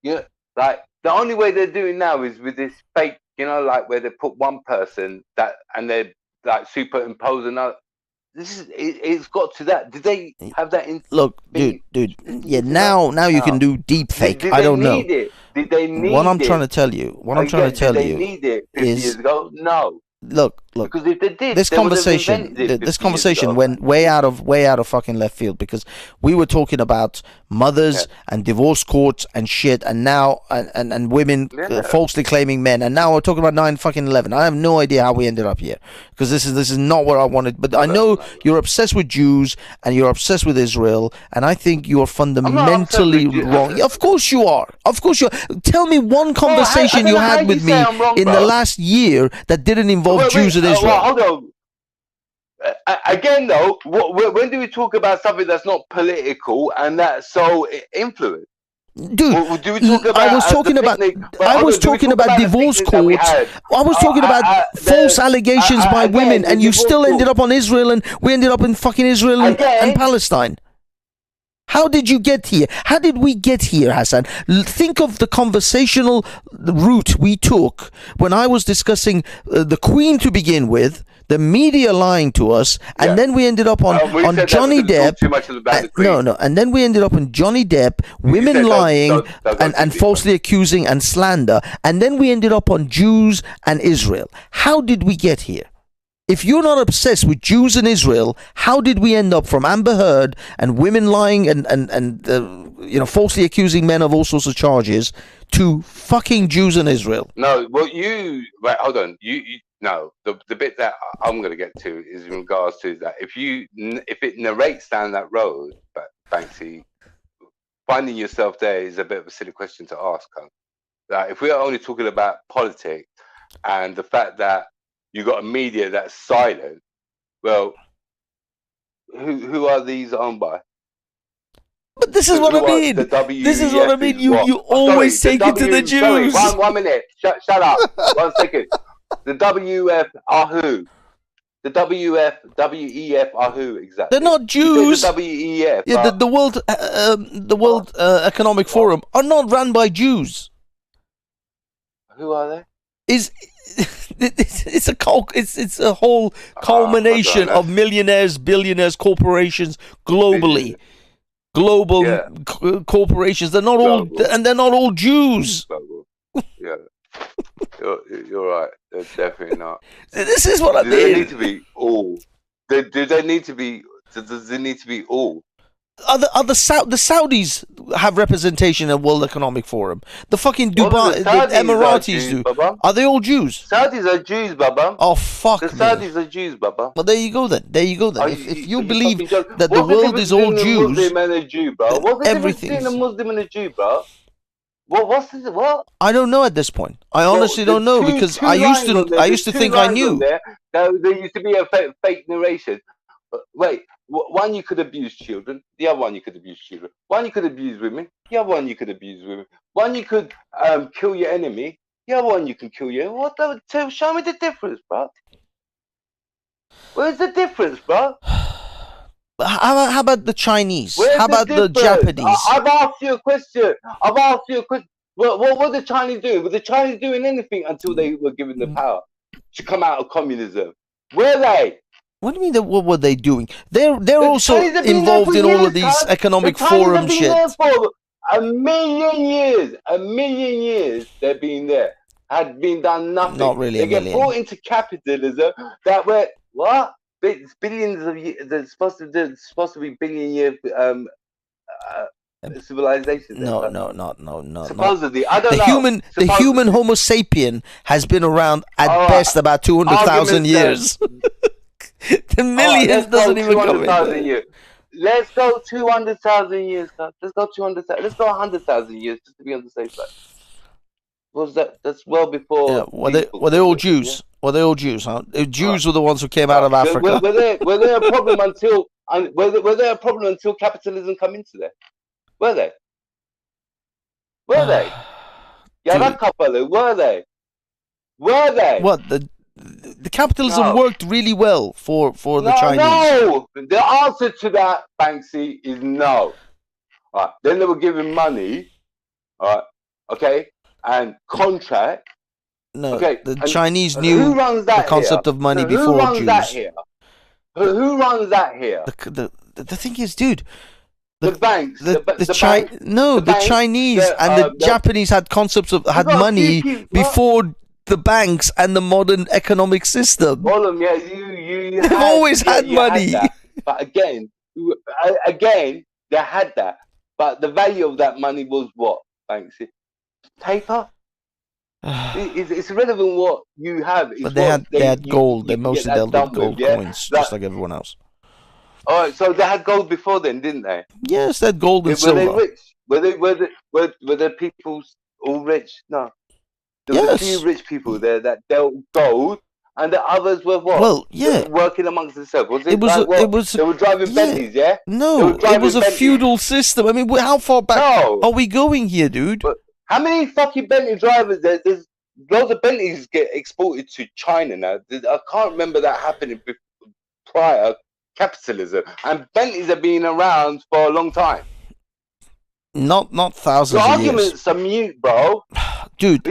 you know, like, the only way they're doing now is with this fake, you know, like, where they put one person and they're like superimposing another. It's got to that. Did they have that in? Look, dude. Yeah, now you can do deep fake. I don't know. Did they need it? What I'm trying to tell you Did they need it 50 years ago? No. Look. Because if they did, this conversation went way out of fucking left field, because we were talking about mothers and divorce courts and shit, and now and women falsely claiming men, and now we're talking about 9/11. I have no idea how we ended up here, because this is not what I wanted. But I know you're obsessed with Jews and you're obsessed with Israel, and I think you are fundamentally wrong. Yeah, of course you are. Of course you are. Tell me one conversation you had with me in the last year that didn't involve Jews and Israel. Well, hold on. Again, though, when do we talk about something that's not political and that's so influenced? Dude, do we talk about I was talking about divorce courts. I was talking about false allegations by women, and you still ended up on Israel, and we ended up in fucking Israel and Palestine. How did you get here? How did we get here, Hassan? Think of the conversational route we took when I was discussing the Queen to begin with, the media lying to us, and then we ended up on Johnny Depp. And then we ended up on Johnny Depp, women lying and falsely accusing and slander, and then we ended up on Jews and Israel. How did we get here? If you're not obsessed with Jews and Israel, how did we end up from Amber Heard and women lying and falsely accusing men of all sorts of charges to fucking Jews and Israel? No, hold on. No, the bit that I'm going to get to is in regards to that. If it narrates down that road, but Banksy, finding yourself there is a bit of a silly question to ask. Like, if we are only talking about politics and the fact that you got a media that's silent, well, who are these owned by? But this is what I mean. This is what I mean. You always take it to the Jews. Sorry, one minute. Shut up. 1 second. The WF are who? The WEF are who exactly? They're not Jews. The WEF. Yeah, the World Economic Forum are not run by Jews. Who are they? It's a whole culmination of millionaires, billionaires, corporations globally. Global corporations. They're not all, and they're not all Jews. Yeah, you're right. They're definitely not. This is what I mean. They need to be all. Do they need to be? Does it need to be all? The Saudis have representation at World Economic Forum. The fucking Dubai, the Emiratis do. Baba. Are they all Jews? Saudis are Jews, Baba. Oh, fuck the Saudis are Jews, Baba. Well, there you go then. If you believe that the world is all Jews, Muslim and a Jew, bro. What's the difference between a Muslim and a Jew, bro? What? I don't know at this point. I honestly don't know, because I used to think I knew. There used to be a fake narration. Wait, one you could abuse children, the other one you could abuse children. One you could abuse women, the other one you could abuse women. One you could kill your enemy, the other one you can kill your enemy. Show me the difference, bro. Where's the difference, bro? How about the Chinese? How about the Japanese? I've asked you a question. What were the Chinese doing? Were the Chinese doing anything until they were given the power to come out of communism? Were they? What do you mean? What were they doing? They're also involved in all of these economic forum shit. a million years they've been there. Had been done nothing. Not really they a get million. brought into capitalism that were what? It's billions of years. There's supposed to be billion year civilization. No. Supposedly, I don't know. The human Homo sapien has been around at best about 200,000 years. The millions doesn't even come in. Years. Let's go 200,000 years, guys. Let's go 200,000. Let's go 100,000 years just to be on the safe side. Was that? That's well before. Yeah, were they all Jews? Yeah. Were they all Jews? Huh? The Jews were the ones who came out of Africa. Were there a problem until? Were there a problem until capitalism come into there? Were they? Were they? Were they? Were they? What the capitalism worked really well for the Chinese. No, the answer to that, Banksy, is no. All right. Then they were giving money. All right. Okay. And contract. No, okay. The Chinese knew the concept of money before who runs Jews. That here? Who runs that here? The thing is, dude. The banks. The Chinese and the Japanese had concepts of money before the banks and the modern economic system. Yeah, They've always had money. But again, they had that. But the value of that money was what, Banksy? Paper. It's irrelevant what you have. It's but they had gold. They mostly dealt with gold coins, just like everyone else. All right, so they had gold before then, didn't they? Yes, they had gold and silver. Were they rich? Were the people all rich? No. There were a few rich people there that dealt gold, and the others were what? Well, yeah, working amongst themselves. They were driving Bentleys, yeah. No, it was a feudal system. I mean, how far back are we going here, dude? But how many fucking Bentley drivers? There's loads of Bentleys get exported to China now. I can't remember that happening prior capitalism, and Bentleys have been around for a long time. Not thousands of years. The arguments are mute, bro. Dude,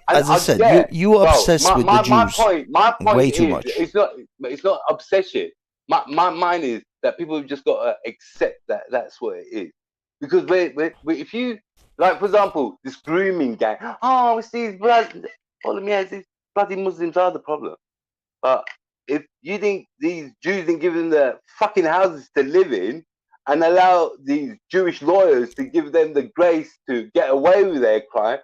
as I said, you are obsessed with the Jews. My point way is, too much. It's not obsession. My mind is that people have just got to accept that that's what it is. Because if you, like, for example, this grooming gang, it's these these bloody Muslims are the problem. But if you think these Jews didn't give them the fucking houses to live in, and allow these Jewish lawyers to give them the grace to get away with their crime,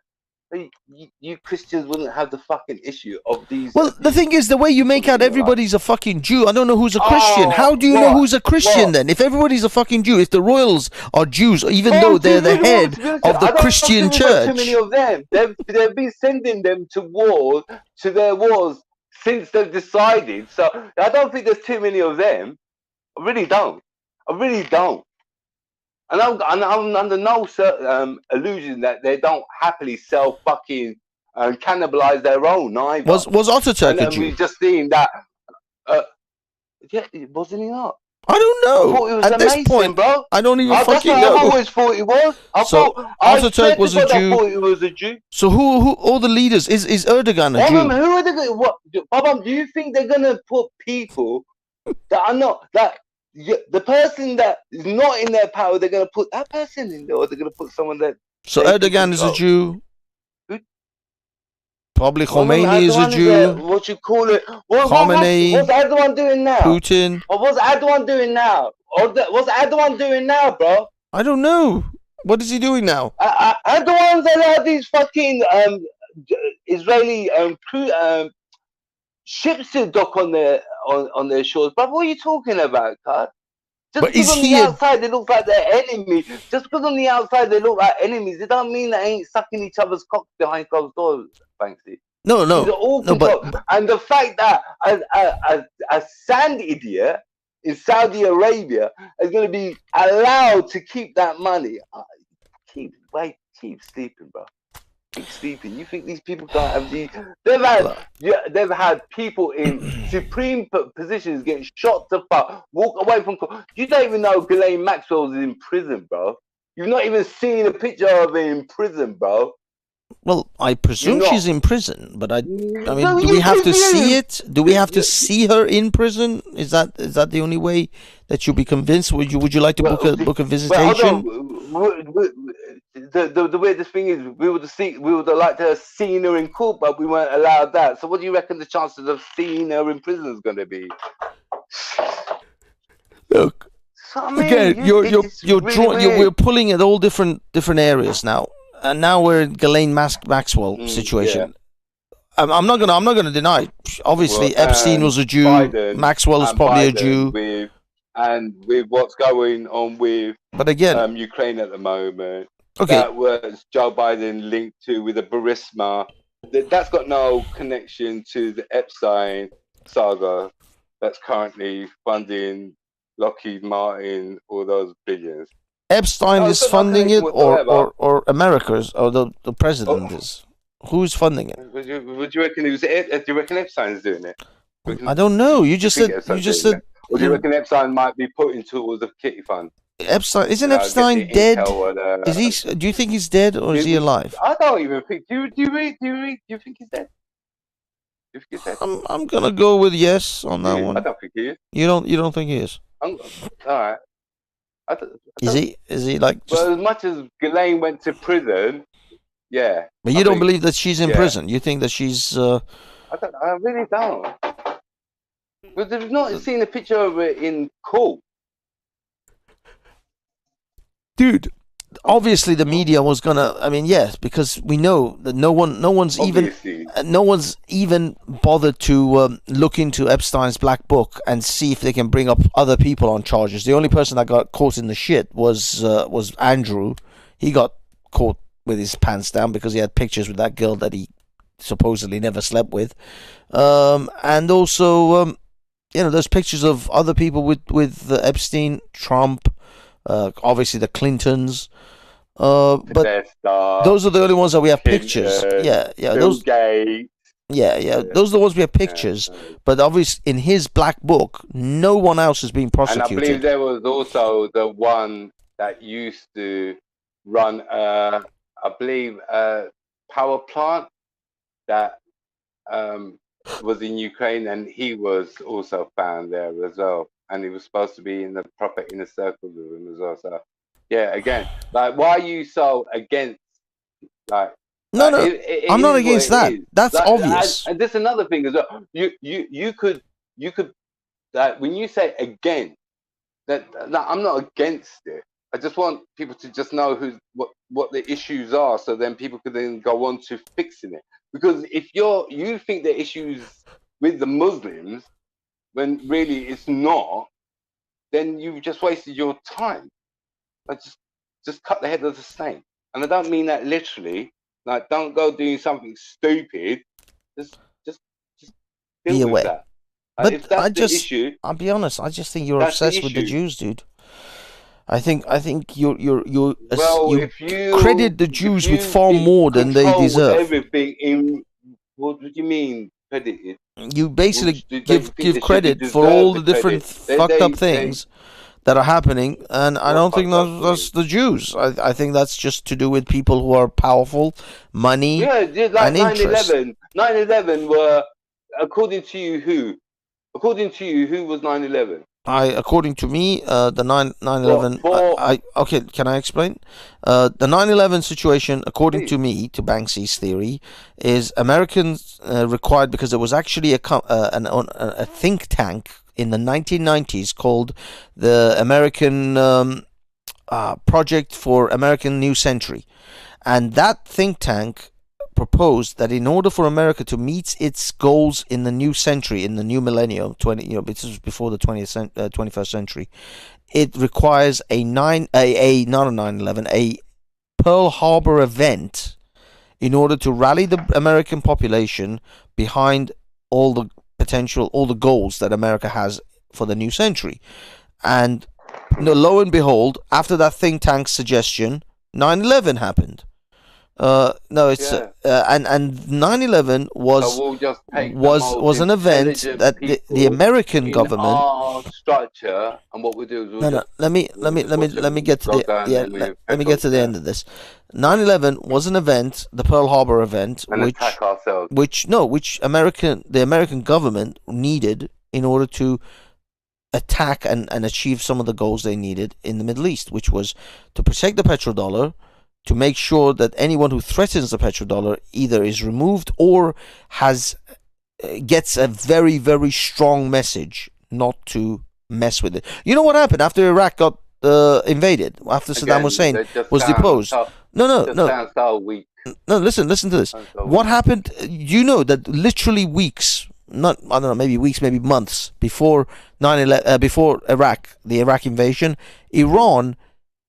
you Christians wouldn't have the fucking issue of these. Well, the thing is, the way you make out everybody's a fucking Jew, I don't know who's a Christian. How do you know who's a Christian then? If everybody's a fucking Jew, if the royals are Jews, even though they're the head of the Christian church. Too many of them. They've been sending them to their wars since they've decided. So I don't think there's too many of them. I really don't. And I'm under no illusion that they don't happily self-fucking cannibalize their own either. Was Ataturk a Jew? We've just seen that. Yeah, wasn't he not? I don't know. I thought it was At amazing, this point, bro. I don't even fucking know. I always thought he was. Ataturk was a Jew. I thought he was a Jew. So who all the leaders? Is Erdogan a Jew? Who are they? What? Do you think they're gonna put people that are not that? The person that is not in their power, they're going to put that person in there, or they're going to put someone that. So Erdogan is a Jew. Probably Khomeini is a Jew. What you call it? Khomeini. What's Erdogan doing now? Putin. Or what's Erdogan doing now? What's Erdogan doing now, bro? I don't know. What is he doing now? Erdogan's allowed these fucking Israeli ships to dock on their shores. But what are you talking about, Card? Just because on the outside they look like they're enemies. Just because on the outside they look like enemies, it don't mean they ain't sucking each other's cocks behind closed doors, Banksy. No. But and the fact that a sand idiot in Saudi Arabia is going to be allowed to keep that money. Keep sleeping, bro. Keep sleeping. You think these people can't have these? They've had people in supreme positions getting shot to fuck, walk away from. You don't even know Ghislaine Maxwell's in prison, bro. You've not even seen a picture of her in prison, bro. Well, I presume she's in prison, but I mean, do we have to see it? Do we have to see her in prison? Is that the only way that you'll be convinced? Would you like to book a visitation? the weirdest thing is we would have liked to have seen her in court, but we weren't allowed that. So what do you reckon the chances of seeing her in prison is going to be? Look, So, I mean, again, it's you're really drawing. weird. We're pulling at all different areas now, and now we're in Ghislaine Maxwell situation. I'm not gonna deny. Obviously, Well, Epstein was a Jew. Biden, Maxwell is and probably a Biden Jew. with what's going on with But again, Ukraine at the moment, okay, that was Joe Biden linked to with a Burisma. That's got no connection to the Epstein saga that's currently funding Lockheed Martin, all those billions. Epstein No, is it's got no funding it, connection whatsoever. or America's, or the president is. Who's funding it? Would you reckon do you reckon Epstein's doing it? I don't know. You just think said. Epstein's You just doing said. Or do you reckon Epstein might be putting towards the kitty fund? Epstein isn't Get Epstein the dead? intel or Is he? Do you think he's dead or is he alive? I don't even think. Do you think he's dead? Do you think he's dead? I'm gonna go with yes on that I one. don't think he is. You don't think he is? All right. Is he like? Just, Well, as much as Ghislaine went to prison, yeah. but you I don't think- believe that she's in yeah. prison. You think that she's? I really don't. But they've not seen a picture of it in court. Dude, obviously the media was gonna. I mean, yes, because we know that no one's Obviously. even bothered to look into Epstein's black book and see if they can bring up other people on charges. The only person that got caught in the shit was Andrew. He got caught with his pants down because he had pictures with that girl that he supposedly never slept with, and also there's pictures of other people with Epstein, Trump, obviously the Clintons. But those are the only ones that we have pictures. Yeah, Bill Gates. Yeah. Those are the ones we have pictures. But obviously, in his black book, no one else has been prosecuted. And I believe there was also the one that used to run, I believe, a power plant that was in Ukraine, and he was also found there as well. And he was supposed to be in the proper inner circle with him as well. So, yeah, again, like, why are you so against, like, No, I'm not is against what that. it is. That's Like, obvious. And there's another thing as well. You could like, when you say against, that I'm not against it. I just want people to just know what the issues are, so then people could then go on to fixing it. Because if you think the issues with the Muslims when really it's not, then you've just wasted your time. Like, just cut the head of the snake. And I don't mean that literally. Like, don't go doing something stupid. Just Be deal aware. with that. Like, But if that's the issue, I'll be honest. I just think you're that's the obsessed with the issue. Jews, dude. I think you well, if you credit the if Jews you with far more than they control deserve. Everything in what do you mean credited? You basically Well, they think they give should credit deserve for all the the different credit. They- fucked they- up things that are happening, and I don't think fucked up that's the Jews. I think that's just to do with people who are powerful, money, Yeah, just like and interest. 9/11. 9/11 were, according to you, who? According to you, who was 9/11? According to me, the 9/11. Well, Okay. Can I explain? The 9/11 situation, according Please. to me, to Banksy's theory, is Americans required, because there was actually a think tank in the 1990s called the American Project for American New Century, and that think tank proposed that in order for America to meet its goals in the new century, in the new millennium, this is before the 21st century, it requires not a 9/11, a Pearl Harbor event in order to rally the American population behind all the goals that America has for the new century. And lo and behold, after that think tank's suggestion, 9/11 happened. No, it's and 9/11 was So we'll just take the was most an event intelligent that the people American in government. our structure, and what we do is we'll No, just, let me get to go down the and we'll let me get to the end of this. 9/11 was an event, the Pearl Harbor event, and attack ourselves. which the American government needed in order to attack and achieve some of the goals they needed in the Middle East, which was to protect the petrodollar, to make sure that anyone who threatens the petrodollar either is removed or gets a very, very strong message not to mess with it. You know what happened after Iraq got invaded? After Saddam Hussein was deposed? No. Sounds so weak. No, listen to this. What happened? You know that literally weeks, I don't know, maybe weeks, maybe months before 9/11, before the Iraq invasion, Iran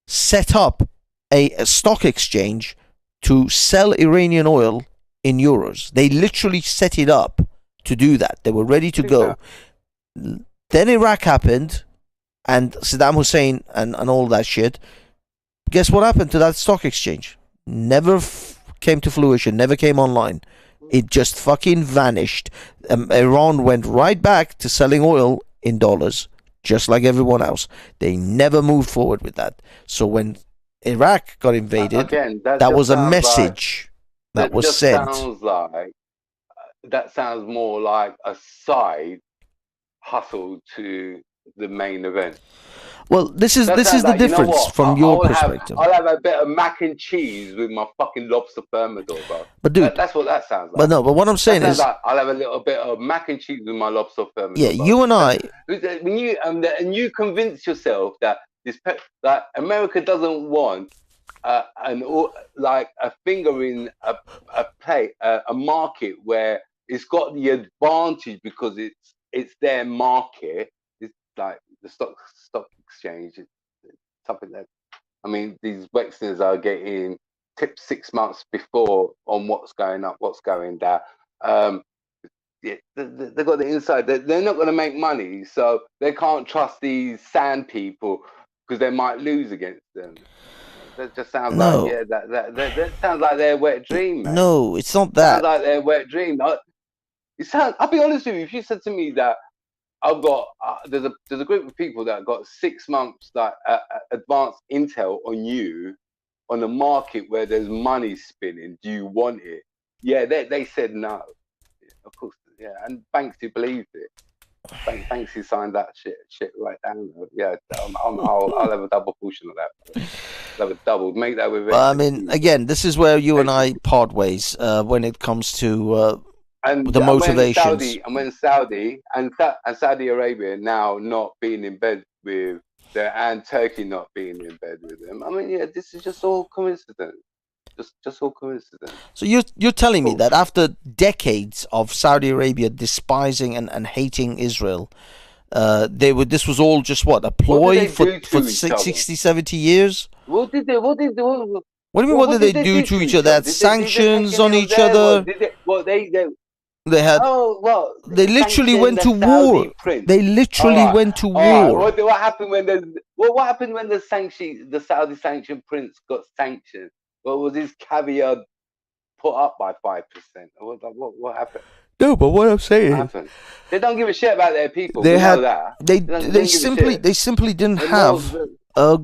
set up a stock exchange to sell Iranian oil in euros. They literally set it up to do that. They were ready to go. Then Iraq happened, and Saddam Hussein and all that shit. Guess what happened to that stock exchange? Never came to fruition, never came online. It just fucking vanished. Iran went right back to selling oil in dollars, just like everyone else. They never moved forward with that. So when Iraq got invaded, that was a message that was sent. That sounds more like a side hustle to the main event. Well, this is the difference from your perspective. I'll have a bit of mac and cheese with my fucking lobster thermidor, bro. But dude, that's what that sounds like. But what I'm saying is, I'll have a little bit of mac and cheese with my lobster thermidor. Yeah, bro. You and I. When you convince yourself that that America doesn't want a finger in a market where it's got the advantage because it's their market. It's like the stock exchange. It's something that, I mean, these Wexners are getting tipped 6 months before on what's going up, what's going down. They've got the inside. They're not going to make money, so they can't trust these sand people because they might lose against them. That just sounds like that sounds like their wet dream. Man. No, it's not that. Sounds like their wet dream. I'll be honest with you. If you said to me that I've got there's a group of people that got 6 months advanced intel on you on the market where there's money spinning. Do you want it? Yeah, they said no. Yeah, of course, yeah. And Banksy believed it. Banksy signed that shit right down. Yeah, I'll have a double portion of that. I'll have a double. Make that with it. I mean, again, this is where you and I part ways when it comes to. The motivations. When Saudi Arabia now not being in bed with them and Turkey not being in bed with them. I mean, yeah, this is just all coincidence. Just all coincidence. So you're telling me that after decades of Saudi Arabia despising and hating Israel, this was all just a ploy for 60, 70 years? What did they do? What do you mean? What did they do to each other? They had sanctions on each other. They had. They literally went to war. They literally went to war. What happened when the Saudi sanction prince got sanctioned? What was his caviar put up by 5%? What happened? No, but what I'm saying, they don't give a shit about their people. They simply didn't have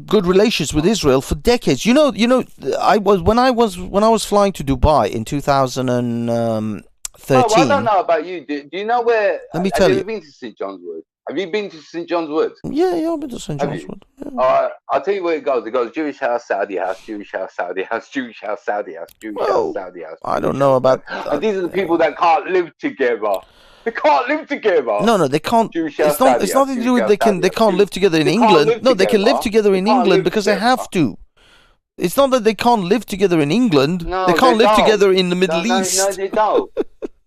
good relations with Israel for decades. You know. When I was flying to Dubai in 2013. I don't know about you. Do you know where? Let me tell you. Have you been to St. John's Wood? Have you been to St. John's Wood? Yeah, I've been to St. John's Wood. Yeah. I'll tell you where it goes. It goes Jewish house, Saudi house, Jewish house, Saudi house, Jewish house, Saudi house, Jewish house, Saudi house. I don't know about. And these are the people that can't live together. They can't live together. No, they can't. It's nothing to do with they can't live together in England. No, they can live together in England because they have to. It's not that they can't live together in England. No, they can't live together in the Middle East. No, they don't.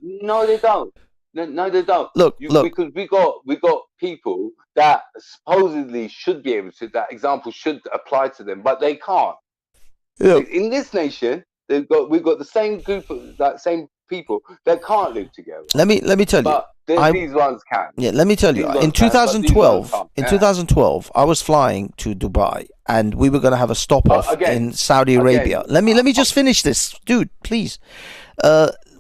No, they don't. No, they don't. Look. Because we got people that supposedly should be able to. That example should apply to them, but they can't. Yeah. In this nation, we've got the same group of same people that can't live together. Let me tell you. But these ones can. Yeah, let me tell you. In 2012, I was flying to Dubai, and we were going to have a stop off in Saudi Arabia. Let me just finish this, dude, please.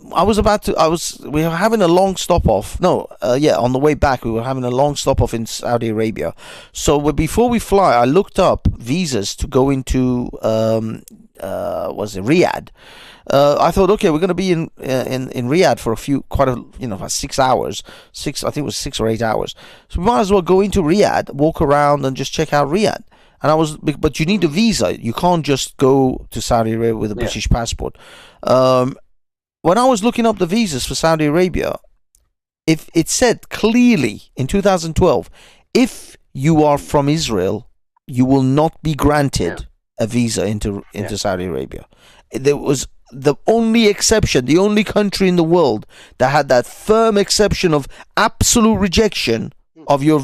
We were having a long stop off. On the way back, we were having a long stop off in Saudi Arabia. So before we fly, I looked up visas to go into, Riyadh. I thought, okay, we're going to be in Riyadh for about 6 hours. I think it was 6 or 8 hours. So we might as well go into Riyadh, walk around and just check out Riyadh. but you need a visa. You can't just go to Saudi Arabia with a British passport. When I was looking up the visas for Saudi Arabia, if it said clearly in 2012, if you are from Israel, you will not be granted a visa into Saudi Arabia. There was the only exception, the only country in the world that had that firm exception of absolute rejection of your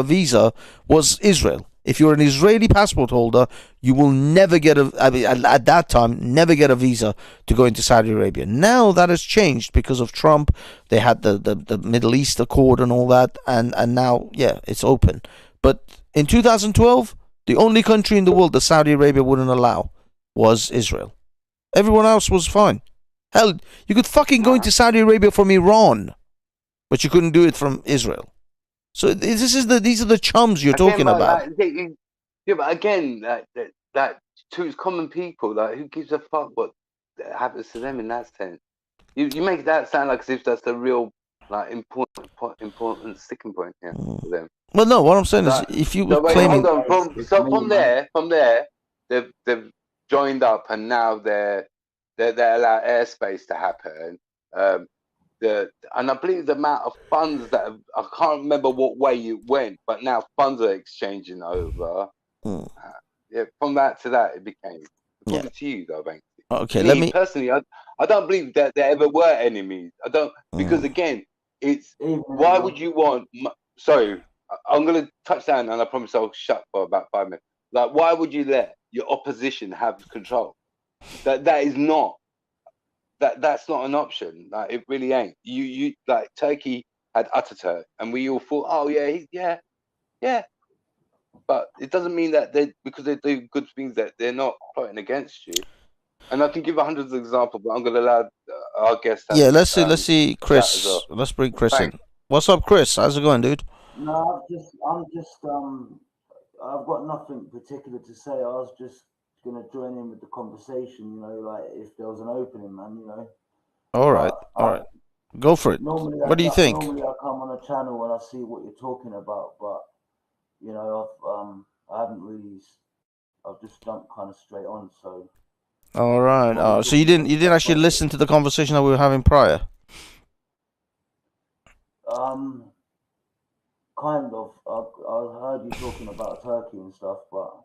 visa was Israel. If you're an Israeli passport holder, you will never get at that time, never get a visa to go into Saudi Arabia. Now that has changed because of Trump. They had the Middle East Accord and all that, and now, it's open. But in 2012, the only country in the world that Saudi Arabia wouldn't allow was Israel. Everyone else was fine. Hell, you could fucking go into Saudi Arabia from Iran, but you couldn't do it from Israel. So these are the chums you're talking about. But again, that to common people, like, who gives a fuck what happens to them in that sense? You make that sound like as if that's the real, like, important sticking point here for them. Well, no, what I'm saying is, if you were claiming, from there, they've joined up, and now they allow airspace to happen. And I believe the amount of funds that I can't remember what way it went, but now funds are exchanging over. From that to that, it became. According to you, though, Banksy. Okay, personally, I don't believe that there ever were enemies. I don't, because again, it's why would you want? Sorry, I'm gonna touch down, and I promise I'll shut for about 5 minutes. Like, why would you let your opposition have control? That is not. That's not an option. Like, it really ain't. You like, Turkey had Ataturk, and we all thought, oh yeah. But it doesn't mean that because they do good things that they're not plotting against you. And I can give hundreds of examples, but I'm going to allow our guests. Let's see Chris. Well. Let's bring Chris in. What's up, Chris? How's it going, dude? No, I've got nothing particular to say. I was just going to join in with the conversation, like, if there was an opening, man, All right. Go for it. What do you think? Normally I come on a channel and I see what you're talking about, but, I haven't really, I've just jumped kind of straight on, so. All right. So you didn't actually listen to the conversation that we were having prior? Kind of. I heard you talking about Turkey and stuff, but.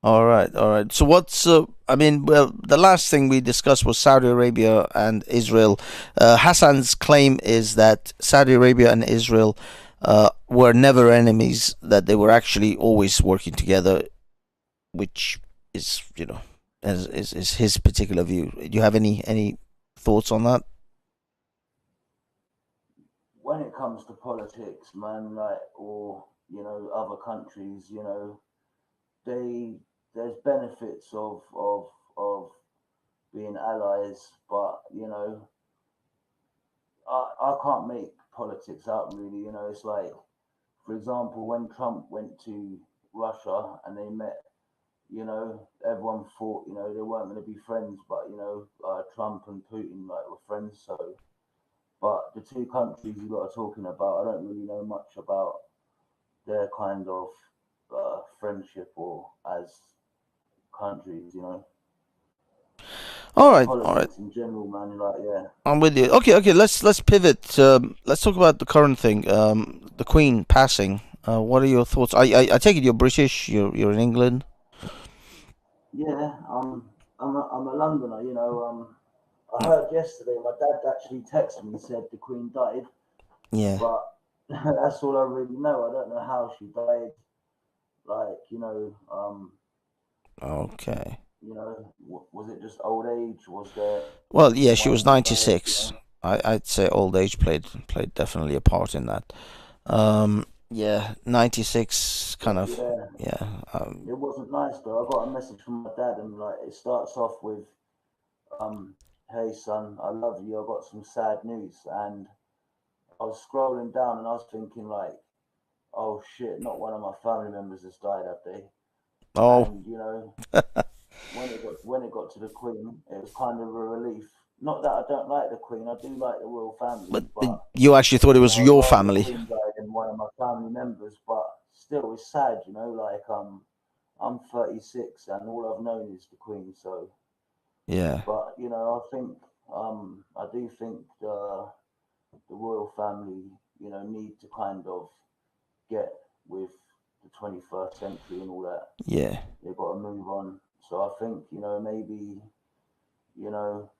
All right. So what's the last thing we discussed was Saudi Arabia and Israel. Hassan's claim is that Saudi Arabia and Israel were never enemies, that they were actually always working together, which is, is his particular view. Do you have any thoughts on that? When it comes to politics, man, like, or, other countries, there's benefits of being allies, but I can't make politics out, really. It's like, for example, when Trump went to Russia and they met, everyone thought they weren't going to be friends, but Trump and Putin, like, were friends. So, but the two countries you lot are talking about, I don't really know much about their kind of friendship or as countries, All right. In general, man, like, yeah. I'm with you. Okay. Let's pivot. Let's talk about the current thing. The Queen passing. What are your thoughts? I take it you're British. You're in England. Yeah, I'm a Londoner. I heard yesterday my dad actually texted me and said the Queen died. Yeah. But that's all I really know. I don't know how she died. Like, Okay. Was it just old age? Was there? Well, yeah, she was 96. I'd say old age played definitely a part in that. 96 kind of. Yeah. It wasn't nice though. I got a message from my dad, and like, it starts off with, "Hey son, I love you. I got some sad news." And I was scrolling down, and I was thinking, like, "Oh shit, not one of my family members has died, have they?" Oh. And, when it got to the Queen, it was kind of a relief. Not that I don't like the Queen, I do like the royal family. But you actually thought it was your family. The Queen died and one of my family members, but still, it's sad, you know. Like I'm 36, and all I've known is the Queen. So, Yeah. but you know, I do think the royal family, you know, need to kind of get with the 21st century and all that. Yeah. They've got to move on. So I think, you know, maybe, you know,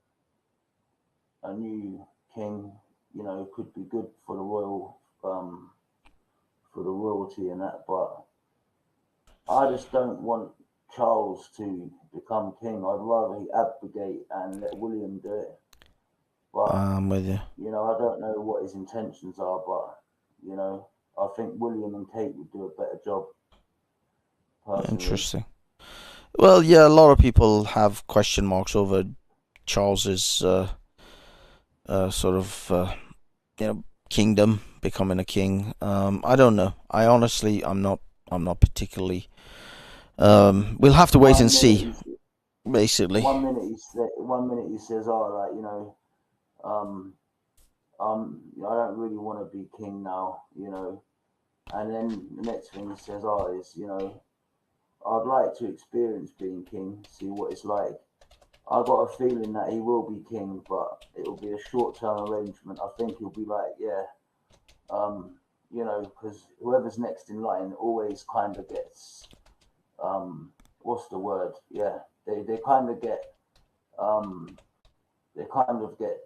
a new king, you know, could be good for the royalty and that. But I just don't want Charles to become king. I'd rather he abdicate and let William do it. But I'm with you. you know, I don't know what his intentions are, but you know, I think William and Kate would do a better job. Personally. Interesting. Well, yeah, a lot of people have question marks over Charles's sort of kingdom, becoming a king. I don't know. I'm not particularly. We'll have to wait and see. Basically, one minute he says, "Oh, like, you know, I don't really want to be king now," you know, and then the next thing he says, "Oh, is, you know, I'd like to experience being king, see what it's like." I got a feeling that he will be king, but it will be a short-term arrangement. I think he'll be like, yeah, you know, because whoever's next in line always kind of gets, what's the word? Yeah, they kind of get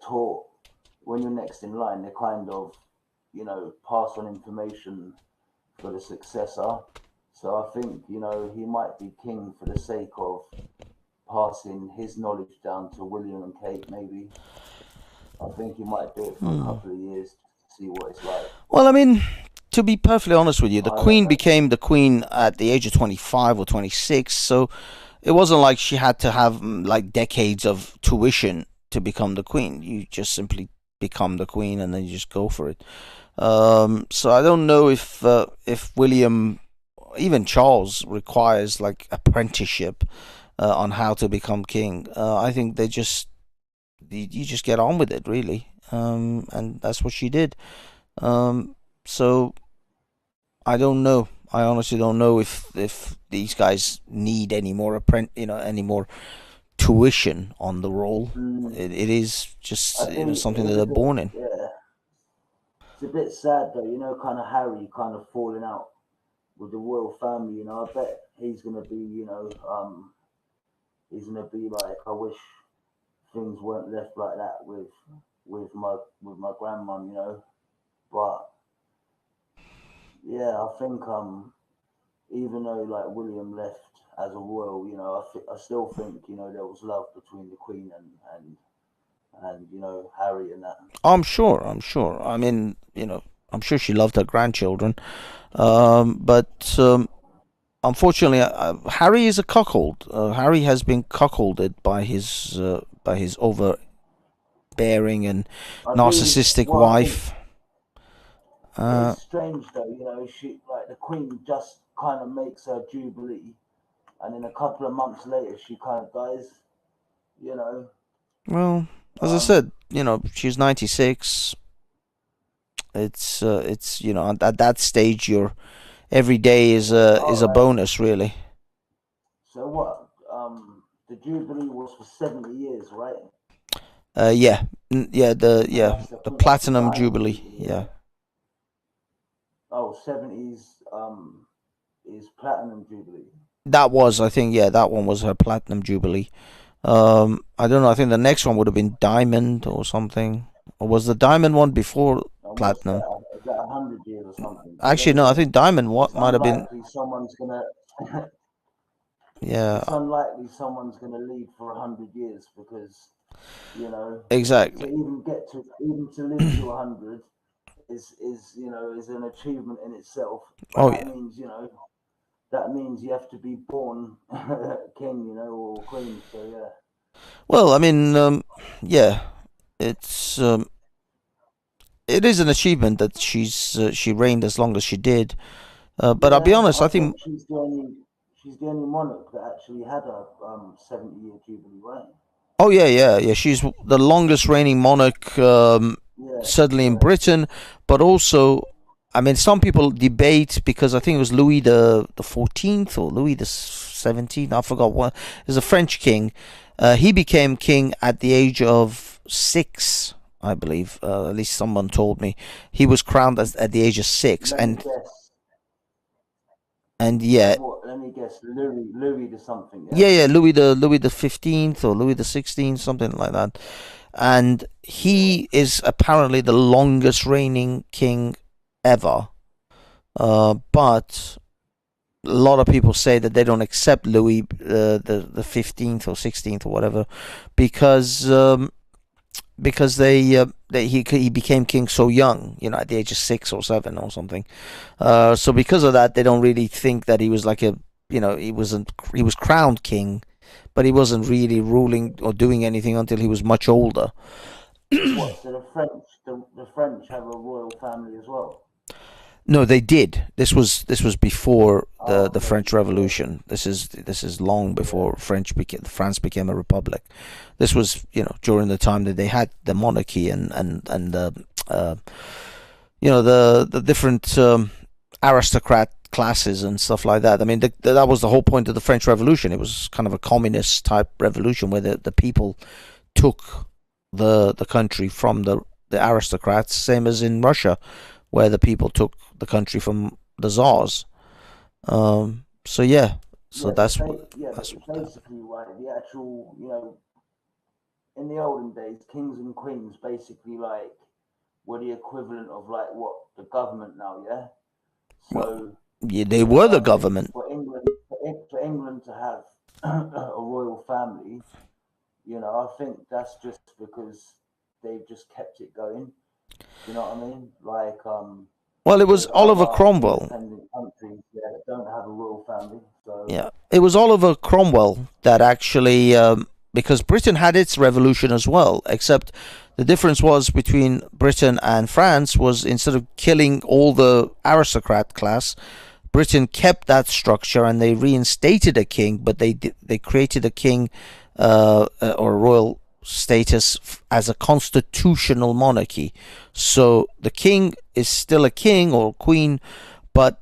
taught when you're next in line. They kind of, you know, pass on information for the successor. So I think, you know, he might be king for the sake of passing his knowledge down to William and Kate, maybe. I think he might do it for a couple of years to see what it's like. Well, I mean, to be perfectly honest with you, the Queen became the Queen at the age of 25 or 26, so it wasn't like she had to have like decades of tuition to become the Queen. You just simply become the Queen and then you just go for it. So I don't know if William, even Charles, requires like apprenticeship on how to become king. I think you just get on with it, really, and that's what she did. So I don't know. I honestly don't know if these guys need any more any more tuition on the role. It is just something that they're born in. Yeah, it's a bit sad though, you know, kind of Harry kind of falling out with the royal family. You know, I bet he's gonna be, you know, he's gonna be like, I wish things weren't left like that with my grandmum, you know. But yeah, I think even though like William left as a royal, you know, I still think, you know, there was love between the Queen and you know, Harry and that. I'm sure. I mean, you know, I'm sure she loved her grandchildren, but unfortunately, Harry is a cuckold. Harry has been cuckolded by his overbearing and narcissistic wife. It's strange though, you know, she, like, the Queen just kind of makes her jubilee, and then a couple of months later she kind of dies, you know. Well, as I said, you know, she's 96. It's you know, at that stage, every day is a bonus, really. So what? The jubilee was for 70 years, right? Yeah, the platinum jubilee. Yeah. Oh, 70s is platinum jubilee. That was, I think, that one was her platinum jubilee. I don't know. I think the next one would have been diamond or something. Or was the diamond one before platinum? Is that 100 years or something? Actually, no. I think diamond might have been. Someone's gonna. Yeah. It's unlikely someone's gonna lead for 100 years because, you know. Exactly. To even to live to 100 is you know, is an achievement in itself. But that means, you know, that means you have to be born king, you know, or queen. So yeah. Well, I mean, yeah, it's it is an achievement that she reigned as long as she did. But I'll be honest, I think she's the only monarch that actually had a 70-year jubilee, right? Oh yeah. She's the longest reigning monarch, certainly in Britain, but also I mean, some people debate because I think it was Louis the 14th or Louis the 17th. I forgot what. Is a French king. He became king at the age of 6, I believe. At least someone told me he was crowned at the age of 6, and yeah. Let me guess. Louis the something. Yeah, Louis the 15th or Louis the 16th, something like that. And he is apparently the longest reigning king ever. But a lot of people say that they don't accept Louis the 15th or 16th or whatever because he became king so young, at the age of 6 or 7 or something. So because of that, they don't really think that he was like he was crowned king, but he wasn't really ruling or doing anything until he was much older. What, so the French have a royal family as well? No, they did. This was before the French Revolution. This is long before France became a republic. This was during the time that they had the monarchy and the different aristocrat classes and stuff like that. I mean, that was the whole point of the French Revolution. It was kind of a communist type revolution where the people took the country from the aristocrats, same as in Russia, where the people took the country from the czars. So that's basically right. The actual, in the olden days, kings and queens basically were the equivalent of what the government now. Yeah. So they were the government. For England to have a royal family, I think that's just because they've just kept it going. You know what I mean? Well, it was Oliver Cromwell. Countries that don't have a royal family. So. Yeah, it was Oliver Cromwell that actually, because Britain had its revolution as well, except the difference was between Britain and France was instead of killing all the aristocrat class, Britain kept that structure and they reinstated a king, but they created a king or a royal status as a constitutional monarchy. So the king is still a king or queen, but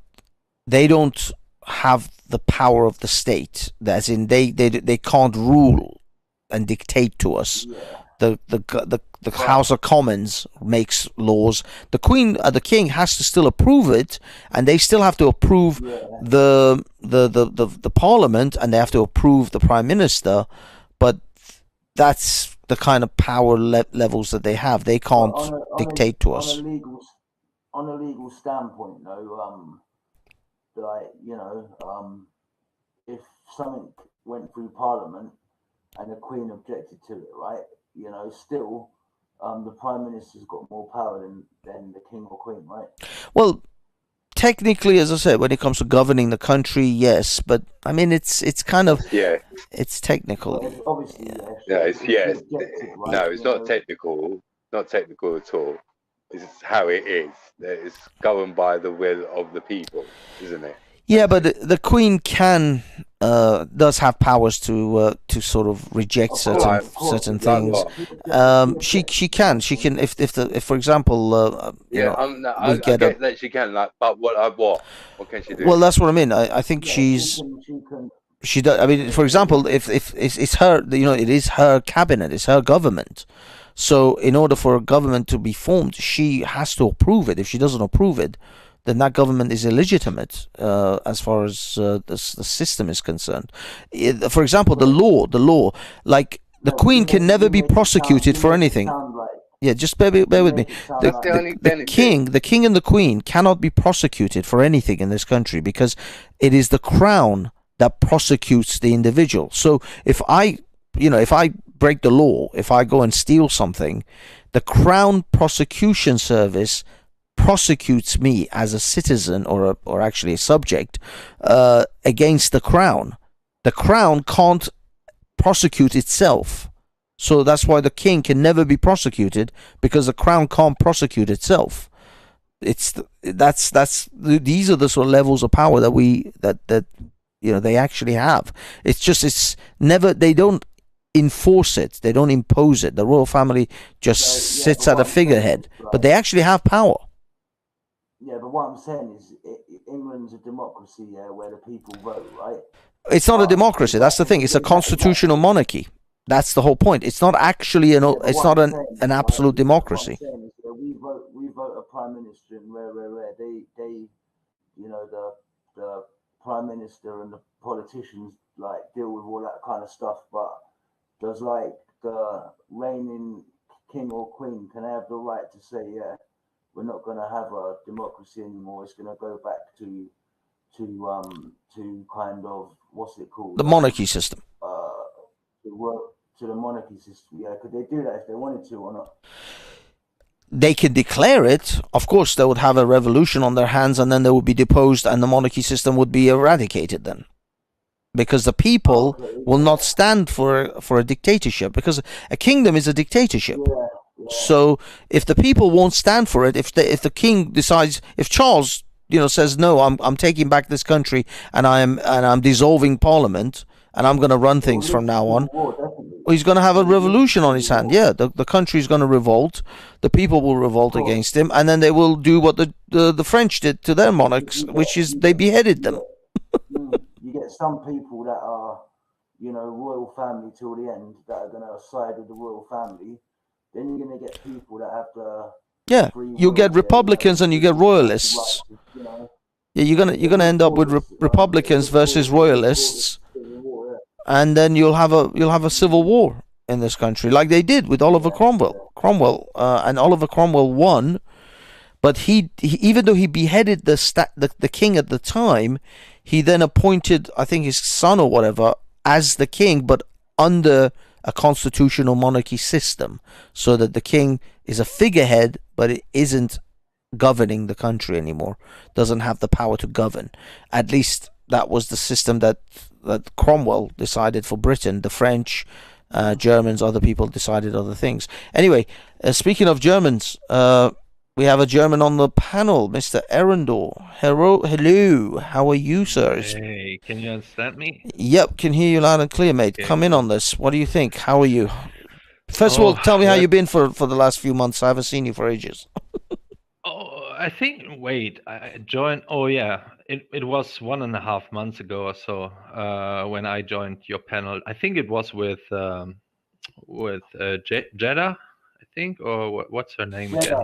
they don't have the power of the state. As in, they can't rule and dictate to us. Yeah. The House of Commons makes laws. The Queen, the King has to still approve it, and they still have to approve the Parliament, and they have to approve the Prime Minister. But that's the kind of power levels that they have. They can't dictate to us. On a legal standpoint, though, if something went through Parliament and the Queen objected to it, right? Still, the Prime Minister's got more power than the King or Queen, right? Well, technically, as I said, when it comes to governing the country, yes, but I mean, it's kind of it's technical. Well, obviously, No, it's not technical. Not technical at all. It's how it is. It's governed by the will of the people, isn't it? Yeah, but the Queen does have powers to sort of reject certain things. She can if for example I get that she can, but what can she do? Well, that's what I mean. I think she does. I mean, for example, if it's her, it is her cabinet, it's her government. So in order for a government to be formed, she has to approve it. If she doesn't approve it, then that government is illegitimate as far as the system is concerned. For example, the law, like the Queen can never be prosecuted for anything. Yeah, just bear with me. The king and the Queen cannot be prosecuted for anything in this country because it is the Crown that prosecutes the individual. So if I break the law, if I go and steal something, the Crown Prosecution Service prosecutes me as a citizen or actually a subject against the Crown. The Crown can't prosecute itself. So that's why the King can never be prosecuted, because the Crown can't prosecute itself. These are the sort of levels of power that they actually have. It's never, they don't enforce it, they don't impose it. The royal family just sits at a figurehead, but they actually have power. Yeah, but what I'm saying is, England's a democracy, yeah, where the people vote, right? It's not a democracy. That's the thing. It's a constitutional monarchy. That's the whole point. It's not actually it's not an absolute democracy. What I'm saying is that we vote a prime minister, and they, you know, the prime minister and the politicians like deal with all that kind of stuff. But does like the reigning king or queen, can they have the right to say, yeah, we're not going to have a democracy anymore? It's going to go back to kind of, what's it called? The monarchy system. To the monarchy system. Yeah, could they do that if they wanted to or not? They can declare it. Of course, they would have a revolution on their hands, and then they would be deposed, and the monarchy system would be eradicated then. Because the people will not stand for a dictatorship, because a kingdom is a dictatorship. Yeah. So if the people won't stand for it, if the king decides, if Charles, says no, I'm taking back this country, and I'm dissolving parliament, and I'm going to run things from now on, he's going to have a revolution on his hand. Yeah, the country's going to revolt, the people will revolt against him, and then they will do what the French did to their monarchs, which is they beheaded them. You get some people that are, royal family till the end, that are going to side with the royal family. Then you're going to get people that have the... Yeah, you get Republicans and you get royalists. Yeah, you're gonna end up with Republicans versus royalists, and then you'll have a civil war in this country, like they did with Oliver Cromwell. And Oliver Cromwell won, but he even though he beheaded the king at the time, he then appointed, I think, his son or whatever as the king, but under a constitutional monarchy system, so that the king is a figurehead, but it isn't governing the country anymore, doesn't have the power to govern. At least that was the system that Cromwell decided for Britain. The French, Germans, other people decided other things. Anyway, speaking of Germans, we have a German on the panel, Mr. Erendor. Hello, how are you, sirs? Hey, can you understand me? Yep, can hear you loud and clear, mate. Okay. Come in on this. What do you think? How are you? First of all, tell me how you've been for the last few months. I haven't seen you for ages. I think, wait, I joined, it was 1.5 months ago or so when I joined your panel. I think it was with Jeddah, I think, or what's her name again?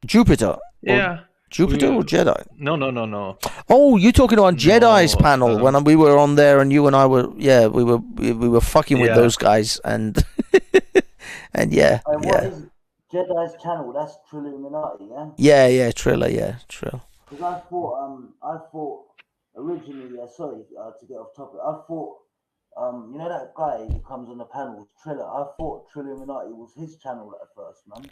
Jupiter. Yeah. Jupiter or Jedi? No. Oh, you're talking about Jedi's panel when we were on there, and you and I were, we were fucking with those guys, and and What is Jedi's channel? That's Trilluminati, yeah. Yeah, Triller, Trill. Because I thought originally, sorry to get off topic. I thought, that guy who comes on the panel, Triller. I thought Trilluminati was his channel at first, man.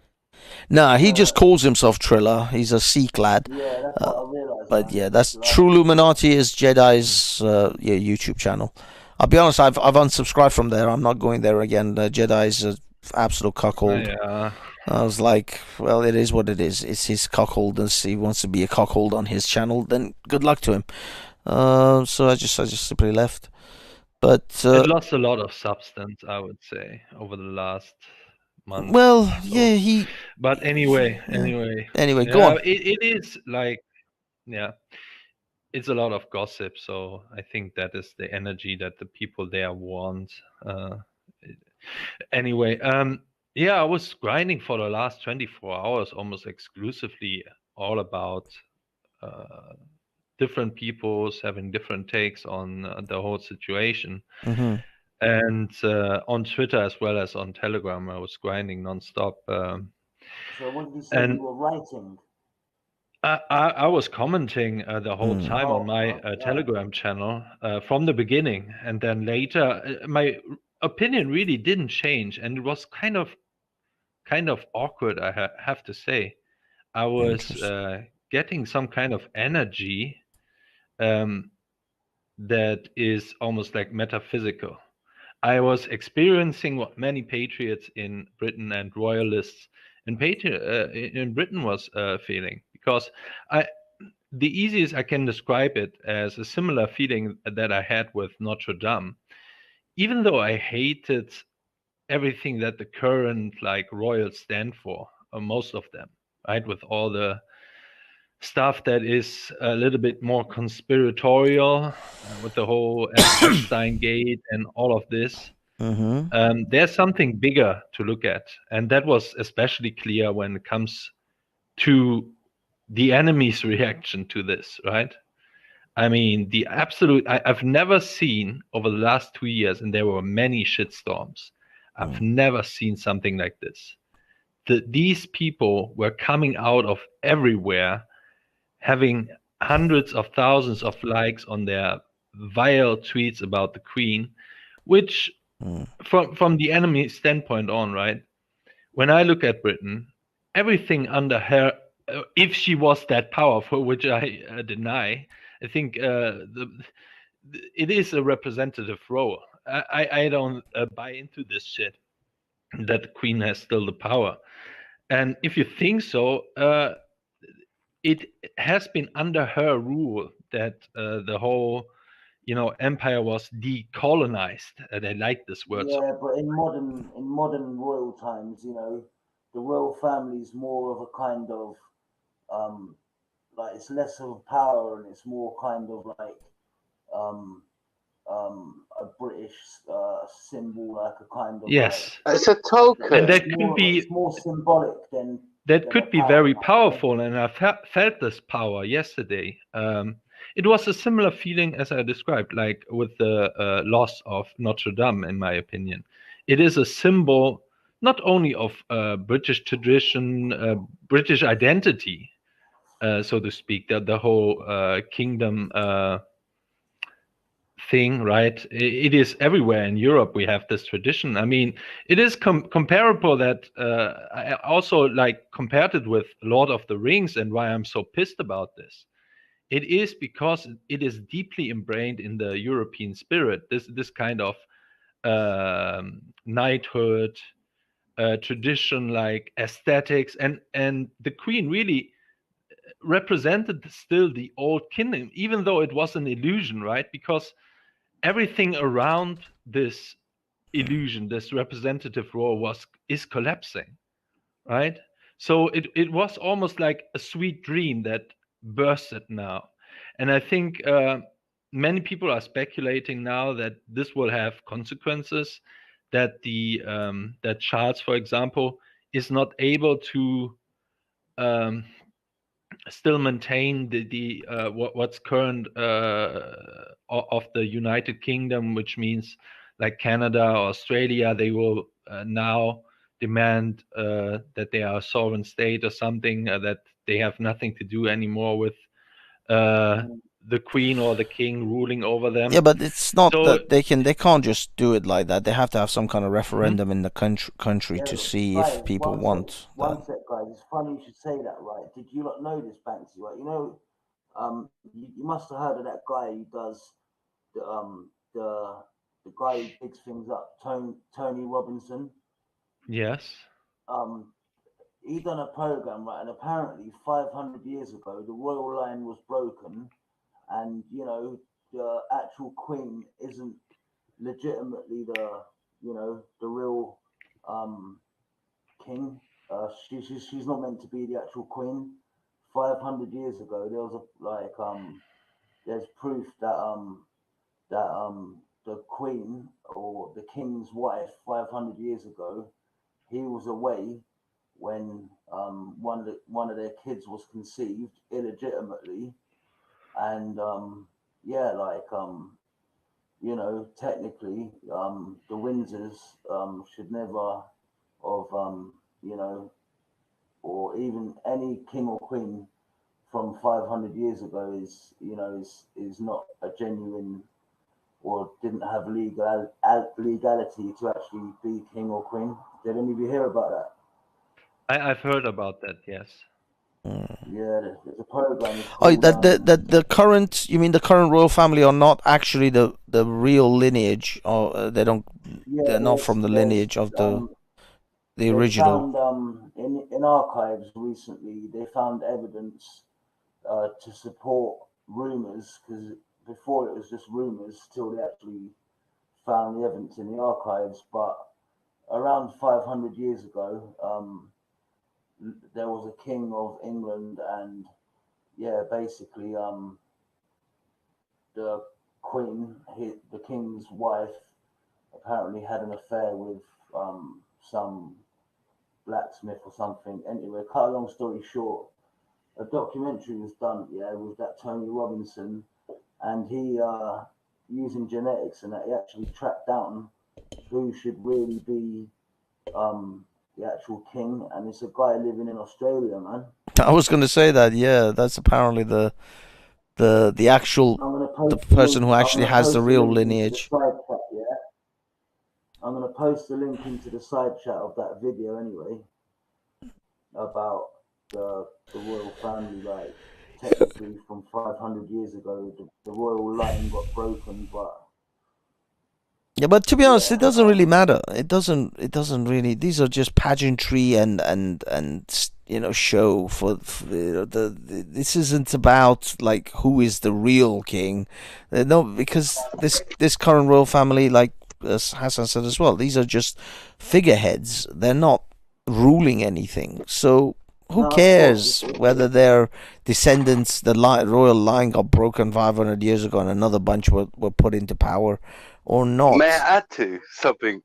Nah, he just calls himself Triller. He's a Sikh lad. Yeah, that's what I realised. But yeah, that's Trilluminati is Jedi's YouTube channel. I'll be honest, I've unsubscribed from there. I'm not going there again. Jedi's an absolute cuckold. Yeah. I was like, well, it is what it is. It's his cuckoldness. He wants to be a cuckold on his channel. Then good luck to him. So I just simply left. But it lost a lot of substance, I would say, over the last month. Well, yeah, But anyway, go on. It is like, it's a lot of gossip. So I think that is the energy that the people there want. Anyway, I was grinding for the last 24 hours, almost exclusively, all about different peoples having different takes on the whole situation. Mm-hmm. And on Twitter as well as on Telegram, I was grinding nonstop. So what did you say you were writing? I was commenting the whole time on my Telegram channel from the beginning, and then later my opinion really didn't change, and it was kind of awkward, I have to say. I was getting some kind of energy that is almost like metaphysical. I was experiencing what many patriots in Britain and royalists in Britain was feeling, because the easiest I can describe it as a similar feeling that I had with Notre Dame. Even though I hated everything that the current royals stand for, most of them, right, with all the stuff that is a little bit more conspiratorial with the whole Epstein Gate and all of this. There's something bigger to look at, and that was especially clear when it comes to the enemy's reaction to this, right? I mean, the absolute, I've never seen over the last 2 years, and there were many shitstorms, I've never seen something like this. These people were coming out of everywhere, having hundreds of thousands of likes on their vile tweets about the Queen, which from the enemy standpoint on, right? When I look at Britain, everything under her, if she was that powerful, which I deny, I think it is a representative role. I don't buy into this shit that the Queen has still the power. And if you think so, it has been under her rule that the whole, empire was decolonized. They like this word. Yeah, but in modern royal times, the royal family is more of a kind of like, it's less of power and it's more kind of like a British symbol, like a kind of yes, like, It's a token. and that could be it's more symbolic than that could be very power. powerful, and I felt this power yesterday. It was a similar feeling as I described, like with the loss of Notre Dame, in my opinion. It is a symbol not only of British tradition, British identity, so to speak, that the whole kingdom thing, right? It is everywhere in Europe. We have this tradition. I mean, it is comparable that I also like compared it with Lord of the Rings, and why I'm so pissed about this. It is because it is deeply ingrained in the European spirit. This kind of knighthood, tradition, like aesthetics, and the Queen really represented still the old kingdom, even though it was an illusion, right? Because everything around this illusion, this representative role, is collapsing, right? So it was almost like a sweet dream that bursted now. And I think many people are speculating now that this will have consequences, that that Charles, for example, is not able to still maintain what's current of the United Kingdom, which means like Canada or Australia, they will now demand that they are a sovereign state or something, that they have nothing to do anymore with the Queen or the King ruling over them. Yeah, but it's not So- that they can't just do it like that. They have to have some kind of referendum in the country to see Guys, if people want one that. sec, guys. It's funny you should say that, right? Did you not know this, Banksy? Right? You must have heard of that guy who does the guy who picks things up, Tony Robinson. yes. He done a program, right? And apparently, 500 years ago, the royal line was broken, and the actual Queen isn't legitimately the real king. She's not meant to be the actual Queen. 500 years ago, there was there's proof that the Queen or the King's wife 500 years ago, he was away when one of their kids was conceived illegitimately, and technically the Windsors should never have or even any king or queen from 500 years ago is not a genuine, or didn't have legality to actually be king or queen. Did any of you hear about that? I've heard about that, yes. Yeah, there's a program. Oh, the current, you mean the current royal family are not actually the real lineage, or they're not from the lineage of the original. Found, in archives recently, they found evidence to support rumors, because before it was just rumors till they actually found the evidence in the archives. But around 500 years ago, there was a king of England, and yeah, basically, the queen, the king's wife, apparently had an affair with some blacksmith or something. Anyway, cut a long story short, a documentary was done, yeah, with that Tony Robinson, and he, using genetics and that, he actually tracked down who should really be the actual king, and it's a guy living in Australia, man. I was going to say that. Yeah, that's apparently the actual I'm gonna the post the person link. who actually has the real Into the lineage. side chat, yeah. I'm gonna post the link into the side chat of that video anyway, about the royal family, like technically from 500 years ago, the royal line got broken, but Yeah, but to be honest, yeah, it doesn't really matter. It doesn't really. These are just pageantry and show for this isn't about like who is the real king. No, because this current royal family, like as Hassan said as well, these are just figureheads. They're not ruling anything. So who no, of cares course. whether their descendants, the royal line got broken 500 years ago and another bunch were put into power or not? May I add to something?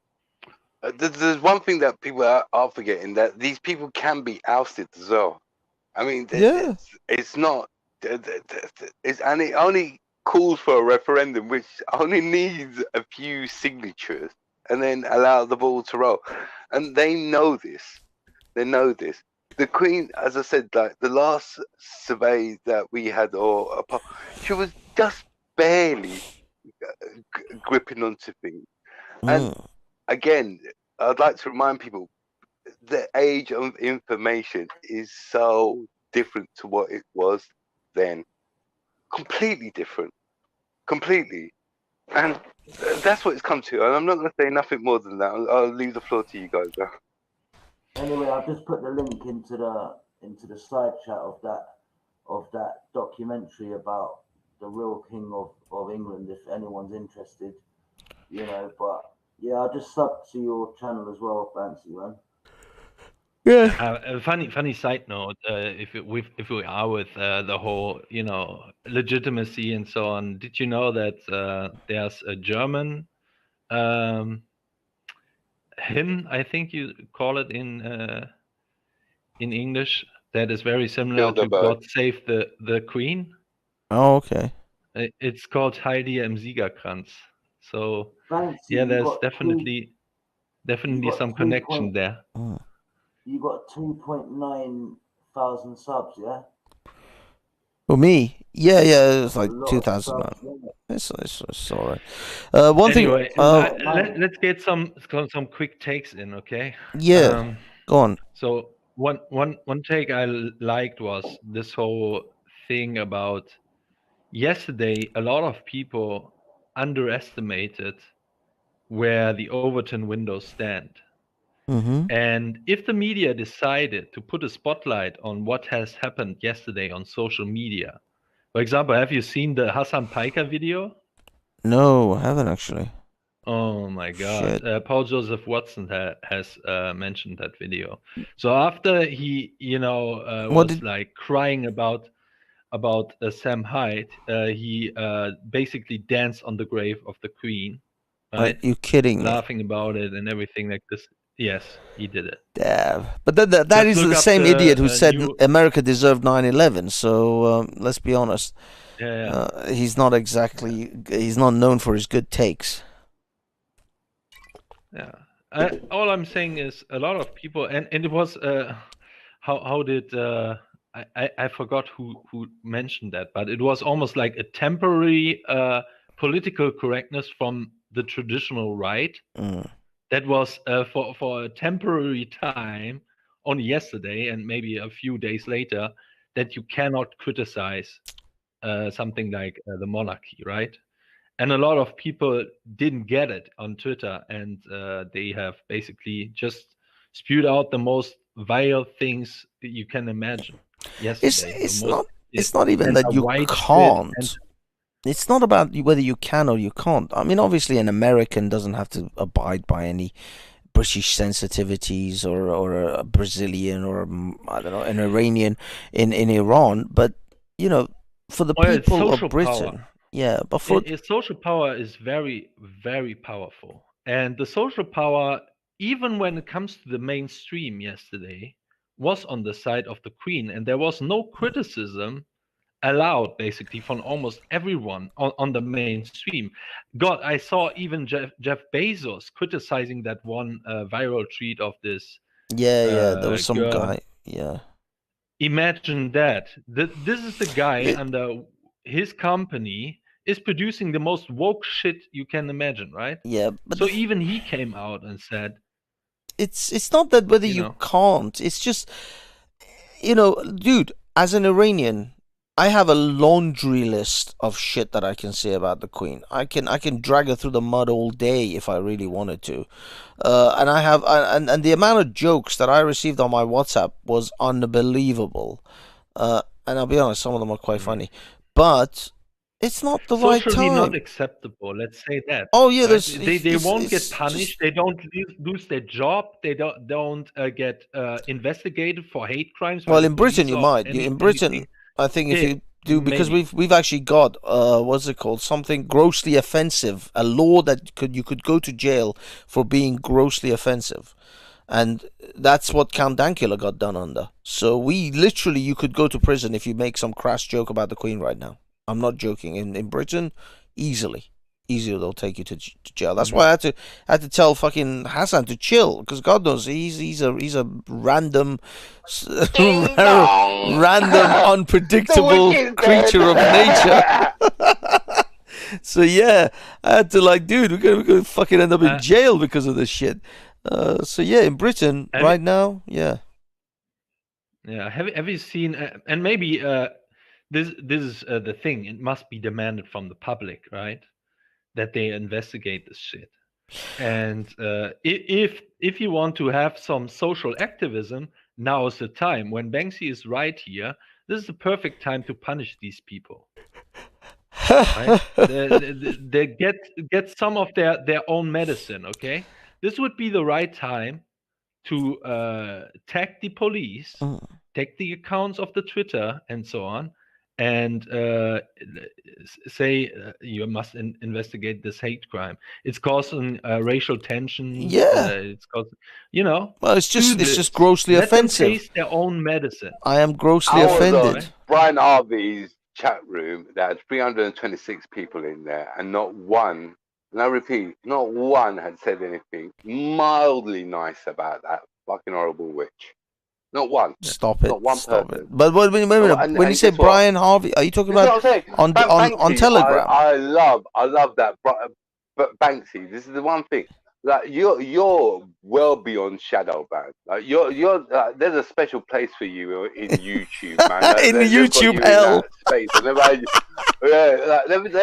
There's one thing that people are forgetting, that these people can be ousted as well. I mean, Yeah. it's not, and it only calls for a referendum, which only needs a few signatures, and then allow the ball to roll. And they know this. They know this. The Queen, as I said, like the last survey that we had, she was just barely gripping onto things. And again, I'd like to remind people, the age of information is so different to what it was then. Completely different. Completely. And that's what it's come to. And I'm not going to say nothing more than that. I'll leave the floor to you guys now. Anyway, I've just put the link into the side chat of that documentary about the real king of England, if anyone's interested, but yeah, I'll just sub to your channel as well, fancy man. Yeah. A funny side note, if we are with the whole legitimacy and so on, did you know that there's a German hymn, I think you call it in English, that is very similar to God Save the Queen? Oh, okay. It's called Heil dir im Siegerkranz. So fancy, yeah, there's definitely some connection there. You got 2.9 thousand subs, yeah? For me, yeah, it's like 2,000. It's all right. One anyway, thing. Let's get some quick takes in, okay? Yeah, go on. So one take I liked was this whole thing about yesterday. A lot of people underestimated where the Overton windows stand. And if the media decided to put a spotlight on what has happened yesterday on social media, for example, have you seen the Hassan Piker video? No, I haven't actually. Oh my God! Paul Joseph Watson has mentioned that video. So after he, was like crying about Sam Hyde, he basically danced on the grave of the Queen. Right? Are you kidding me? Laughing about it and everything like this. Yes, he did it. Damn. But that is the same idiot who said America deserved 9/11. So let's be honest. Yeah. He's not known for his good takes. Yeah. All I'm saying is a lot of people, and it was how did I forgot who mentioned that, but it was almost like a temporary political correctness from the traditional right. That was for a temporary time, only yesterday and maybe a few days later, that you cannot criticize something like the monarchy, right? And a lot of people didn't get it on Twitter, and they have basically just spewed out the most vile things that you can imagine. Yesterday, it's not even that you can't. It's not about whether you can or you can't. I mean, obviously, an American doesn't have to abide by any British sensitivities, or a Brazilian, or I don't know, an Iranian in Iran. But for the Well, it's people of social Britain, power. yeah, but for Social power is very, very powerful. And the social power, even when it comes to the mainstream yesterday, was on the side of the Queen. And there was no criticism allowed, basically, from almost everyone on the mainstream. God, I saw even Jeff Bezos criticizing that one viral tweet of this yeah, there was some girl. guy, yeah. Imagine that. This is the guy It- under his company is producing the most woke shit you can imagine, right? yeah, but So even he came out and said, it's not that whether you you know, can't. It's just, dude, as an Iranian, I have a laundry list of shit that I can say about the Queen. I can drag her through the mud all day if I really wanted to, and I have and the amount of jokes that I received on my WhatsApp was unbelievable. And I'll be honest, some of them are quite funny, but it's not the right socially not time. acceptable. Let's say that. Oh yeah, Right? there's They won't get it's punished. They don't lose their job. They don't get investigated for hate crimes by well, the in Britain police you or might. In Britain, anything. I think if Yeah, you do, because maybe. we've actually got what's it called? Something grossly offensive, a law that you could go to jail for being grossly offensive, and that's what Count Dankula got done under. So we literally, you could go to prison if you make some crass joke about the Queen right now. I'm not joking. In Britain, easily they'll take you to jail. That's why I had to tell fucking Hassan to chill, because God knows he's a random Ding dong. random unpredictable The witch is creature of dead. nature. So yeah, I had to dude, we're gonna fucking end up in jail because of this shit. So yeah, in Britain right now, yeah. Yeah, have you seen? And maybe this is the thing. It must be demanded from the public, right? That they investigate this shit. And if you want to have some social activism, now is the time. When Banksy is right here, this is the perfect time to punish these people. Right? they get some of their own medicine. Okay, this would be the right time to tag the police, tag the accounts of the Twitter and so on, and say you must investigate this hate crime. It's causing racial tension. Yeah. It's causing, well, it's just grossly Let offensive. them taste their own medicine. I am grossly I was offended. on Brian Harvey's chat room. There had 326 people in there, and not one, and I repeat, not one had said anything mildly nice about that fucking horrible witch. Not one. Stop it. Not one Stop person. it. But wait a minute. When you say Brian Harvey, are you talking about on Telegram? I love that. But Banksy, this is the one thing. You're well beyond shadow ban. You're there's a special place for you in YouTube, man. In YouTube hell. Space. They've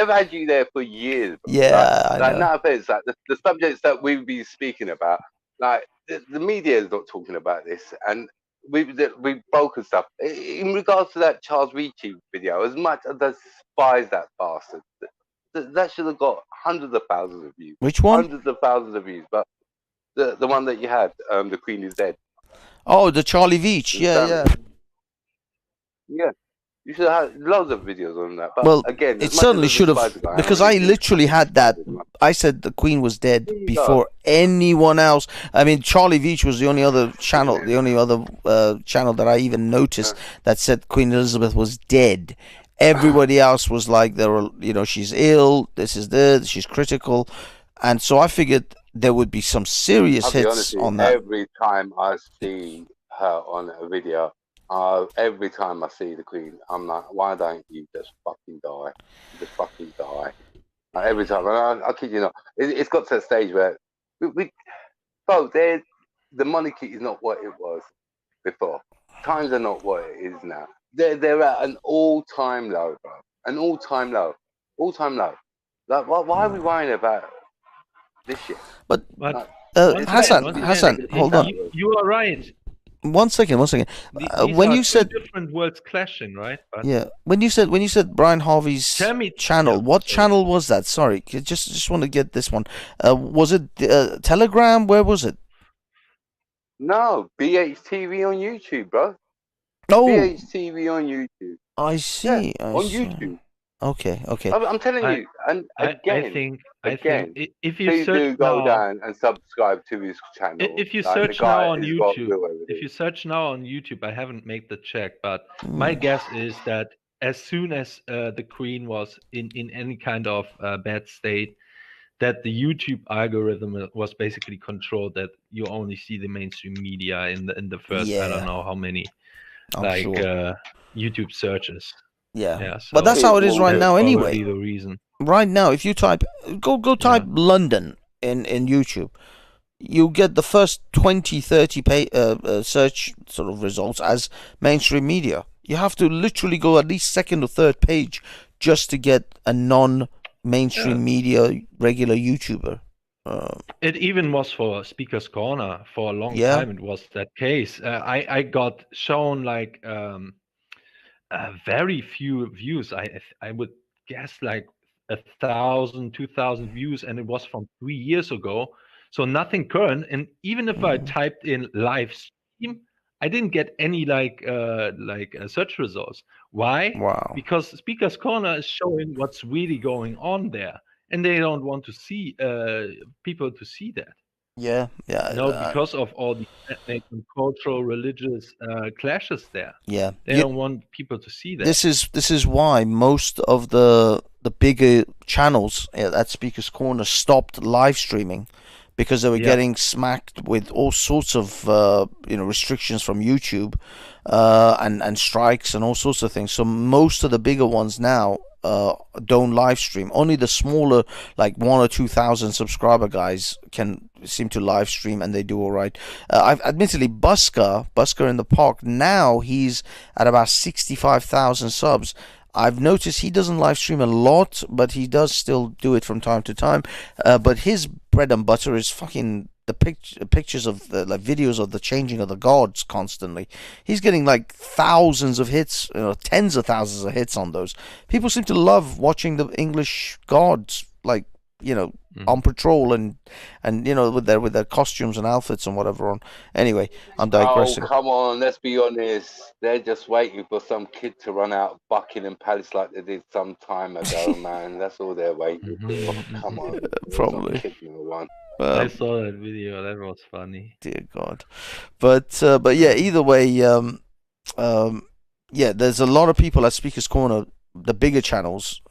had you there for years. Bro. Yeah, I know. No offense, the subjects that we've been speaking about, the media is not talking about this, and we've broken stuff in regards to that Charles Veitch video. As much as I despise that bastard, that should have got hundreds of thousands of views. Which one? Hundreds of thousands of views. But the one that you had, the Queen is dead. Oh, the Charlie Veitch. Yeah. You should have loads of videos on that. But well, again, it certainly should have, because I literally had that. I said the Queen was dead before anyone else. I mean, Charlie Veitch was the only other channel, channel that I even noticed that said Queen Elizabeth was dead. Everybody else was like, she's ill. She's critical, and so I figured there would be some serious hits on that. Every time I see her on a video. Every time I see the Queen, I'm like, why don't you just fucking die? Just fucking die. Every time. I kid you not. It's got to a stage where the monarchy is not what it was before. Times are not what it is now. They're at an all-time low, bro. An all-time low. All-time low. Like, why are we worrying about this shit? But Hassan, hold on. You are right. One second. When you said different worlds clashing, right? But yeah. When you said Brian Harvey's channel, what channel was that? Sorry, just want to get this one. Was it Telegram? Where was it? No, BHTV on YouTube, bro. Oh, BHTV on YouTube. I see. I on see. YouTube. Okay. Okay. I'm telling I you, and I again, think if you please search do go now, down and subscribe to his channel. if you Like, the search now guy on has got YouTube, real if everything. you search now on YouTube, I haven't made the check, but my Mm. guess is that as soon as the Queen was in any kind of bad state, that the YouTube algorithm was basically controlled, that you only see the mainstream media in the first I don't Yeah, know how many I'm sure. YouTube searches. Yeah. Yeah, But that's so how it is Well, right that's now probably anyway. the reason. Right now, if you type, go type Yeah. London in YouTube, you get the first 20, 30 search sort of results as mainstream media. You have to literally go at least second or third page just to get a non-mainstream Yeah. media regular YouTuber. It even was for Speaker's Corner for a long Yeah. time. It was that case. I got shown like very few views. I would guess like 1,000, 2,000 views, and it was from 3 years ago. So nothing current. And even if I Mhm. typed in live stream, I didn't get any search results. Why? Wow. Because Speaker's Corner is showing what's really going on there, and they don't want to see people to see that. Yeah. Yeah. No, because of all the ethnic and cultural, religious clashes there. Yeah. They don't want people to see that. This is why most of the bigger channels at Speaker's Corner stopped live streaming, because they were Yeah. getting smacked with all sorts of restrictions from YouTube, and strikes and all sorts of things. So most of the bigger ones now don't live stream. Only the smaller, like 1 or 2,000 subscriber guys can seem to live stream, and they do all right. I've admittedly Busker in the Park, now he's at about 65,000 subs. I've noticed he doesn't live stream a lot, but he does still do it from time to time. But his bread and butter is fucking the pictures of the videos of the changing of the gods constantly. He's getting like thousands of hits, tens of thousands of hits on those. People seem to love watching the English gods, like, on patrol and with their costumes and outfits and whatever on. Anyway, I'm digressing. Oh, come on, let's be honest. They're just waiting for some kid to run out of Buckingham Palace like they did some time ago, man. That's all they're waiting for. Come on. Probably. I saw that video. That was funny. Dear God. But yeah, either way, yeah, there's a lot of people at Speaker's Corner, the bigger channels,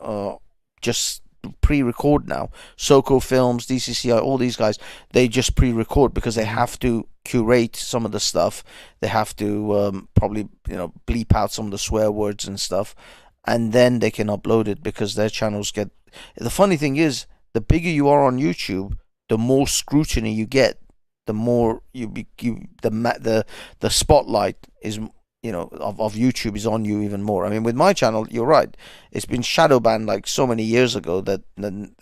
just pre-record now. Soko Films, DCCI, all these guys, they just pre-record because they have to curate some of the stuff. They have to probably bleep out some of the swear words and stuff, and then they can upload it because their channels get. The funny thing is, the bigger you are on YouTube, the more scrutiny you get, the more the spotlight is of YouTube is on you even more. I mean, with my channel, you're right, it's been shadow banned like so many years ago that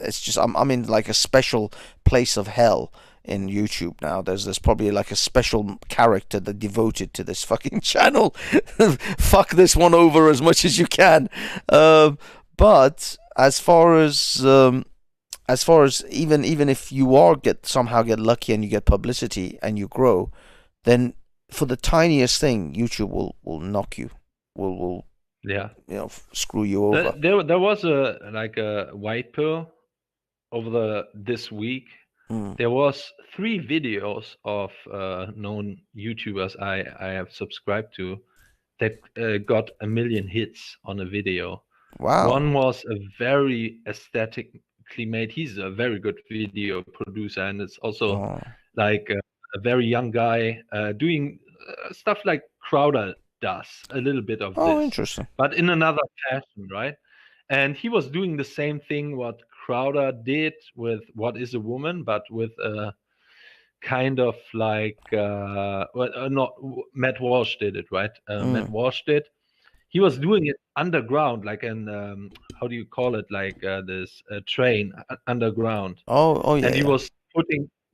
it's just I'm in like a special place of hell in YouTube now. There's probably like a special character that devoted to this fucking channel. Fuck this one over as much as you can. But as far as even if you are somehow get lucky and you get publicity and you grow, then for the tiniest thing, YouTube will knock you, will screw you over. There was a white pill over this week. There was 3 videos of known YouTubers I have subscribed to that got 1 million hits on a video. Wow. One was a very aesthetically made. He's a very good video producer, and it's also like a very young guy doing stuff like Crowder does, a little bit of this. Interesting. But in another fashion, right? And he was doing the same thing what Crowder did with What Is a Woman, but with a kind of like not Matt Walsh did it, right? Matt Walsh did. He was doing it underground, like an how do you call it, like this train underground. Oh yeah. And he was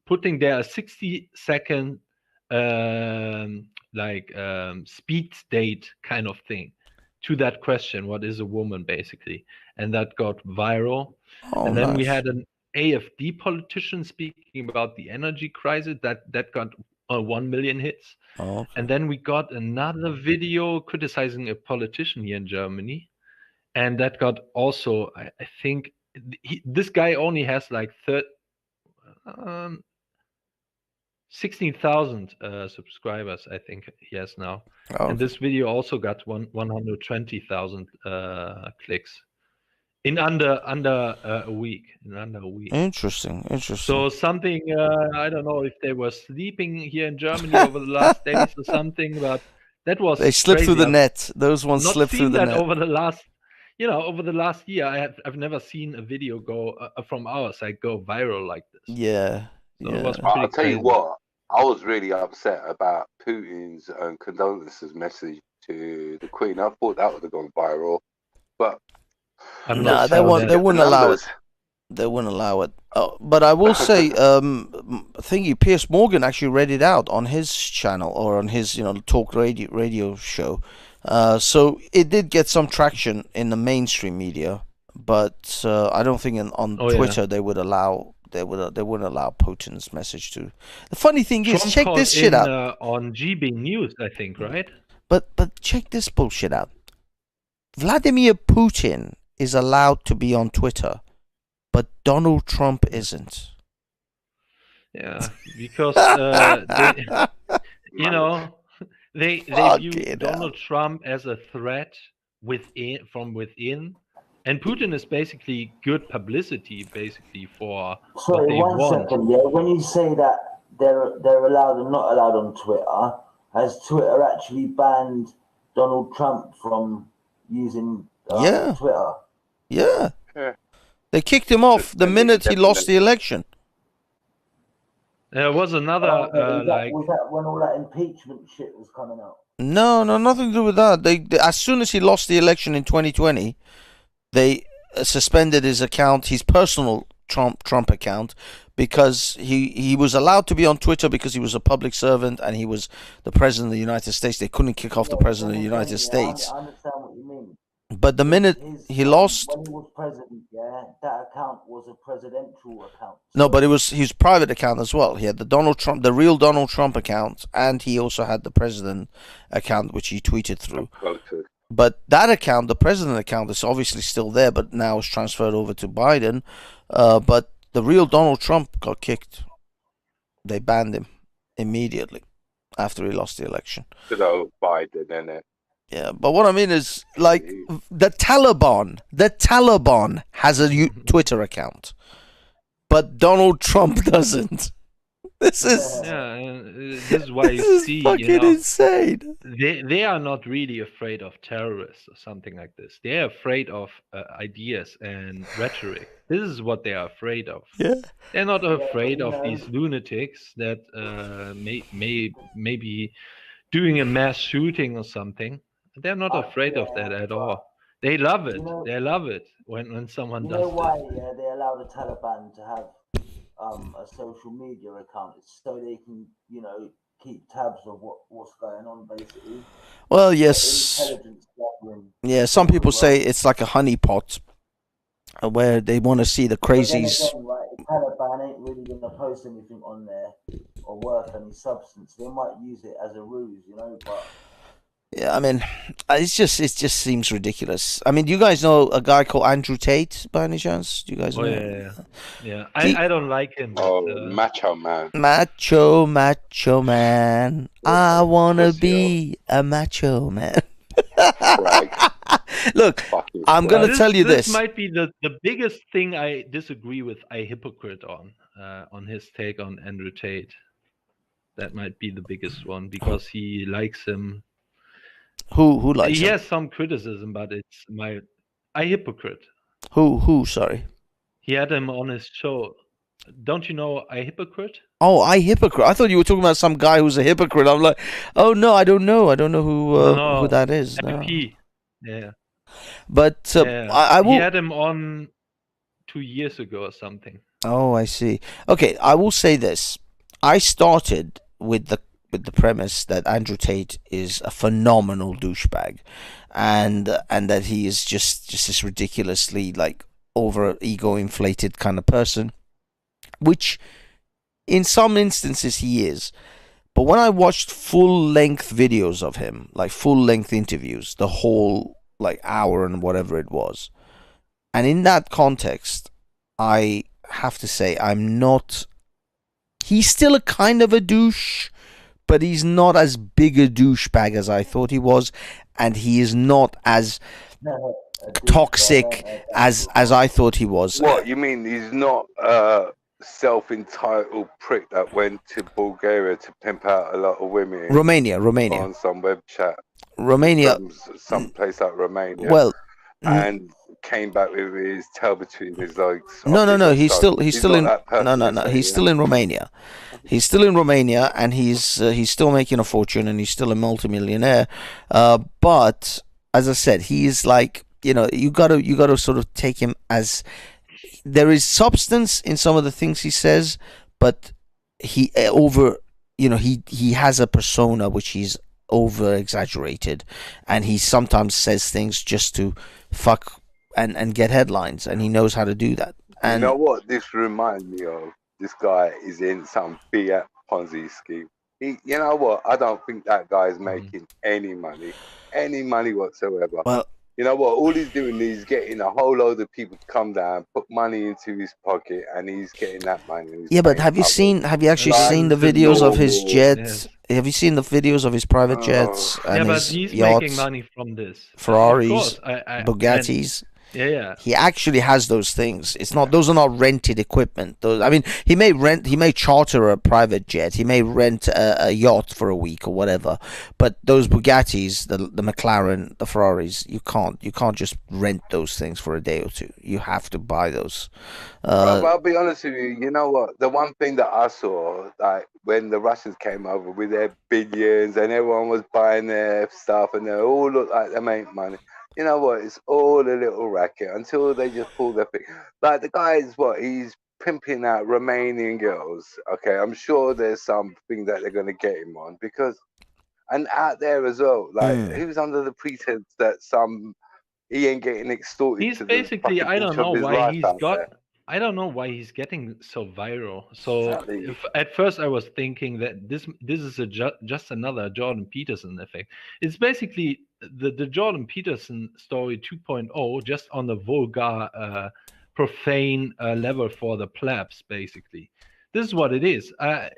putting there a 60-second speed date kind of thing to that question, what is a woman, basically, and that got viral. And then we had an AFD politician speaking about the energy crisis that got 1 million hits. Oh, And then we got another video criticizing a politician here in Germany, and that got also, I think, this guy only has like 16,000 subscribers, I think he has now. okay. And this video also got 120,000 clicks in under a week. Interesting. So something, I don't know if they were sleeping here in Germany over the last days or something, but that was They slipped through crazy. the net. Those ones Not slipped through seen the that net. over the last, over the last year. I've never seen a video go from our side go viral like this. Yeah. So it was I'll pretty tell you crazy. what, I was really upset about Putin's condolences message to the Queen. I thought that would have gone viral, but I'm Nah, not they sure won't. They that- wouldn't allow it. numbers. They wouldn't allow it. But I will say, thingy Piers Morgan actually read it out on his channel or on his, talk radio show. So it did get some traction in the mainstream media, but I don't think on Oh, yeah. Twitter they would allow. They wouldn't allow Putin's message to. The funny thing is, Trump check called this shit in, out. on GB News, I think, right? But check this bullshit out. Vladimir Putin is allowed to be on Twitter, but Donald Trump isn't. Yeah, because they Fucking view hell. Donald Trump as a threat from within, and Putin is basically good publicity, basically for what Sorry, they one want. second. Yeah, when you say that they're allowed and not allowed on Twitter, has Twitter actually banned Donald Trump from using Yeah. Twitter? Yeah. Yeah. They kicked him off the They minute he lost definitely- the election. There was another was that when all that impeachment shit was coming out? No, nothing to do with that. They as soon as he lost the election in 2020, they suspended his account, his personal Trump account, because he was allowed to be on Twitter because he was a public servant and he was the president of the United States. They couldn't kick off the president of the United States. I understand what you mean. But the minute he lost, when he was president, that account was a presidential account. no, but it was his private account as well. He had the real Donald Trump account, and he also had the president account, which he tweeted through. Voted. But that account, the president account, is obviously still there, but now it's transferred over to Biden. But the real Donald Trump got kicked. They banned him immediately after he lost the election. Good old Biden, innit? Yeah, but what I mean is, like, the Taliban has a Twitter account, but Donald Trump doesn't. This is this is why you this is see, fucking insane. they are not really afraid of terrorists or something like this. They are afraid of ideas and rhetoric. This is what they are afraid of. Yeah. They're not afraid of know. these lunatics that may be doing a mass shooting or something. They're not afraid of that at all. They love it. They love it when someone You does know why this. they allow the Taliban to have a social media account? It's so they can, keep tabs of what's going on, basically. Well, yes. Intelligence gathering. Yeah, some people say it's like a honeypot where they want to see the But then crazies. again, right, the Taliban ain't really going to post anything on there or worth any substance. They might use it as a ruse, but Yeah, I mean, it just seems ridiculous. I mean, do you guys know a guy called Andrew Tate by any chance? Do you guys know? Yeah. He- I don't like him. But, Oh, macho man. Macho man. I wanna Pussy, be a macho man. Right. Look, Fucking I'm right. gonna tell you this. might be the biggest thing I disagree with a hypocrite on his take on Andrew Tate. That might be the biggest one because he likes him. Who likes He him? has some criticism, but it's a hypocrite. Who? Sorry. He had him on his show. Don't you know a hypocrite? Oh, I hypocrite. I thought you were talking about some guy who's a hypocrite. I'm like, oh no, I don't know. I don't know who that is. No. MP. Yeah. But Yeah. I will. He had him on 2 years ago or something. Oh, I see. Okay, I will say this. I started with the premise that Andrew Tate is a phenomenal douchebag, and that he is just this ridiculously like over ego inflated kind of person, which in some instances he is. But when I watched full-length videos of him, like full-length interviews, the whole like hour and whatever it was, and in that context, I have to say I'm not. He's still a kind of a douche, but he's not as big a douchebag as I thought he was, and he is not as toxic as I thought he was. What you mean? He's not self-entitled prick that went to Bulgaria to pimp out a lot of women. Romania. On some web chat. Romania. Some place like Romania. Well, and came back with his tail between his legs. No. He's still in. No. He's still in Romania. He's still in Romania, and he's still making a fortune, and he's still a multimillionaire. But as I said, he is like, you gotta sort of take him as there is substance in some of the things he says, but he has a persona which he's over exaggerated, and he sometimes says things just to fuck and get headlines, and he knows how to do that. And you know what this reminds me of? This guy is in some big Ponzi scheme. You know what? I don't think that guy is making any money whatsoever. Well, you know what? All he's doing is getting a whole load of people to come down, put money into his pocket, and he's getting that money. Yeah, but have you actually seen the videos of his jets? Yeah. Have you seen the videos of his private jets and but his he's yachts, making money from this. Ferraris, Bugattis? Yeah. He actually has those things. Those are not rented equipment. He may charter a private jet. He may rent a yacht for a week or whatever. But those Bugattis, the McLaren, the Ferraris, you can't just rent those things for a day or two. You have to buy those. I'll be honest with you. You know what? The one thing that I saw, like when the Russians came over with their billions and everyone was buying their stuff and they all looked like they make money. You know what? It's all a little racket until they just pull their thing. Like the guy's he's pimping out Romanian girls. Okay, I'm sure there's something that they're gonna get him on and out there as well. Like who's under the pretense that he ain't getting extorted. He's basically I don't know why he's getting so viral. So at first I was thinking that this is just another Jordan Peterson effect. It's basically the Jordan Peterson story 2.0, just on the vulgar, profane level for the plebs. Basically, this is what it is. I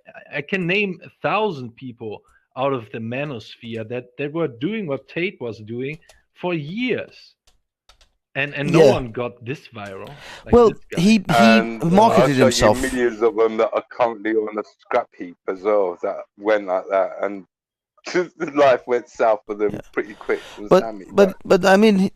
can name 1,000 people out of the manosphere that were doing what Tate was doing for years. And no one got this viral. Well, he marketed himself. You millions of them that are currently on a scrap heap as well that went like that, and life went south for them pretty quick. But I mean,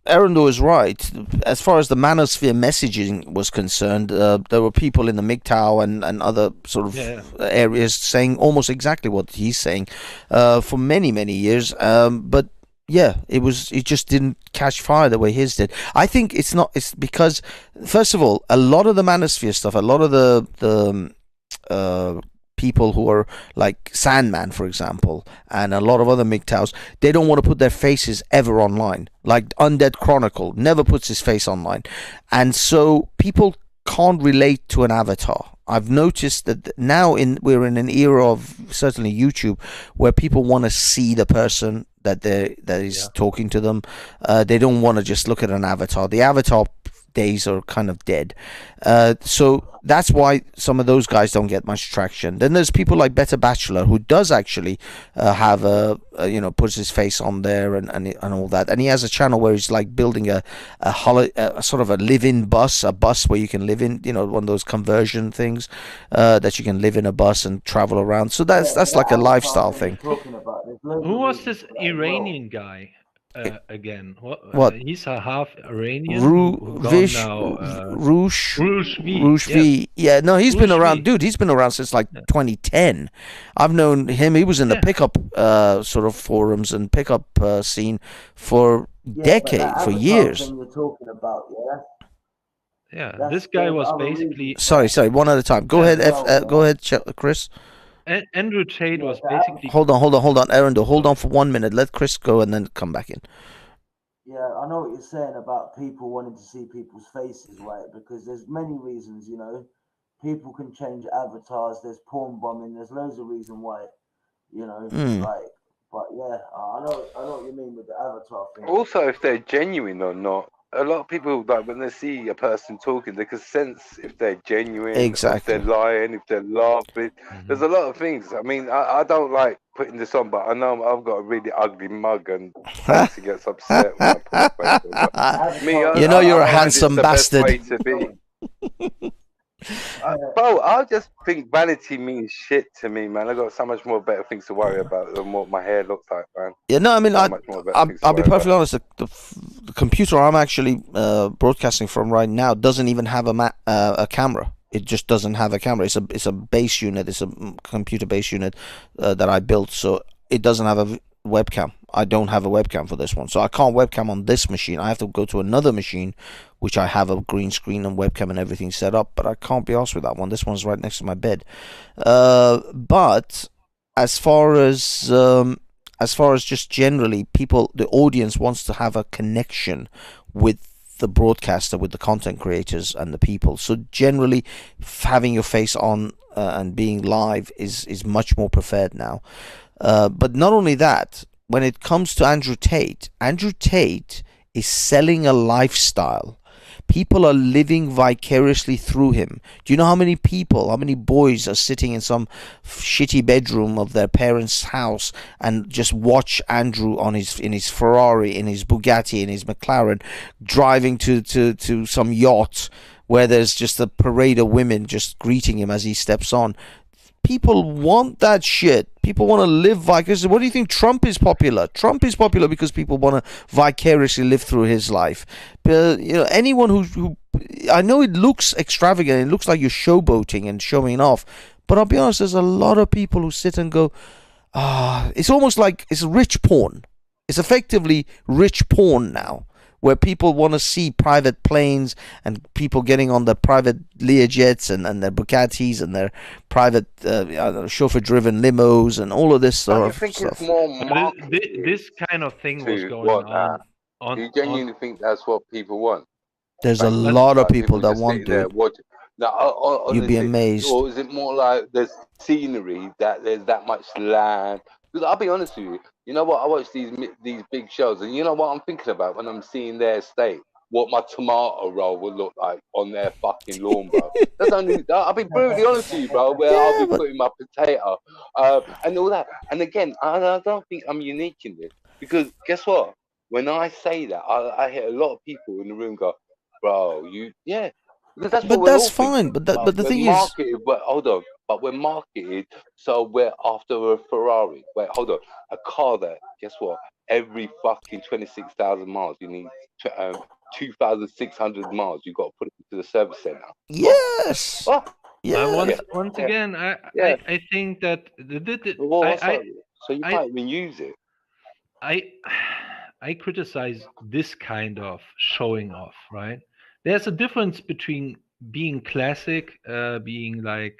Arundel is right. As far as the manosphere messaging was concerned, there were people in the MGTOW and other sort of areas saying almost exactly what he's saying for many years. But yeah, it just didn't catch fire the way his did. I think it's because, first of all, a lot of the manosphere stuff, a lot of the people who are like Sandman, for example, and a lot of other MGTOWs, they don't want to put their faces ever online. Like Undead Chronicle never puts his face online, and so people can't relate to an avatar. I've noticed that now we're in an era of certainly YouTube where people want to see the person that is talking to them. They don't want to just look at an avatar. The avatar days are kind of dead. So that's why some of those guys don't get much traction. Then there's people like Better Bachelor who does actually have puts his face on there and all that. And he has a channel where he's like building a sort of a live-in bus, a bus where you can live in, one of those conversion things that you can live in a bus and travel around. So that's like a lifestyle thing. Who was this Iranian guy? Again, what? He's a half Iranian. Rushvi. Yeah, no, he's been around, dude. He's been around since like 2010. I've known him. He was in the pickup sort of forums and pickup scene for decades, for years. You're talking about, this guy was basically. Sorry, one at a time. Go ahead, go ahead, Chris. Andrew Tate was basically. Hold on, Arundel. Hold on for 1 minute. Let Chris go and then come back in. Yeah, I know what you're saying about people wanting to see people's faces, right? Because there's many reasons, people can change avatars. There's porn bombing. There's loads of reason why, you know, Mm. like. But yeah, I know what you mean with the avatar thing. Also, if they're genuine or not. A lot of people, like, when they see a person talking, they can sense if they're genuine, Exactly. if they're lying, if they're laughing. There's a lot of things. I mean, I don't like putting this on, but I know I've got a really ugly mug, and Fancy gets upset when I put my face on. But me, You know you're a I find it's handsome the best bastard. way to be. Bro, I just think vanity means shit to me, man. I got so much more better things to worry about than what my hair looks like, man. Yeah, no, I mean, So much more better things to I'll be worry perfectly honest. The computer I'm actually broadcasting from right now doesn't even have a camera. It just doesn't have a camera. It's a base unit. It's a computer base unit that I built, so it doesn't have a webcam. I don't have a webcam for this one, so I can't webcam on this machine. I have to go to another machine, which I have a green screen and webcam and everything set up. But I can't be asked with that one. This one's right next to my bed. But as far as just generally, people, the audience wants to have a connection with the broadcaster, with the content creators and the people. So generally, having your face on and being live is much more preferred now. But not only that, when it comes to Andrew Tate is selling a lifestyle. People are living vicariously through him. Do you know how many people, how many boys are sitting in some shitty bedroom of their parents' house and just watch Andrew in his Ferrari, in his Bugatti, in his McLaren, driving to some yacht where there's just a parade of women just greeting him as he steps on. People want that shit. People want to live vicariously. What do you think? Trump is popular. Trump is popular because people want to vicariously live through his life. But, you know, anyone who I know it looks extravagant. It looks like you're showboating and showing off. But I'll be honest, there's a lot of people who sit and go, it's almost like it's rich porn. It's effectively rich porn now, where people want to see private planes and people getting on their private Learjets and their Bugattis and their private chauffeur-driven limos and all of this sort of think stuff. it's more marketing This kind of thing was to going want on. that. Do you genuinely think that's what people want? There's a Like, lot of like people that just want sitting there to. watching. Now, You'd be honestly, amazed. or is it more like the scenery that there's that much land? Because I'll be honest with you, you know what? I watch these big shows, and you know what I'm thinking about when I'm seeing their estate. What my tomato roll would look like on their fucking lawn, bro. That's only. I'll be brutally honest with you, bro. Where I'll be putting my potato, and all that. And again, I don't think I'm unique in this, because guess what? When I say that, I hear a lot of people in the room go, "Bro, yeah." Because that's what But we're all that's fine. thinking. But the we're thing is, marketed, but hold on. But we're marketed, so we're after a Ferrari. Wait, hold on. A car that, guess what? Every fucking 26,000 miles, you need 2,600 miles. You got to put it into the service center. yes, yeah. Once again, I think that so you might even use it. I criticize this kind of showing off, right? There's a difference between being classic, being like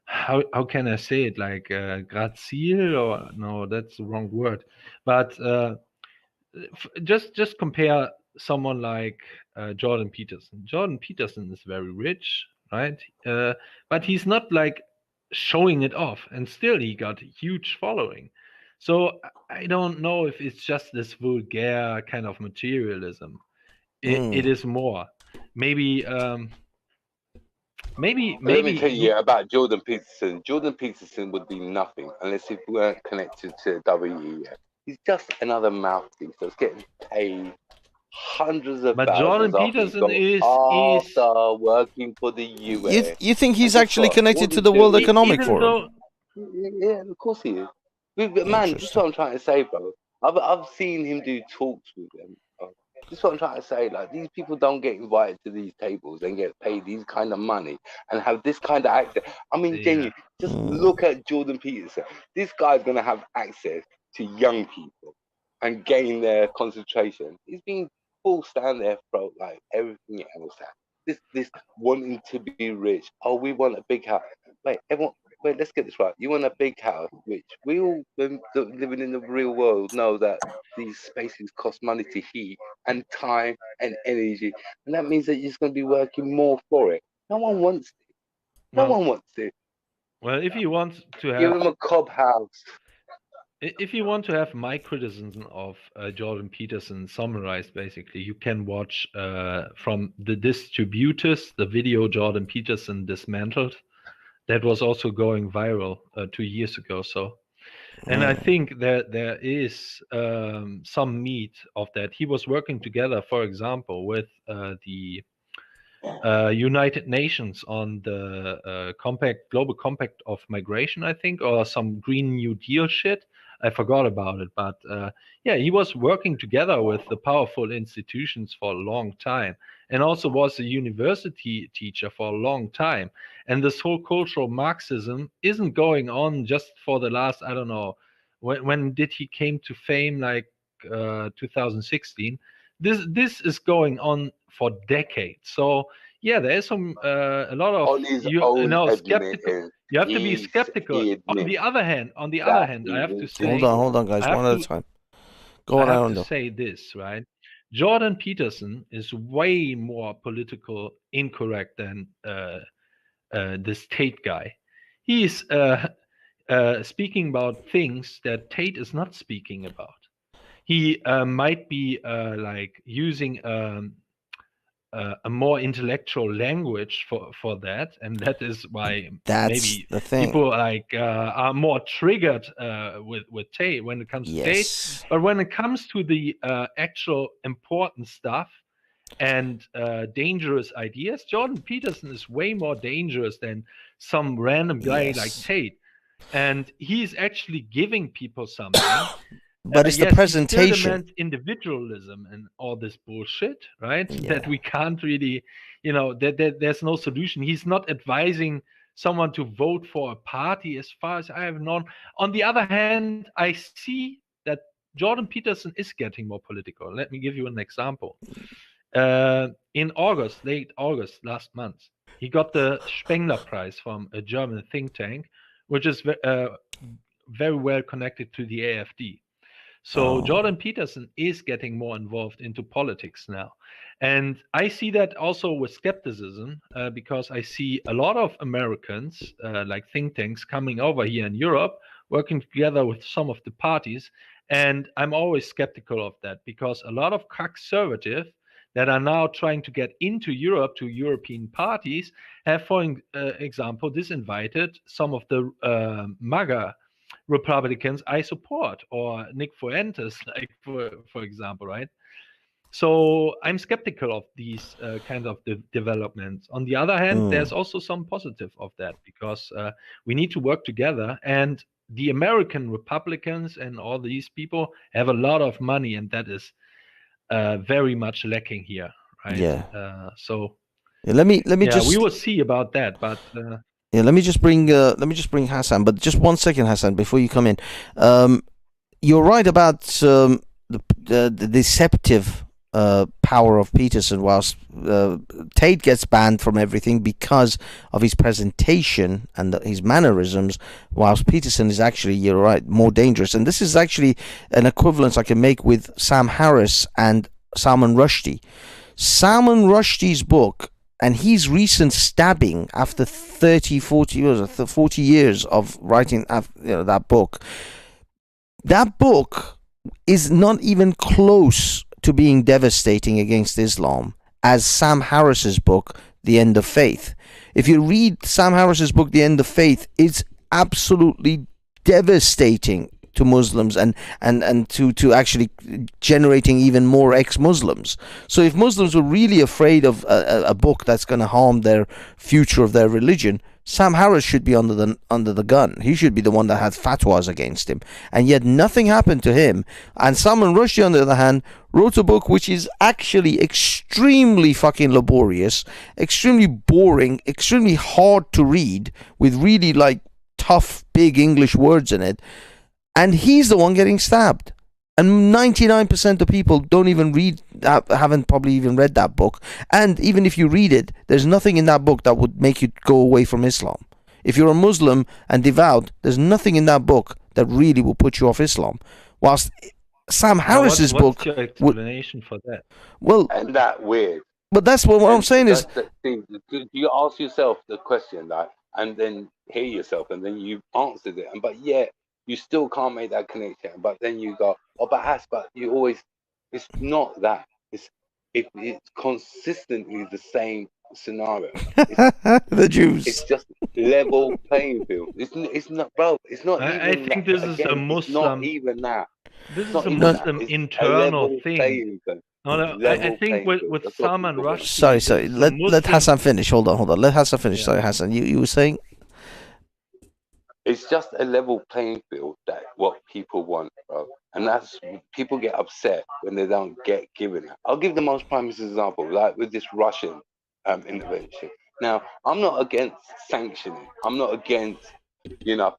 how can I say it, like grazil, or no, that's the wrong word, but just compare someone like Jordan Peterson. Jordan Peterson is very rich, right? But he's not like showing it off, and still he got a huge following. So I don't know if it's just this vulgar kind of materialism. It is more. Maybe Let me tell you about Jordan Peterson. Jordan Peterson would be nothing unless he weren't connected to WEF. He's just another mouthpiece that's getting paid hundreds of But thousands Jordan Peterson is after working for the US. You think he's actually connected to the World Economic Forum? Yeah, of course he is. But man, this is what I'm trying to say, bro. I've seen him do talks with them. This is what I'm trying to say. Like, these people don't get invited to these tables and get paid these kind of money and have this kind of access. I mean, genuinely, just look at Jordan Peterson. This guy's gonna have access to young people and gain their concentration. He's being forced down their throat like everything else. This wanting to be rich. Oh, we want a big house. Wait, everyone. Wait, let's get this right. You want a big house, which we all living in the real world know that these spaces cost money to heat and time and energy, and that means that you're just going to be working more for it. No one wants it. No Well, one wants it. well, if you want to Give have him a cob house. if you want to have my criticism of Jordan Peterson summarized, basically, you can watch from the distributors the video Jordan Peterson dismantled. That was also going viral 2 years ago. So, and I think that there is some meat of that. He was working together, for example, with the United Nations on the global compact of migration, I think, or some Green New Deal shit. I forgot about it, but yeah, he was working together with the powerful institutions for a long time, and also was a university teacher for a long time. And this whole cultural Marxism isn't going on just for the last, I don't know, when did he came to fame, like 2016. This is going on for decades. So yeah, there is some a lot of On his own skeptical. admitting, You have to be skeptical. he On admits the other hand, I that have he to was say, Hold on, guys. I have One at a to, time. Go I on, have to Arundel. say this, right? Jordan Peterson is way more political incorrect than this Tate guy. He's speaking about things that Tate is not speaking about. He might be like using a more intellectual language for that, and that is why That's maybe the thing. people like are more triggered with Tate when it comes to Tate. Yes. But when it comes to the actual important stuff and dangerous ideas, Jordan Peterson is way more dangerous than some random guy like Yes. Tate, and he's actually giving people something. But it's the yes, he presentation. still demands individualism and all this bullshit, right? Yeah. That we can't really, that there's no solution. He's not advising someone to vote for a party, as far as I have known. On the other hand, I see that Jordan Peterson is getting more political. Let me give you an example. In August, late August last month, he got the Spengler Prize from a German think tank, which is very well connected to the AfD. So Jordan Peterson is getting more involved into politics now. And I see that also with skepticism, because I see a lot of Americans, like think tanks, coming over here in Europe, working together with some of the parties. And I'm always skeptical of that, because a lot of conservatives that are now trying to get into Europe, to European parties, have, for example, disinvited some of the MAGA Republicans I support, or Nick Fuentes, like for example, right? So I'm skeptical of these kinds of developments. On the other hand, there's also some positive of that, because we need to work together, and the American Republicans and all these people have a lot of money, and that is very much lacking here, right? Yeah. So yeah, let me just. we will see about that, but. Yeah, let me just bring Hassan, but just 1 second, Hassan, before you come in. You're right about the deceptive power of Peterson, whilst Tate gets banned from everything because of his presentation and his mannerisms, whilst Peterson is actually, you're right, more dangerous. And this is actually an equivalence I can make with Sam Harris and Salman Rushdie. Salman Rushdie's book and his recent stabbing after 40 years of writing that book is not even close to being devastating against Islam as Sam Harris's book, The End of Faith. If you read Sam Harris's book, The End of Faith, it's absolutely devastating to Muslims and to actually generating even more ex-Muslims. So if Muslims were really afraid of a book that's going to harm their future of their religion, Sam Harris should be under the gun. He should be the one that had fatwas against him. And yet nothing happened to him. And Salman Rushdie, on the other hand, wrote a book which is actually extremely fucking laborious, extremely boring, extremely hard to read, with really like tough, big English words in it. And he's the one getting stabbed. And 99% of people don't even read that, haven't probably even read that book. And even if you read it, there's nothing in that book that would make you go away from Islam. If you're a Muslim and devout, there's nothing in that book that really will put you off Islam. Whilst Sam Harris's book... What's your explanation for that? Well... And that weird. But that's what I'm saying is. That's the thing. You ask yourself the question, like, and then hear yourself, and then you answered it, and but yet you still can't make that connection. But then you go, oh, but you always. It's not that. It's consistently the same scenario. The Jews. It's just level playing field. It's not, bro. It's not I even. think this is a Muslim. It's not even that. This It's is not a even Muslim that. It's internal a level thing. playing field. No, I think with Salman Rushdie. Sorry. Let Hassan finish. Hold on. Let Hassan finish. Yeah. Sorry, Hassan. You were saying. It's just a level playing field, that what people want, bro. And that's, people get upset when they don't get given it. I'll give the most prime example, like with this Russian intervention. Now, I'm not against sanctioning. I'm not against,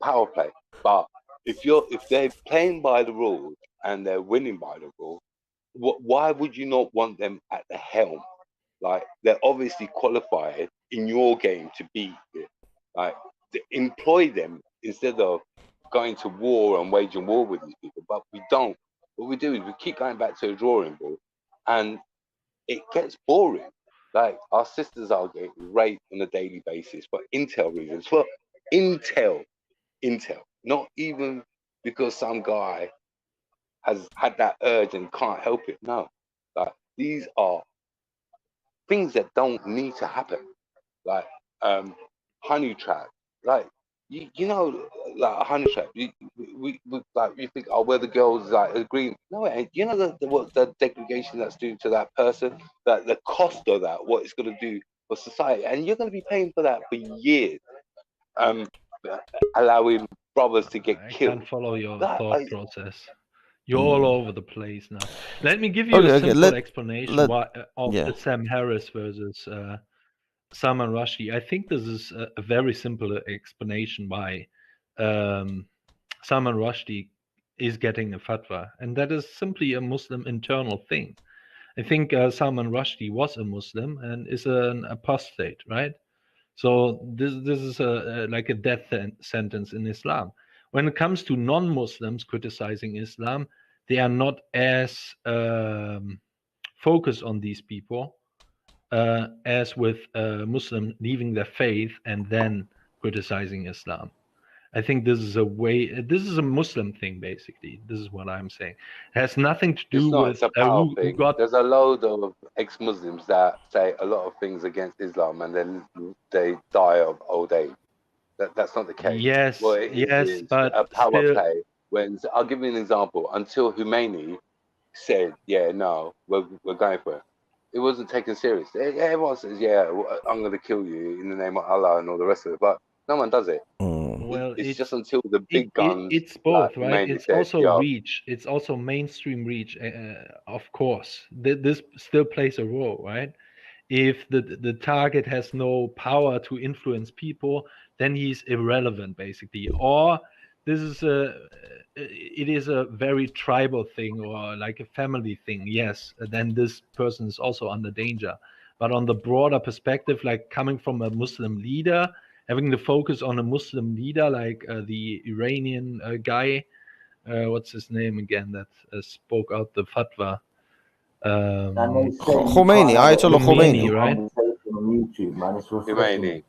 power play. But if they're playing by the rules and they're winning by the rules, why would you not want them at the helm? Like, they're obviously qualified in your game to beat it. Like, to employ them instead of going to war and waging war with these people. But we don't. What we do is we keep going back to the drawing board, and it gets boring. Like, our sisters are getting raped on a daily basis for intel reasons. For intel, not even because some guy has had that urge and can't help it. No, like, these are things that don't need to happen. Like honey trap, like like a honey trap. We like, you think, oh, where the girls like agree? No, it ain't. You know the degradation that's due to that person, that the cost of that, what it's going to do for society, and you're going to be paying for that for years. Allowing brothers to get killed. I can't follow your thought process. You're all over the place now. Let me give you a simple explanation of the Sam Harris versus Salman Rushdie. I think this is a very simple explanation why Salman Rushdie is getting a fatwa, and that is simply a Muslim internal thing. I think Salman Rushdie was a Muslim and is an apostate, right? So this is like a death sentence in Islam. When it comes to non-Muslims criticizing Islam, they are not as focused on these people as with Muslim leaving their faith and then criticizing Islam. I think this is a Muslim thing, basically. This is what I'm saying. It has nothing to do with who got. There's a load of ex-Muslims that say a lot of things against Islam, and then they die of old age. That's not the case. Yes, but a power play. When, I'll give you an example. Until Khomeini said, "Yeah, no, we're going for it," it wasn't taken serious. Everyone says, "Yeah, I'm going to kill you in the name of Allah," and all the rest of it, but no one does it. Well, it's just until the big guns. It's both, like, right? It's also reach. It's also mainstream reach, of course. This still plays a role, right? If the target has no power to influence people, then he's irrelevant, basically. Or this is it is a very tribal thing or like a family thing. Yes, then this person is also under danger. But on the broader perspective, like coming from a Muslim leader, having the focus on a Muslim leader, like the Iranian guy, what's his name again, that spoke out the fatwa? Khomeini, Ayatollah Khomeini, right? On YouTube, man, it's Khomeini.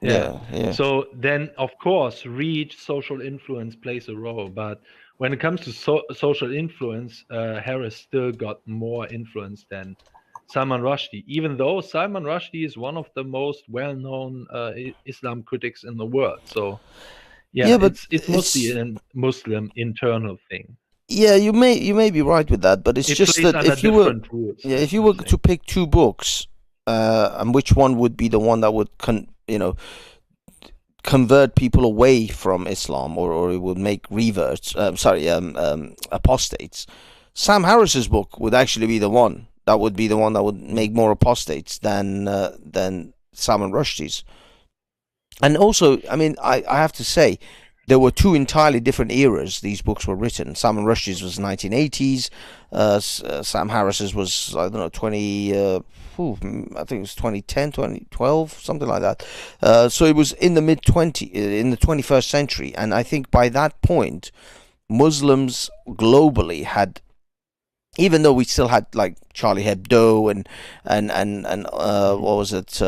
Yeah. So then, of course, reach, social influence plays a role. But when it comes to social influence, Harris still got more influence than Salman Rushdie, even though Salman Rushdie is one of the most well-known Islam critics in the world. So, but it's mostly a Muslim internal thing. Yeah, you may be right with that, but it's just that if you were to pick two books, and which one would be the one that would convert people away from Islam, or it would make reverts, apostates, Sam Harris's book would actually be the one that would make more apostates than Salman Rushdie's. And also, I mean, I have to say, there were two entirely different eras these books were written. Salman Rushdie's was 1980s. Sam Harris's was, I don't know, 2010, 2012, something like that. So it was in the in the 21st century. And I think by that point, Muslims globally had even though we still had like Charlie Hebdo and what was it?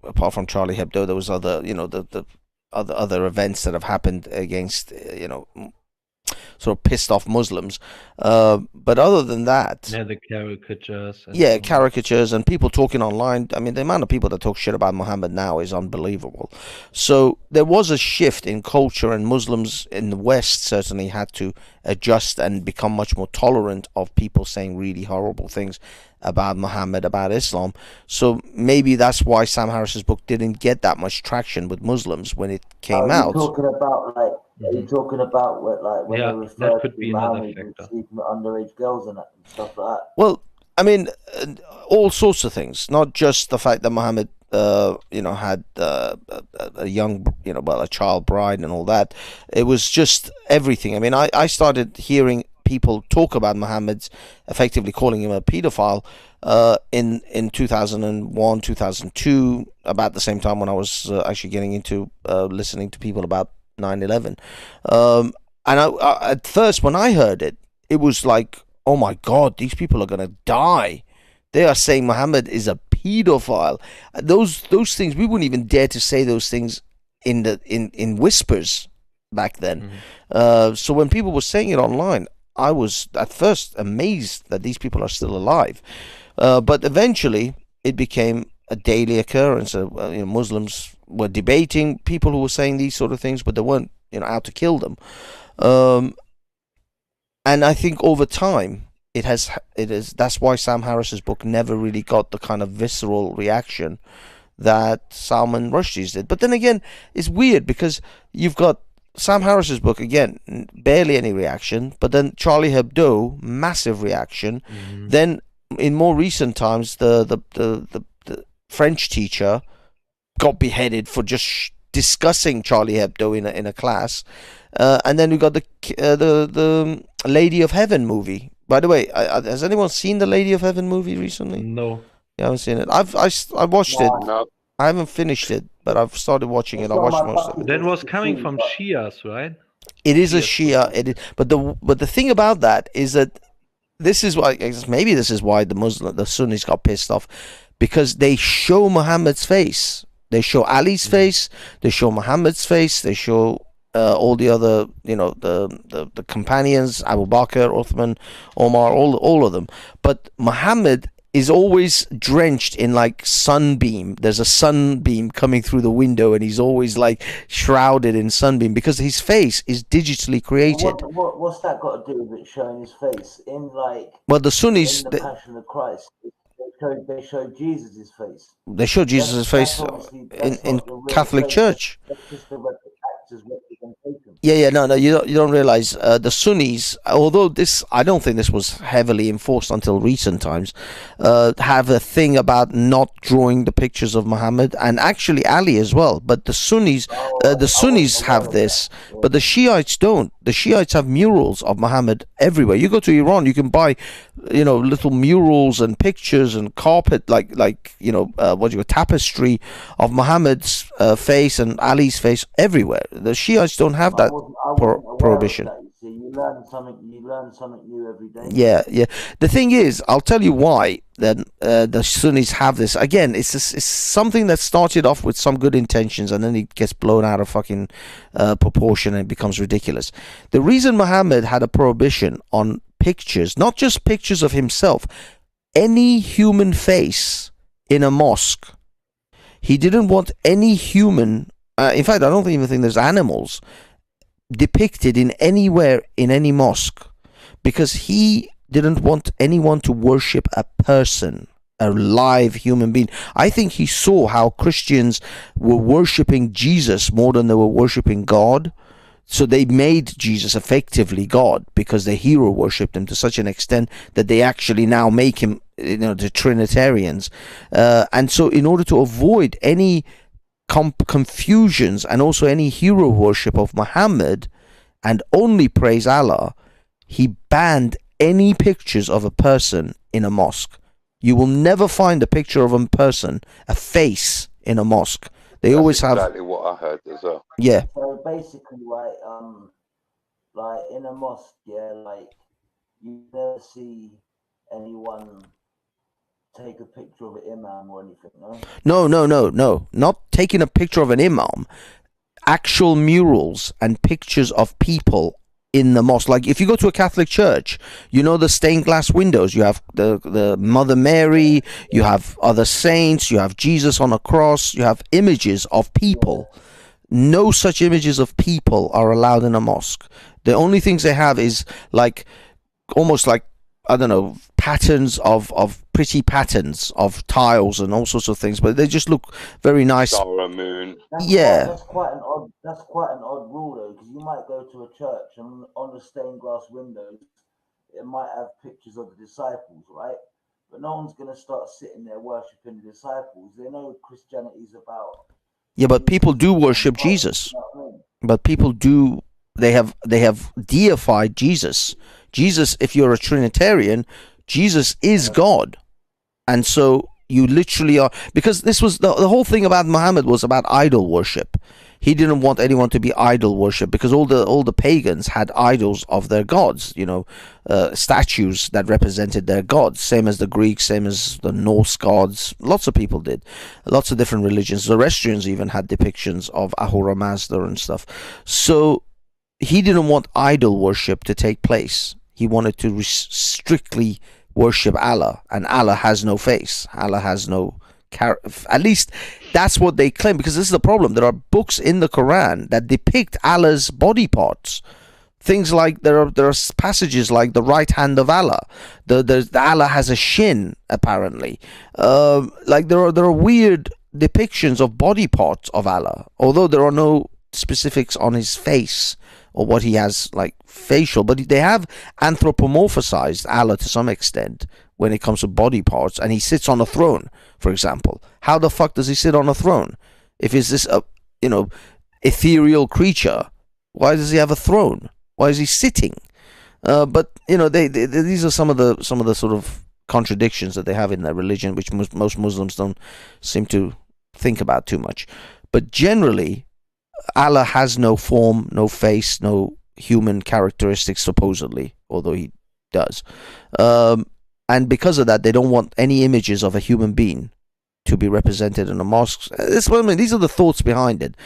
Apart from Charlie Hebdo, there was other, the other events that have happened against, sort of pissed off Muslims. But other than that, Yeah, the caricatures. yeah, caricatures and people talking online. I mean, the amount of people that talk shit about Muhammad now is unbelievable. So there was a shift in culture, and Muslims in the West certainly had to adjust and become much more tolerant of people saying really horrible things about Muhammad, about Islam. So maybe that's why Sam Harris's book didn't get that much traction with Muslims when it came out. Talking about like, are you talking about what, like when Yeah, they that refer could to be another Muhammad and factor. sleeping with underage girls and stuff like that? Well, I mean, all sorts of things, not just the fact that Muhammad, had a young, a child bride and all that. It was just everything. I mean, I started hearing people talk about Muhammad's, effectively calling him a pedophile, in 2001, 2002, about the same time when I was actually getting into listening to people about 9/11. And at first, when I heard it, it was like, oh my God, these people are gonna die. They are saying Muhammad is a pedophile. Those things, we wouldn't even dare to say those things in whispers back then. So when people were saying it online, I was at first amazed that these people are still alive. But eventually, it became a daily occurrence. Muslims were debating people who were saying these sort of things, but they weren't, out to kill them. And I think over time, it is. That's why Sam Harris's book never really got the kind of visceral reaction that Salman Rushdie's did. But then again, it's weird because you've got Sam Harris's book, again, barely any reaction, but then Charlie Hebdo, massive reaction. Then in more recent times, the French teacher got beheaded for just discussing Charlie Hebdo in a class. And then we got the Lady of Heaven movie. By the way, has anyone seen the Lady of Heaven movie recently? No. You haven't seen it. I watched it. No. I haven't finished it, but I've started watching it. I watched most of it. That was coming from Shias, right? It is a Shia. It is, but the thing about that is that this is why, maybe this is why the Sunnis got pissed off, because they show Muhammad's face, they show Ali's face, they show Muhammad's face, they show all the other, the companions, Abu Bakr, Uthman, Omar, all of them. But Muhammad is always drenched in like sunbeam. There's a sunbeam coming through the window, and he's always like shrouded in sunbeam because his face is digitally created. What's that got to do with it showing his face in like? Well, the Sunnis, in the Passion of Christ, they show Jesus' face. They show Jesus' face in Catholic Church. That's just the actor's representation. Yeah, no, you don't realize the Sunnis, although I don't think this was heavily enforced until recent times, have a thing about not drawing the pictures of Muhammad, and actually Ali as well. But the Sunnis have this, but the Shiites don't. The Shiites have murals of Muhammad everywhere. You go to Iran, you can buy, little murals and pictures and carpet, tapestry of Muhammad's face and Ali's face everywhere. The Shiites don't have that prohibition. You learn something new every day. Yeah. The thing is, I'll tell you why then the Sunnis have this. Again, it's something that started off with some good intentions, and then it gets blown out of fucking proportion and it becomes ridiculous. The reason Muhammad had a prohibition on pictures, not just pictures of himself, any human face in a mosque. He didn't want any human. In fact, I don't even think there's animals depicted in anywhere in any mosque, because he didn't want anyone to worship a person, a live human being. I think he saw how Christians were worshipping Jesus more than they were worshipping God. So they made Jesus effectively God, because the hero worshipped him to such an extent that they actually now make him, the Trinitarians. And so in order to avoid any confusions and also any hero worship of Muhammad and only praise Allah, he banned any pictures of a person in a mosque. You will never find a picture of a person, a face, in a mosque. That's always have exactly what I heard as well. Yeah. So basically, right, like in a mosque, yeah, like you never see anyone take a picture of an imam or anything, no? No. Not taking a picture of an imam. Actual murals and pictures of people in the mosque. Like if you go to a Catholic church, you know the stained glass windows. You have the Mother Mary, you have other saints, you have Jesus on a cross, you have images of people. No such images of people are allowed in a mosque. The only things they have is like almost like, I don't know, patterns of pretty patterns of tiles and all sorts of things, but they just look very nice. Star and moon. That's quite an odd rule though, because you might go to a church and on the stained glass windows, it might have pictures of the disciples, right? But no one's gonna start sitting there worshiping the disciples. They know Christianity's about. Yeah, but people do worship Jesus. You know what I mean? But people do. They have deified Jesus. Jesus, if you're a Trinitarian, Jesus is God. And so you literally are, because this was the whole thing about Muhammad was about idol worship. He didn't want anyone to be idol worship because all the pagans had idols of their gods, statues that represented their gods, same as the Greeks, same as the Norse gods. Lots of people did. Lots of different religions. Zoroastrians even had depictions of Ahura Mazda and stuff. So he didn't want idol worship to take place. He wanted to strictly worship Allah, and Allah has no face. Allah has no at least that's what they claim, because this is the problem. There are books in the Quran that depict Allah's body parts. Things like there are passages like the right hand of Allah. The Allah has a shin apparently. Like there are weird depictions of body parts of Allah, although there are no specifics on his face or what he has like facial, but they have anthropomorphized Allah to some extent when it comes to body parts, and he sits on a throne, for example. How the fuck does he sit on a throne? If he's this ethereal creature, why does he have a throne? Why is he sitting? But these are some of the sort of contradictions that they have in their religion, which most Muslims don't seem to think about too much. But generally, Allah has no form, no face, no human characteristics, supposedly, although he does. And because of that, they don't want any images of a human being to be represented in a mosque. These are the thoughts behind it.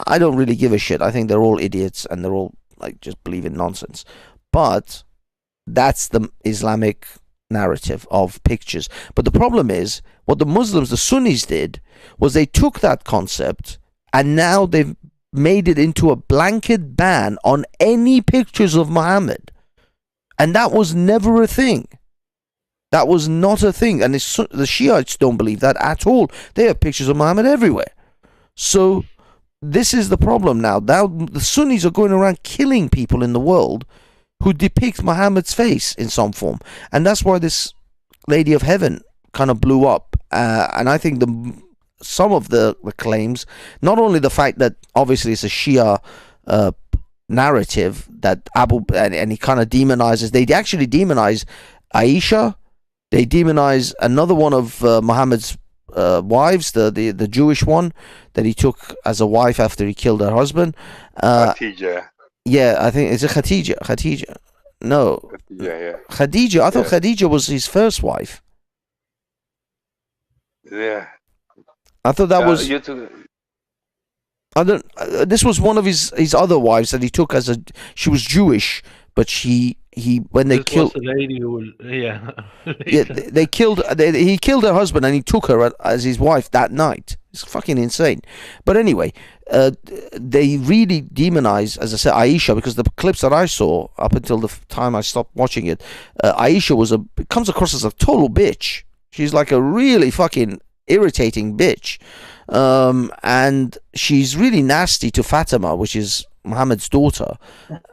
I don't really give a shit. I think they're all idiots and they're all like just believe in nonsense. But that's the Islamic narrative of pictures. But the problem is, what the Muslims, the Sunnis, did was they took that concept and now they've made it into a blanket ban on any pictures of Muhammad. And that was never a thing. That was not a thing. And the Shiites don't believe that at all. They have pictures of Muhammad everywhere. So this is the problem now. Now the Sunnis are going around killing people in the world who depict Muhammad's face in some form. And that's why this Lady of Heaven kind of blew up. And I think some of the claims, not only the fact that obviously it's a Shia narrative that and he kind of demonizes, they actually demonize Aisha. They demonize another one of Muhammad's wives, the Jewish one that he took as a wife after he killed her husband. Khadija. Yeah, I think it's a Khadija. No. Yeah. Khadija. I thought Khadija was his first wife. Yeah. I thought that was. This was one of his other wives that he took as she was Jewish, but he when they killed. Was the lady who, yeah. Yeah, they killed. He killed her husband and he took her as his wife that night. It's fucking insane. But anyway, they really demonize, as I said, Aisha, because the clips that I saw up until the time I stopped watching it, Aisha comes across as a total bitch. She's like a really fucking irritating bitch. And she's really nasty to Fatima, which is Muhammad's daughter.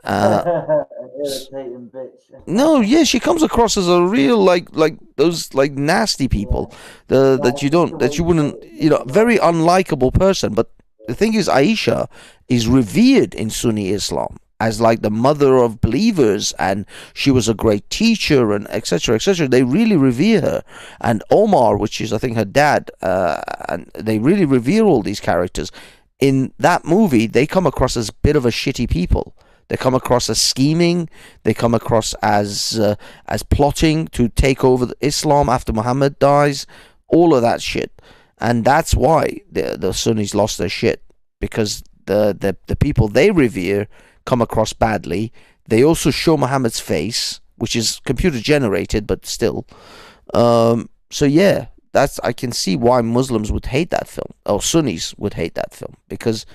Irritating bitch. No, yeah, she comes across as a real like those like nasty people that you wouldn't, very unlikable person. But the thing is, Aisha is revered in Sunni Islam as like the mother of believers, and she was a great teacher, and etc. etc. They really revere her, and Omar, which is I think her dad, and they really revere all these characters. In that movie, they come across as a bit of a shitty people. They come across as scheming. They come across as plotting to take over Islam after Muhammad dies. All of that shit, and that's why the Sunnis lost their shit, because the people they revere come across badly. They also show Muhammad's face, which is computer generated, but still. So yeah, I can see why Muslims would hate that film, or Sunnis would hate that film, because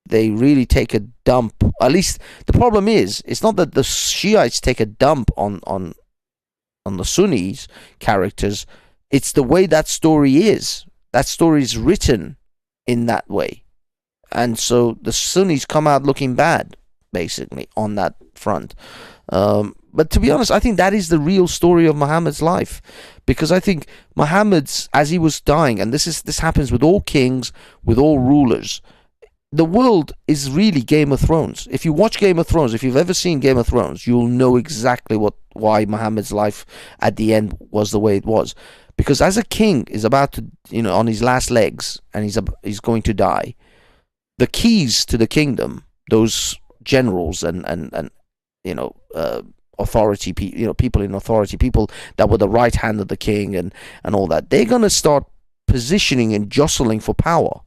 they really take a dump. At least the problem is, it's not that the Shiites take a dump on the Sunnis characters. It's the way that story is. That story is written in that way, and so the Sunnis come out looking bad, basically, on that front. But to be honest, I think that is the real story of Muhammad's life, because I think Muhammad's, as he was dying, and this happens with all kings, with all rulers. The world is really Game of Thrones. If you watch Game of Thrones, if you've ever seen Game of Thrones, you'll know exactly why Muhammad's life at the end was the way it was. Because as a king is about to, on his last legs, and he's going to die, the keys to the kingdom, those generals and authority, people in authority, people that were the right hand of the king and all that, they're going to start positioning and jostling for power.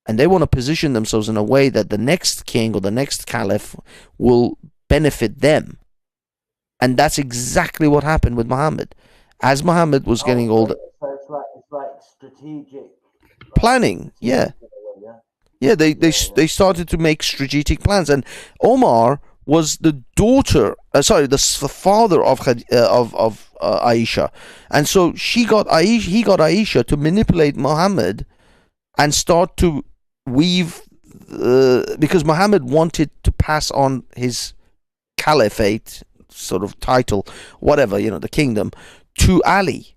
And they want to position themselves in a way that the next king or the next caliph will benefit them. And that's exactly what happened with Muhammad. As Muhammad was getting older. So it's like strategic planning, yeah. Yeah, they started to make strategic plans. And Omar was the father of Aisha. And so he got Aisha to manipulate Muhammad and start to weave, because Muhammad wanted to pass on his caliphate sort of title, whatever, the kingdom, to Ali,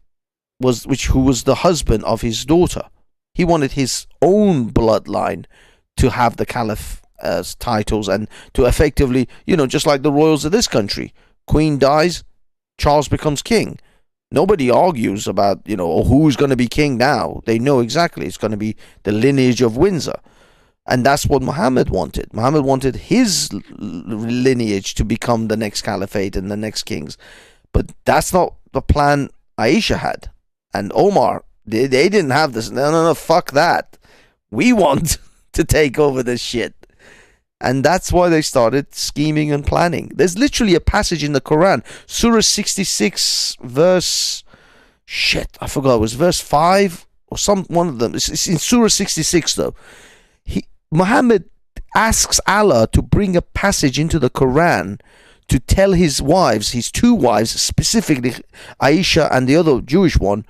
who was the husband of his daughter. He wanted his own bloodline to have the caliph titles, and to effectively, just like the royals of this country, Queen dies, Charles becomes king. Nobody argues about, who's going to be king now. They know exactly it's going to be the lineage of Windsor. And that's what Muhammad wanted. Muhammad wanted his lineage to become the next caliphate and the next kings. But that's not the plan Aisha had. And Omar, they didn't have this. No, fuck that. We want to take over this shit. And that's why they started scheming and planning. There's literally a passage in the Quran, Surah 66, verse... Shit, I forgot. It was verse 5 or one of them. It's in Surah 66, though. Muhammad asks Allah to bring a passage into the Quran to tell his wives, his two wives, specifically Aisha and the other Jewish one,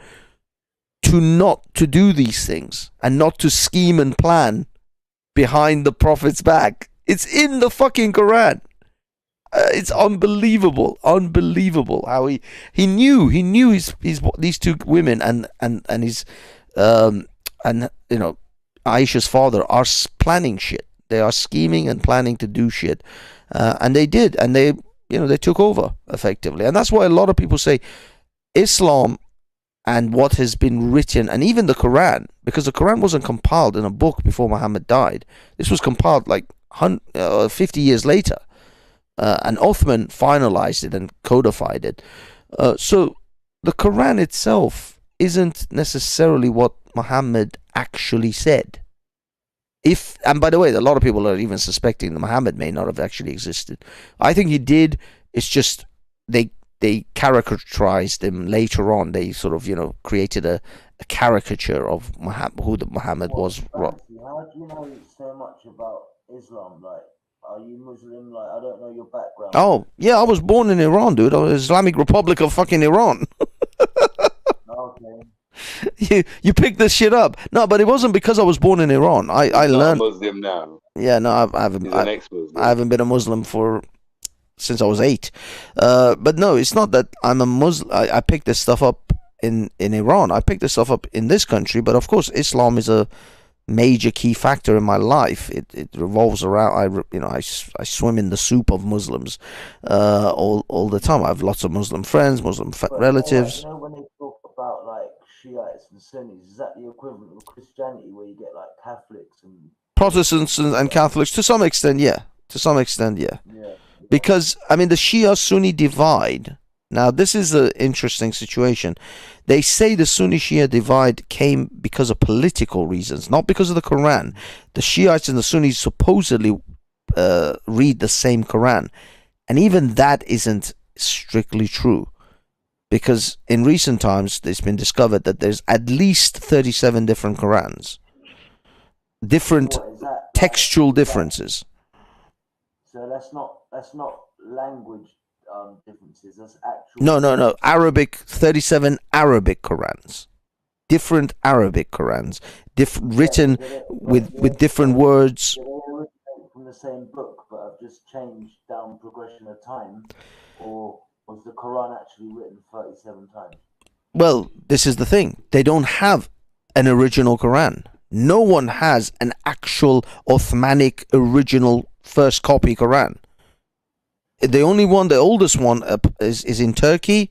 to not to do these things and not to scheme and plan behind the Prophet's back. It's in the fucking Quran. It's unbelievable how he knew his these two women and his Aisha's father are planning shit. They are scheming and planning to do shit, and they did, and they took over effectively. And that's why a lot of people say Islam and what has been written, and even the Quran, because the Quran wasn't compiled in a book before Muhammad died. This was compiled like 50 years later, and Uthman finalized it and codified it. So the Quran itself isn't necessarily what Muhammad actually said. And by the way, a lot of people are even suspecting that Muhammad may not have actually existed. I think he did. It's just they caricaturized him later on. They sort of created a caricature of who Muhammad was. How do you know so much about Islam? Like, are you Muslim? Like, I don't know your background. Oh yeah, I was born in Iran, dude. Islamic Republic of fucking Iran. Okay. You picked this shit up. No, but it wasn't because I was born in Iran. I learned. Muslim now. Yeah, no, I haven't. He's an ex-Muslim. I haven't been a Muslim since I was 8. But no, it's not that I'm a Muslim. I picked this stuff up in Iran. I picked this stuff up in this country. But of course, Islam is a major key factor in my life. It revolves around. I swim in the soup of Muslims all the time. I have lots of Muslim friends, Muslim relatives. When they talk about like Shiites and Sunnis, is that the equivalent of Christianity, where you get like Catholics and Protestants and Catholics to some extent? Yeah, to some extent, yeah. Yeah. Because, I mean, the Shia-Sunni divide, now this is an interesting situation. They say the Sunni-Shia divide came because of political reasons, not because of the Quran. The Shiites and the Sunnis supposedly read the same Quran. And even that isn't strictly true. Because in recent times, it's been discovered that there's at least 37 different Qurans. Different What is that? textual differences. So that's not language differences. That's actual. No. 37 Arabic Qurans. Different Arabic Qurans. Written with different words. They originate from the same book, but have just changed down progression of time, or was the Quran actually written 37 times? Well, this is the thing. They don't have an original Quran. No one has an actual Ottomanic original first copy Quran. The only one, the oldest one, is in Turkey.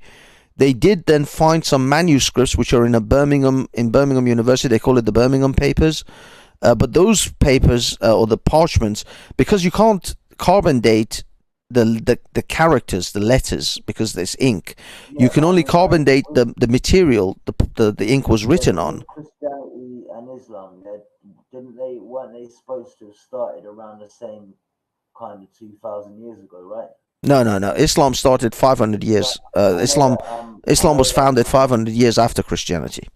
They did then find some manuscripts which are in Birmingham University. They call it the Birmingham Papers. But those papers or the parchments, because you can't carbon date the characters, the letters, because there's ink. You can only carbon date the material the ink was written on. Christianity and Islam, weren't they supposed to have started around the same kind of 2,000 years ago, right? No. Islam started 500 years. Islam was founded 500 years after Christianity.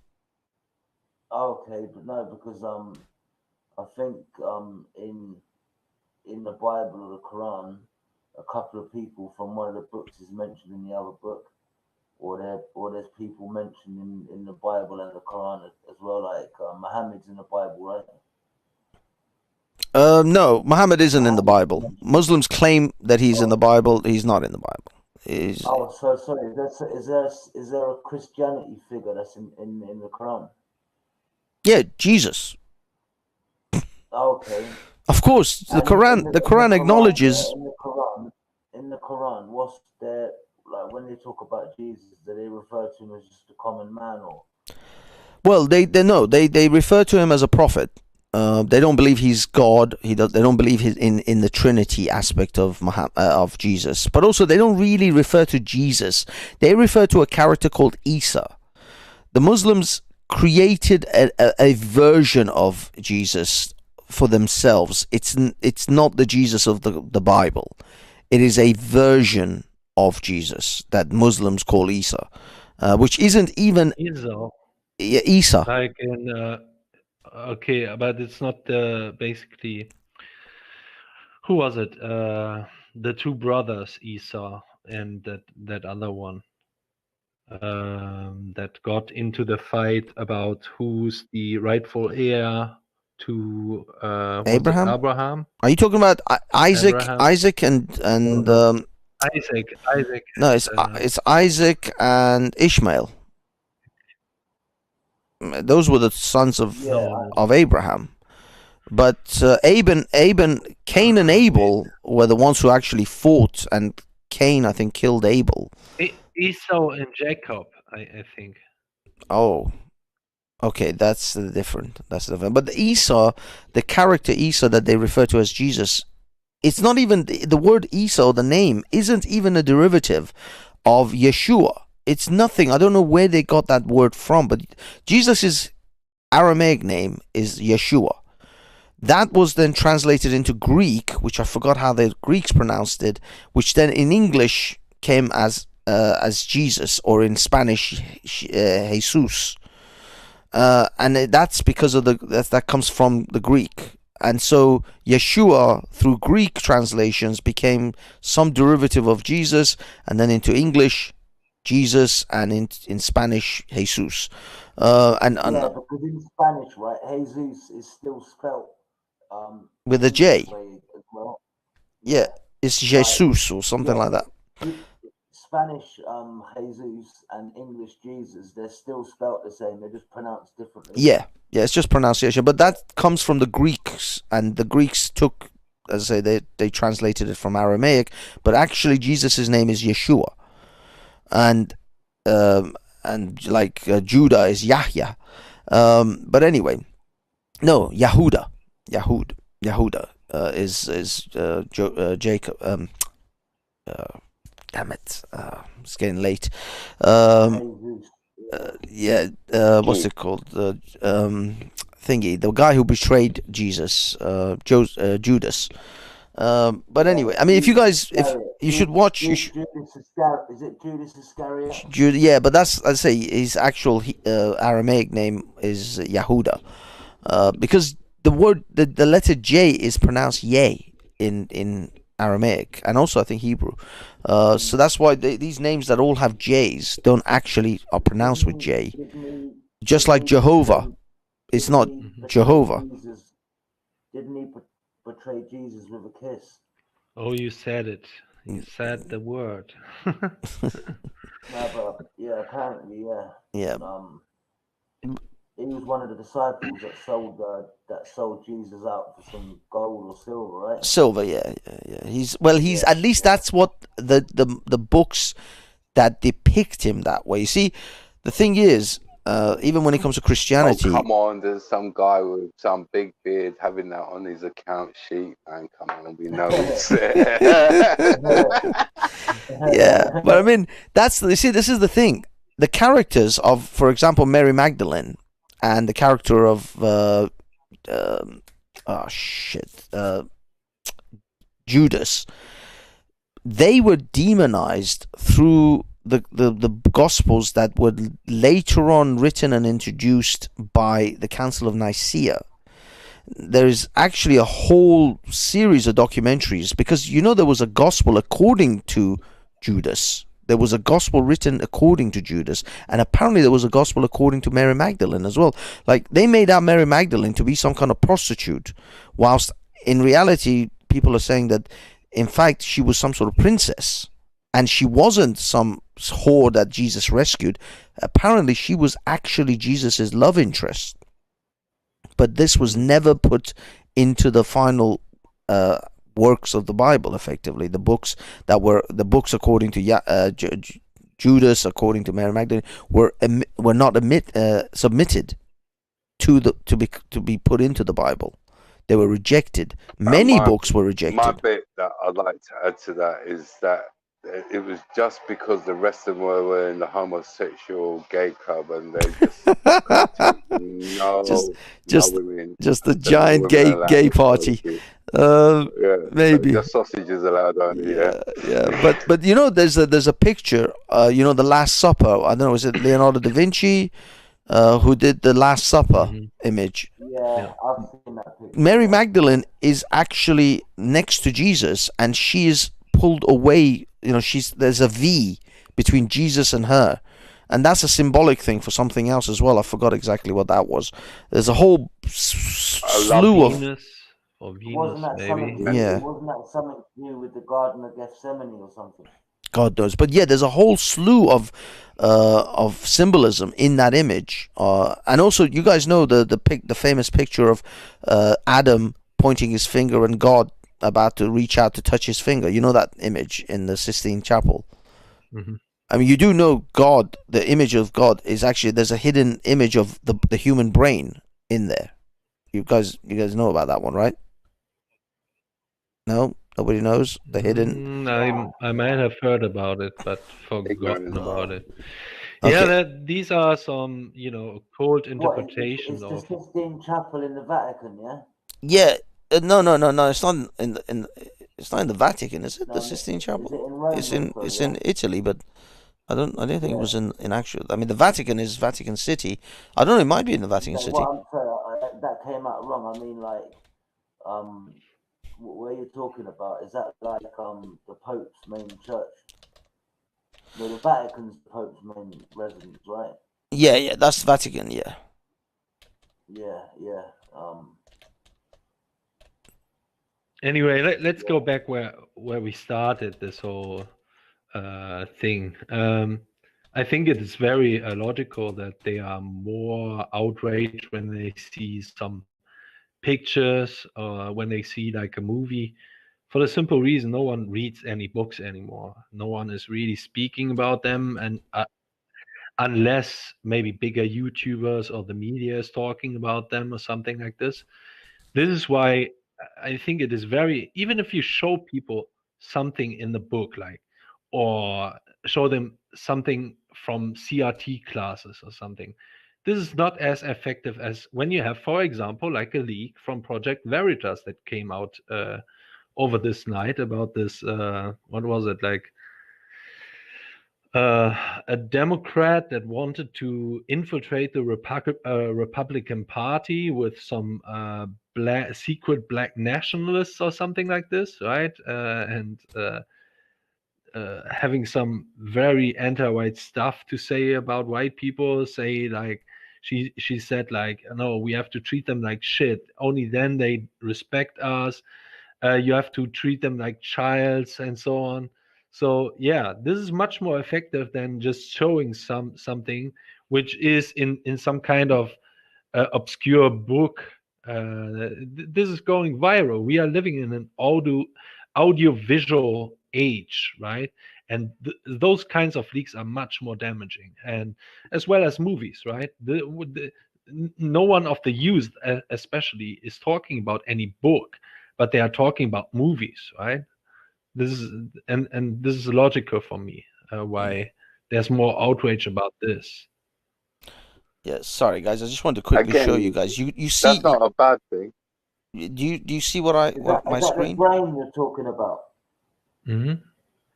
Okay, but no, because I think in the Bible or the Quran, a couple of people from one of the books is mentioned in the other book, or there's people mentioned in the Bible and the Quran as well, like Muhammad's in the Bible, right? No, Muhammad isn't in the Bible. Muslims claim that he's in the Bible. He's not in the Bible. So sorry. Is there a Christianity figure that's in the Quran? Yeah, Jesus. Okay. Of course, the Quran acknowledges. In the Quran, what's there, like when they talk about Jesus, do they refer to him as just a common man, or? Well, they refer to him as a prophet. They don't believe he's God. They don't believe he's in the Trinity aspect of Jesus. But also, they don't really refer to Jesus. They refer to a character called Isa. The Muslims created a version of Jesus for themselves. It's not the Jesus of the Bible. It is a version of Jesus that Muslims call Isa, which isn't even Isa. Like in okay, but it's not basically. Who was it? The two brothers, Esau and that other one, that got into the fight about who's the rightful heir to Abraham. Are you talking about Isaac? Abraham. Isaac and Isaac. No, it's Isaac and Ishmael. Those were the sons of Abraham. But Cain and Abel were the ones who actually fought, and Cain, I think, killed Abel. Esau and Jacob, I think. Oh, okay, that's different. But the character Esau that they refer to as Jesus, it's not even the word Esau. The name isn't even a derivative of Yeshua. It's nothing. I don't know where they got that word from, but Jesus' Aramaic name is Yeshua. That was then translated into Greek, which I forgot how the Greeks pronounced it, which then in English came as Jesus, or in Spanish, Jesus. And that's because of that comes from the Greek. And so Yeshua, through Greek translations, became some derivative of Jesus, and then into English, Jesus, and in Spanish, Jesus. Because in Spanish, right, Jesus is still spelled with a J. As well. Yeah, it's Jesus or something like that. Spanish Jesus and English Jesus, they're still spelled the same. They're just pronounced differently. Yeah, it's just pronunciation. But that comes from the Greeks, and the Greeks took, as I say, they translated it from Aramaic. But actually, Jesus' name is Yeshua. And like Judah is Yahya, but anyway, no, Yahuda is Jacob. Damn it, it's getting late. Jesus. What's it called? Thingy, the guy who betrayed Jesus, Judas. But anyway, I mean, if you guys, if you should watch, you should. Is it Judas Iscariot? Yeah, but that's, I'd say his actual Aramaic name is Yahuda, because the letter J is pronounced Ye in Aramaic, and also I think Hebrew. So that's why these names that all have J's don't actually are pronounced with J. Just like Jehovah, it's not Jehovah. Didn't he betray Jesus with a kiss? Oh, you said it. You said the word. No, but yeah, apparently, yeah. Yeah. He was one of the disciples that sold Jesus out for some gold or silver, right? Silver, yeah. He's at least that's what the books that depict him that way. You see, the thing is, even when it comes to Christianity, come on, there's some guy with some big beard having that on his account sheet, man. Come on, we know it's yeah. But I mean, you see, this is the thing. The characters of, for example, Mary Magdalene and the character of Judas, they were demonized through the Gospels that were later on written and introduced by the Council of Nicaea. There is actually a whole series of documentaries, because there was a Gospel according to Judas. There was a Gospel written according to Judas, and apparently there was a Gospel according to Mary Magdalene as well. Like, they made out Mary Magdalene to be some kind of prostitute, whilst in reality people are saying that in fact she was some sort of princess, and she wasn't some whore that Jesus rescued. Apparently she was actually Jesus's love interest, but this was never put into the final works of the Bible. Effectively, the books according to Judas, according to Mary Magdalene, were not submitted to be put into the Bible. They were rejected. Many books were rejected. My bit that I'd like to add to that is that it was just because the rest of them were in the homosexual gay club, and they just the giant gay party. Maybe the sausages allowed only. Yeah. But there's a picture. The Last Supper. I don't know. Was it Leonardo da Vinci who did the Last Supper image? Yeah, I've seen that picture. Mary Magdalene is actually next to Jesus, and she is pulled away. There's a V between Jesus and her, and that's a symbolic thing for something else as well. I forgot exactly what that was. There's a whole slew of Venus, maybe. Wasn't that something to do with the Garden of Gethsemane or something? God knows, but yeah, there's a whole slew of symbolism in that image, and also you guys know the famous picture of Adam pointing his finger and God about to reach out to touch his finger. You know that image in the Sistine Chapel. Mm-hmm. I mean, you do know God. The image of God is actually, there's a hidden image of the human brain in there. You guys know about that one, right? No, nobody knows the hidden. I might have heard about it, but forgotten about it. Okay. Yeah, these are some occult interpretations of. It's the Sistine Chapel in the Vatican, yeah. Yeah. No. It's not it's not in the Vatican, is it? The Sistine Chapel. Is it in Rome? It's in Italy, but I don't think it was in actual. I mean, the Vatican is Vatican City. I don't know. It might be in the Vatican City. That came out wrong. I mean, what you're talking about, is that like the Pope's main church? No, the Vatican's the Pope's main residence, right? Yeah, that's Vatican. Yeah. Yeah. Anyway, let's go back where we started this whole thing. I think it is very logical that they are more outraged when they see some pictures or when they see like a movie, for the simple reason no one reads any books anymore. No one is really speaking about them, and unless maybe bigger YouTubers or the media is talking about them or something like this. This is why I think it is very, even if you show people something in the book, like, or show them something from CRT classes or something. This is not as effective as when you have, for example, like a leak from Project Veritas that came out over this night about this, what was it, like a Democrat that wanted to infiltrate the Republican Party with some secret black nationalists or something like this, right? And having some very anti-white stuff to say about white people. Say like she said like, no, we have to treat them like shit. Only then they respect us. You have to treat them like childs and so on. So yeah, this is much more effective than just showing something which is in some kind of obscure book. This is going viral. We are living in an audio-visual age, right? And those kinds of leaks are much more damaging, and as well as movies, right? No one of the youth, especially, is talking about any book, but they are talking about movies, right? This is and this is logical for me. Why there's more outrage about this? Yeah, sorry guys, I just wanted to quickly show you guys. You see, that's not a bad thing. Do you see what my is that screen? the brain you're talking about? Mm-hmm.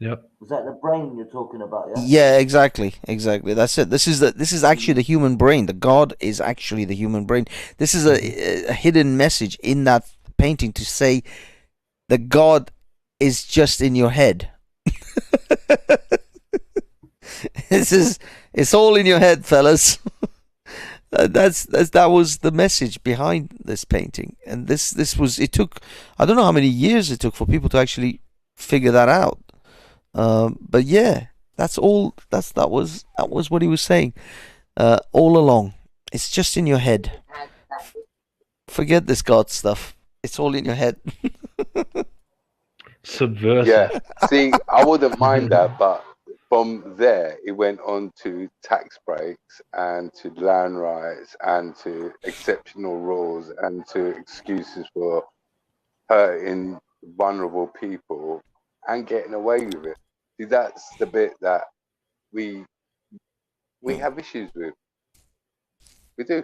Yep. Is that the brain you're talking about? Yeah. Yeah, exactly. That's it. This is actually the human brain. The God is actually the human brain. This is a hidden message in that painting to say the God is just in your head. It's all in your head, fellas. That was the message behind this painting, and this was, it took, I don't know how many years it took for people to actually figure that out. But yeah, that's all. That was what he was saying all along. It's just in your head. Forget this God stuff. It's all in your head. Subversive. Yeah. See, I wouldn't mind that, but from there it went on to tax breaks and to land rights and to exceptional rules and to excuses for hurting vulnerable people and getting away with it. See, that's the bit that we have issues with. We do.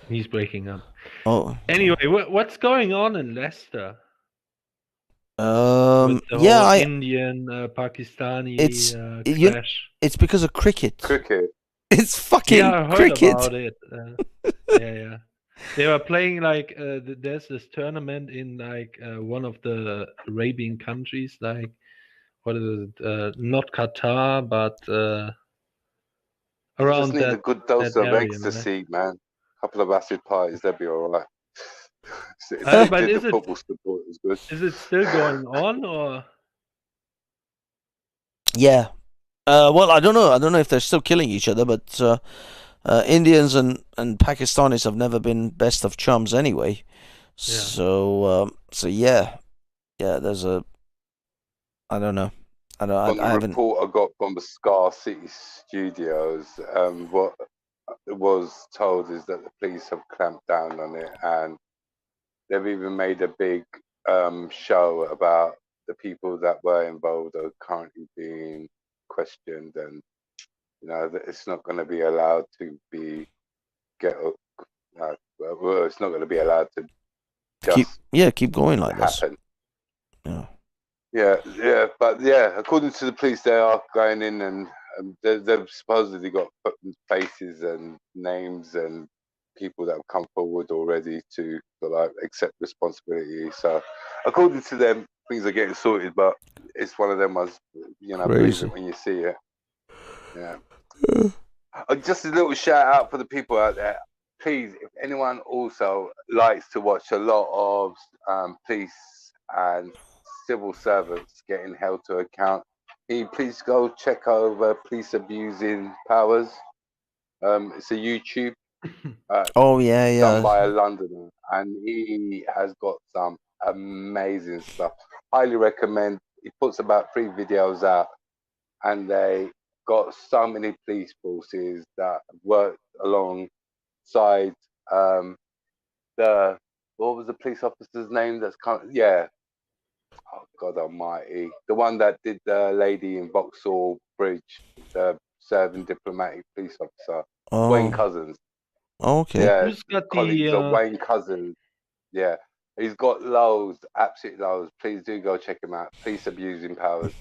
He's breaking up. Oh. Anyway, what's going on in Leicester? With the Yeah, whole Indian Pakistani clash. It's because of cricket. Cricket. It's fucking yeah, I heard cricket. about it. Yeah. They were playing like there's this tournament in like one of the Arabian countries, like what is it? Not Qatar, but around just need that, a good dose that of area, ecstasy, man. A couple of acid parties, they'll be all right. But is the football support is good. Is it still going on, or? Yeah. Well, I don't know. I don't know if they're still killing each other, but Indians and Pakistanis have never been best of chums anyway. Yeah. So yeah. There's a. I don't know. I haven't. Report I got from the Scar City studios, what was told is that the police have clamped down on it, and they've even made a big show about the people that were involved are currently being questioned, and you know that it's not going to be allowed to be it's not going to be allowed to just keep going like happen. This. Yeah, but yeah, according to the police, they are going in and they've supposedly got faces and names and people that have come forward already to like accept responsibility. So according to them, things are getting sorted, but it's one of them ones, you know, believe it when you see it. Yeah. Just a little shout out for the people out there. Please, if anyone also likes to watch a lot of police and civil servants getting held to account, please go check over Police Abusing Powers. It's a YouTube. Done by a Londoner, and he has got some amazing stuff. Highly recommend. He puts about 3 videos out, and they got so many police forces that work alongside the what was the police officer's name? That's yeah. Oh God Almighty, the one that did the lady in Vauxhall Bridge, the serving diplomatic police officer, Wayne Oh, Cousins. okay. Yeah, Who's got colleagues of the Wayne Cousins. Yeah, he's got loads, absolute loads. Please do go check him out. Police abusing powers.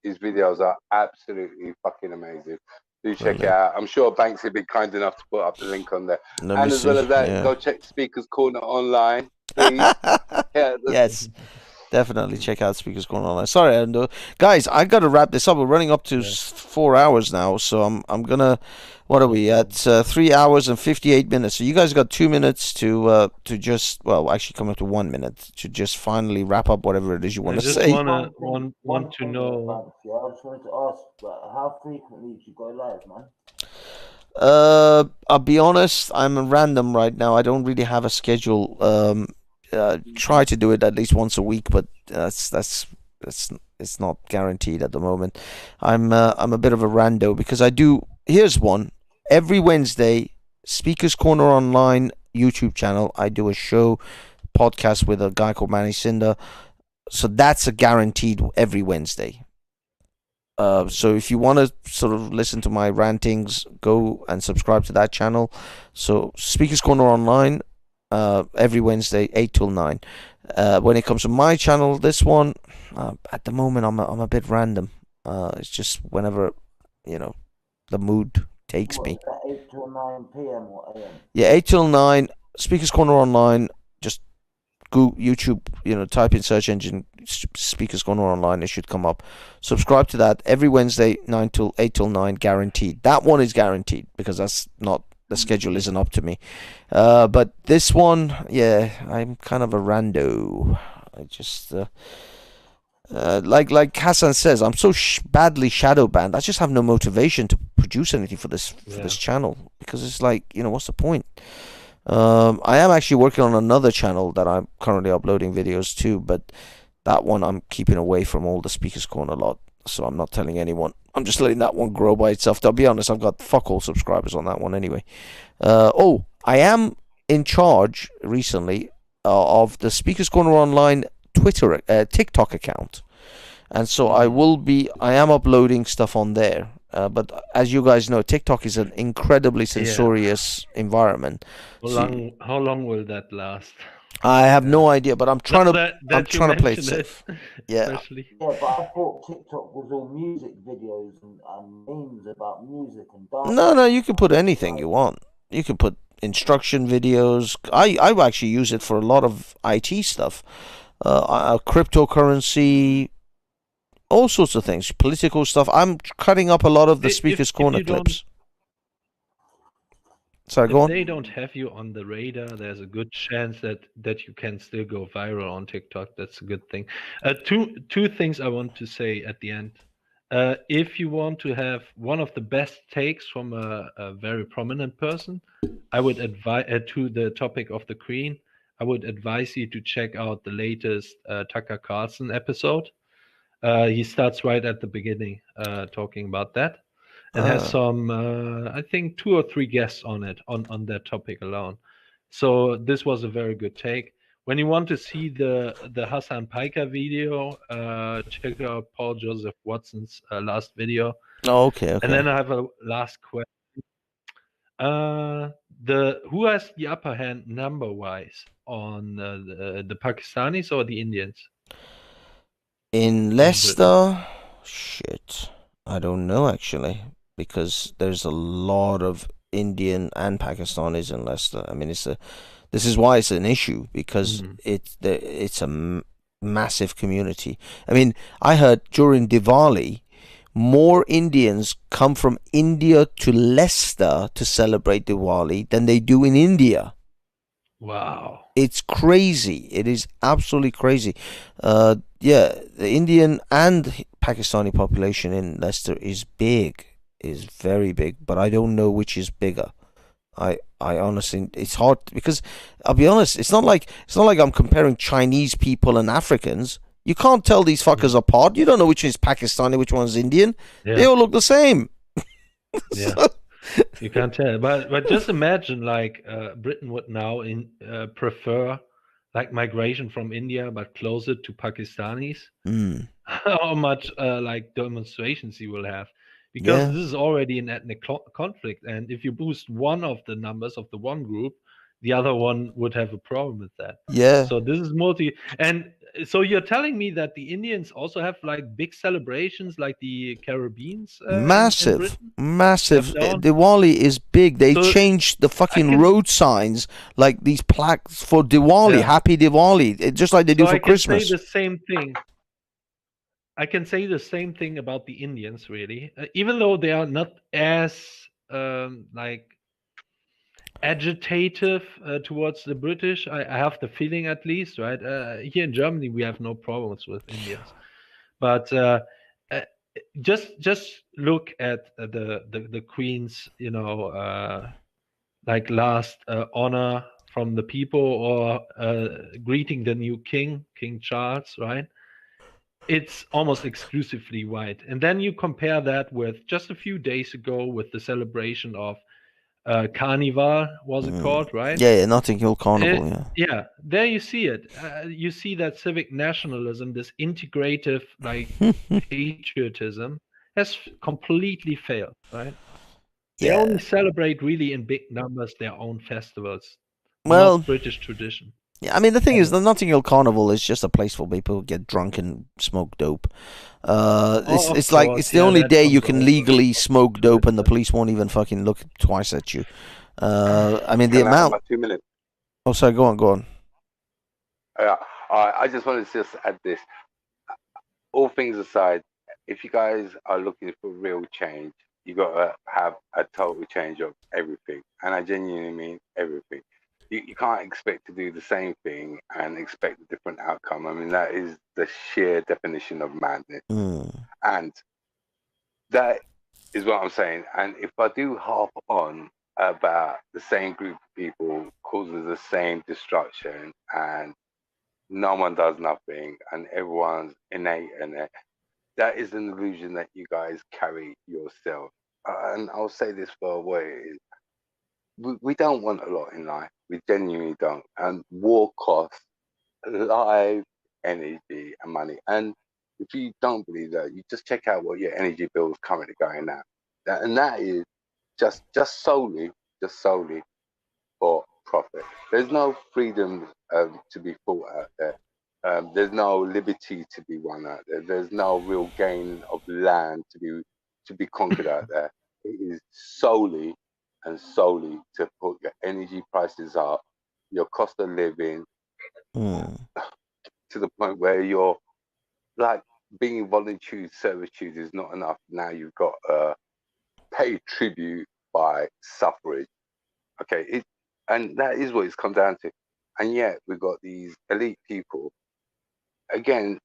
His videos are absolutely fucking amazing. Do check it Brilliant. out. I'm sure Banks will be kind enough to put up the link on there. Let me And as well see. as that, Yeah. go check Speakers Corner online, please. Yeah, Yes, definitely check out Speakers Corner Online. Sorry, Ando. Guys, I got to wrap this up. We're running up to 4 hours now, so I'm gonna. What are we at? 3 hours and 58 minutes. So you guys got 2 minutes to just, well, actually come up to 1 minute to just finally wrap up whatever it is you I want to just say. want to know. Banks, yeah, I just wanted to ask, how frequently do you go live, man? I'll be honest. I'm random right now. I don't really have a schedule. Try to do it at least once a week, but it's not guaranteed at the moment. I'm a bit of a rando because I do. Here's one every Wednesday. Speakers Corner Online YouTube channel. I do a show podcast with a guy called Manny Cinder. So that's a guaranteed every Wednesday. So if you want to sort of listen to my rantings, go and subscribe to that channel. So Speakers Corner Online, every Wednesday, 8 till 9. When it comes to my channel, this one, at the moment, I'm a bit random. It's just whenever, the mood takes me. Is that 8 till 9 p.m. or a.m.? Yeah, 8 till 9, Speakers Corner Online, just go YouTube, type in search engine Speakers Corner Online, it should come up. Subscribe to that every Wednesday, 8 till 9, guaranteed. That one is guaranteed because that's not, the schedule isn't up to me. But this one, yeah, I'm kind of a rando. I just like Hassan says, I'm so badly shadow banned. I just have no motivation to produce anything for this channel because it's like, what's the point? I am actually working on another channel that I'm currently uploading videos to, but that one I'm keeping away from all the Speakers Corner lot, so I'm not telling anyone. I'm just letting that one grow by itself. I'll be honest, I've got fuck all subscribers on that one anyway. I am in charge recently of the Speakers Corner Online TikTok account, and so I am uploading stuff on there. But as you guys know, TikTok is an incredibly censorious environment. How long will that last? I have no idea, but I'm trying to play it mentioned safe. it, Yeah. especially. Yeah, but I thought TikTok was all music videos and memes about music and dance. No, you can put anything you want. You can put instruction videos. I actually use it for a lot of IT stuff, cryptocurrency, all sorts of things, political stuff. I'm cutting up a lot of the Speakers Corner clips. Sorry, go on. If they don't have you on the radar, there's a good chance that you can still go viral on TikTok. That's a good thing. Two things I want to say at the end. If you want to have one of the best takes from a very prominent person, I would advise to the topic of the Queen. I would advise you to check out the latest Tucker Carlson episode. He starts right at the beginning talking about that. And has some, I think, 2 or 3 guests on it, on that topic alone. So this was a very good take. When you want to see the Hassan Piker video, check out Paul Joseph Watson's last video. Oh, okay. And then I have a last question. Who has the upper hand number-wise on the Pakistanis or the Indians? In Leicester, shit, I don't know actually, because there's a lot of Indian and Pakistanis in Leicester. I mean, this is why it's an issue, because it's a massive community. I mean, I heard during Diwali, more Indians come from India to Leicester to celebrate Diwali than they do in India. Wow. It's crazy. It is absolutely crazy. The Indian and Pakistani population in Leicester is very big, but I don't know which is bigger. I honestly, it's hard because I'll be honest, it's not like I'm comparing Chinese people and Africans. You can't tell these fuckers apart. You don't know which one is Pakistani, which one is Indian. Yeah. They all look the same. Yeah. You can't tell, but just imagine like Britain would now prefer like migration from India, but closer to Pakistanis. Mm. How much like demonstrations you will have, because Yeah. this is already an ethnic conflict, and if you boost one of the numbers of the one group, the other one would have a problem with that. Yeah. So this is and so you're telling me that the Indians also have like big celebrations like the Caribbeans in Massive, Britain? massive. Down? Diwali is big. They So changed the I fucking can road signs, like these plaques for Diwali, yeah. Happy Diwali, just like they do So for I can Christmas. say the same thing. I can say the same thing about the Indians, really, even though they are not as like agitative towards the British. I have the feeling, at least, right? Here in Germany, we have no problems with Indians, but uh, just look at the Queen's, like last honor from the people, or greeting the new King Charles, right? It's almost exclusively white. And then you compare that with just a few days ago with the celebration of Carnival, was it called, right? Yeah, Notting Hill Carnival. Yeah. Yeah, there you see it. You see that civic nationalism, this integrative like patriotism, has completely failed, right? They Yeah. only celebrate really in big numbers their own festivals, Well, not British tradition. yeah, I mean, the thing is, the Notting Hill Carnival is just a place for people who get drunk and smoke dope. Oh, of It's like course, it's the yeah, only that day comes you can over legally smoke to dope, it. and the police won't even fucking look twice at you. I mean, the Can I have amount. my 2 minutes? Oh, sorry. Go on. Go on. I just wanted to just add this. All things aside, if you guys are looking for real change, you got to have a total change of everything. And I genuinely mean everything. You can't expect to do the same thing and expect a different outcome. I mean, that is the sheer definition of madness. And that is what I'm saying. And if I do harp on about the same group of people causes the same destruction and no one does nothing and everyone's innate in it, that is an illusion that you guys carry yourself. And I'll say this for what it is. We don't want a lot in life. We genuinely don't. And war costs life, energy, and money. And if you don't believe that, you just check out what your energy bill is currently going now. And that is just solely for profit. There's no freedom to be fought out there. There's no liberty to be won out there. There's no real gain of land to be conquered out there. It is solely to put your energy prices up, your cost of living, to the point where you're like being voluntary servitude is not enough. Now you've got pay tribute by suffrage. Okay, and that is what it's come down to. And yet we've got these elite people, again,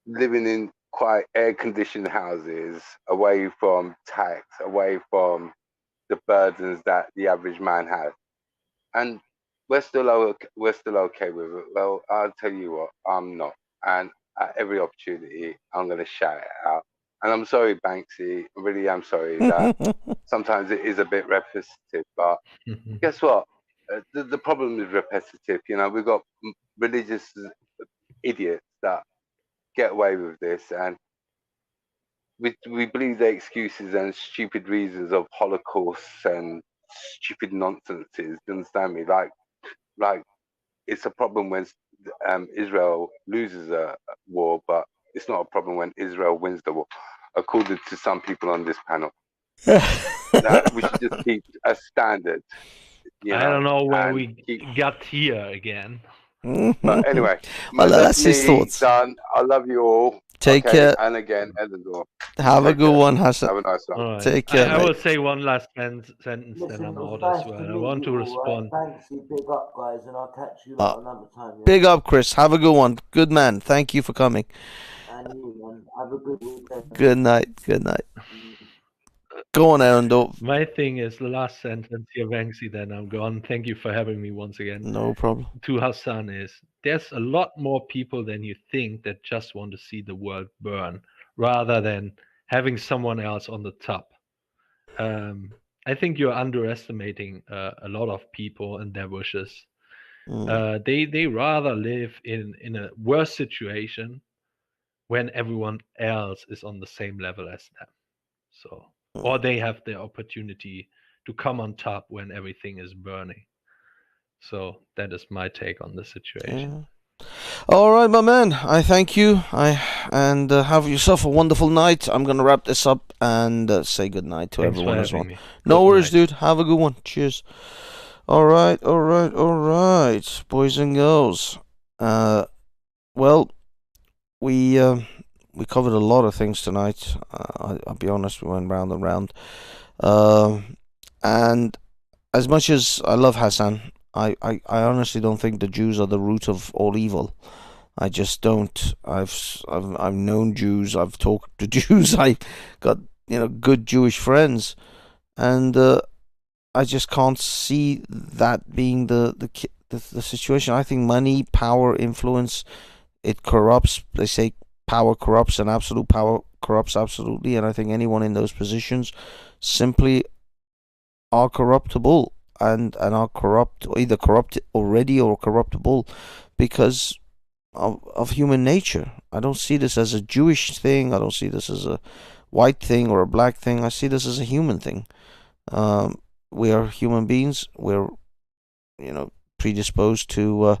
living in quite air-conditioned houses, away from tax, away from the burdens that the average man has. And we're still okay with it. Well, I'll tell you what, I'm not. And at every opportunity, I'm going to shout it out. And I'm sorry, Banksy. I really am sorry that sometimes it is a bit repetitive. But guess what? The problem is repetitive. You know, we've got religious idiots that get away with this, and we believe their excuses and stupid reasons of holocausts and stupid nonsenses. You understand me? Like it's a problem when Israel loses a war, but it's not a problem when Israel wins the war, according to some people on this panel. We should just keep a standard. I don't know where we got here again. But anyway, well, that's his thoughts. Done. I love you all. Take care. And again, Edinburgh. Have a good one, Hassan. Have a nice one. Right. Take care. I will say one last sentence, Listen, then I'm out nice as well. to I want to respond. Right? Thanks, you big up, guys, and I'll catch you another time. Yeah? Big up, Chris. Have a good one. Good man. Thank you for coming. And you, man. Have a good weekend. Good night. Good night. Go on, Aaron. My thing is the last sentence here, Banksy, then I'm gone. Thank you for having me once again. No problem. To Hassan is, there's a lot more people than you think that just want to see the world burn, rather than having someone else on the top. I think you're underestimating a lot of people and their wishes. They rather live in a worse situation when everyone else is on the same level as them. So, or they have the opportunity to come on top when everything is burning. So that is my take on the situation. All right, my man. I thank you. And have yourself a wonderful night. I'm gonna wrap this up and say good night to Thanks everyone for as well. having me. No Good worries, night. dude. Have a good one. Cheers. All right, boys and girls. Well, we covered a lot of things tonight. I'll be honest, we went round and round. And as much as I love Hassan, I honestly don't think the Jews are the root of all evil. I just don't. I've known Jews. I've talked to Jews. I got good Jewish friends, and I just can't see that being the situation. I think money, power, influence, it corrupts. They say power corrupts, and absolute power corrupts absolutely. And I think anyone in those positions simply are corruptible and are corrupt, or either corrupt already or corruptible because of human nature. I don't see this as a Jewish thing. I don't see this as a white thing or a black thing. I see this as a human thing. We are human beings. We're predisposed to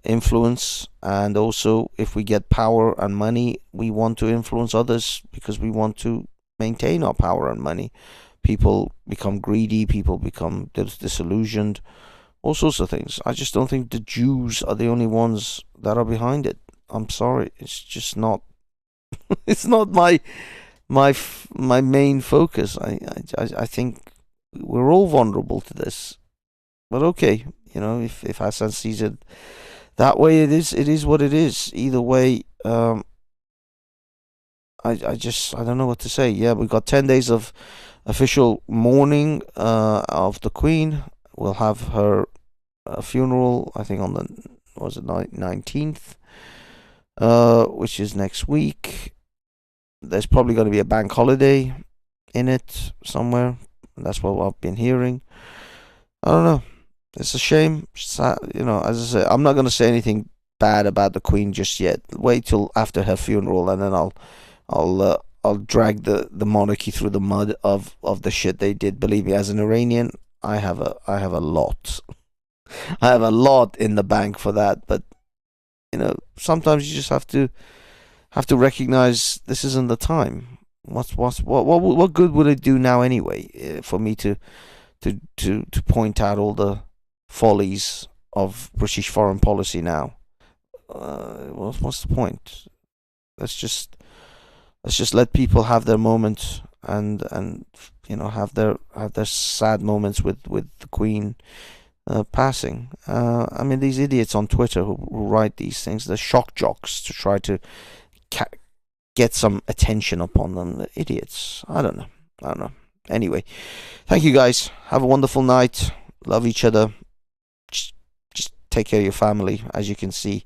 influence, and also if we get power and money, we want to influence others because we want to maintain our power and money. People become greedy, people become disillusioned, all sorts of things. I just don't think the Jews are the only ones that are behind it. I'm sorry, it's just not. It's not my main focus. I think we're all vulnerable to this, but okay, if Hassan sees it that way, it is what it is. Either way, I don't know what to say. Yeah, we've got 10 days of official mourning of the Queen. We'll have her funeral, I think, on the 19th, which is next week. There's probably going to be a bank holiday in it somewhere. That's what I've been hearing. I don't know. It's a shame. As I say, I'm not going to say anything bad about the Queen just yet. Wait till after her funeral, and then I'll drag the monarchy through the mud of the shit they did. Believe me, as an Iranian, I have a lot. I have a lot in the bank for that. But sometimes you just have to recognize this isn't the time. What good would it do now anyway for me to point out all the follies of British foreign policy now? What's the point? Let's just let people have their moment and have their sad moments with the Queen passing. I mean, these idiots on Twitter who write these things, they're shock jocks to try to get some attention upon them. They're idiots. I don't know. Anyway, thank you guys. Have a wonderful night. Love each other. Just take care of your family. As you can see,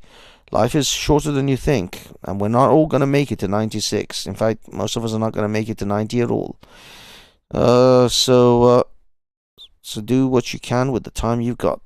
life is shorter than you think, and we're not all going to make it to 96. In fact, most of us are not going to make it to 90 at all. So do what you can with the time you've got.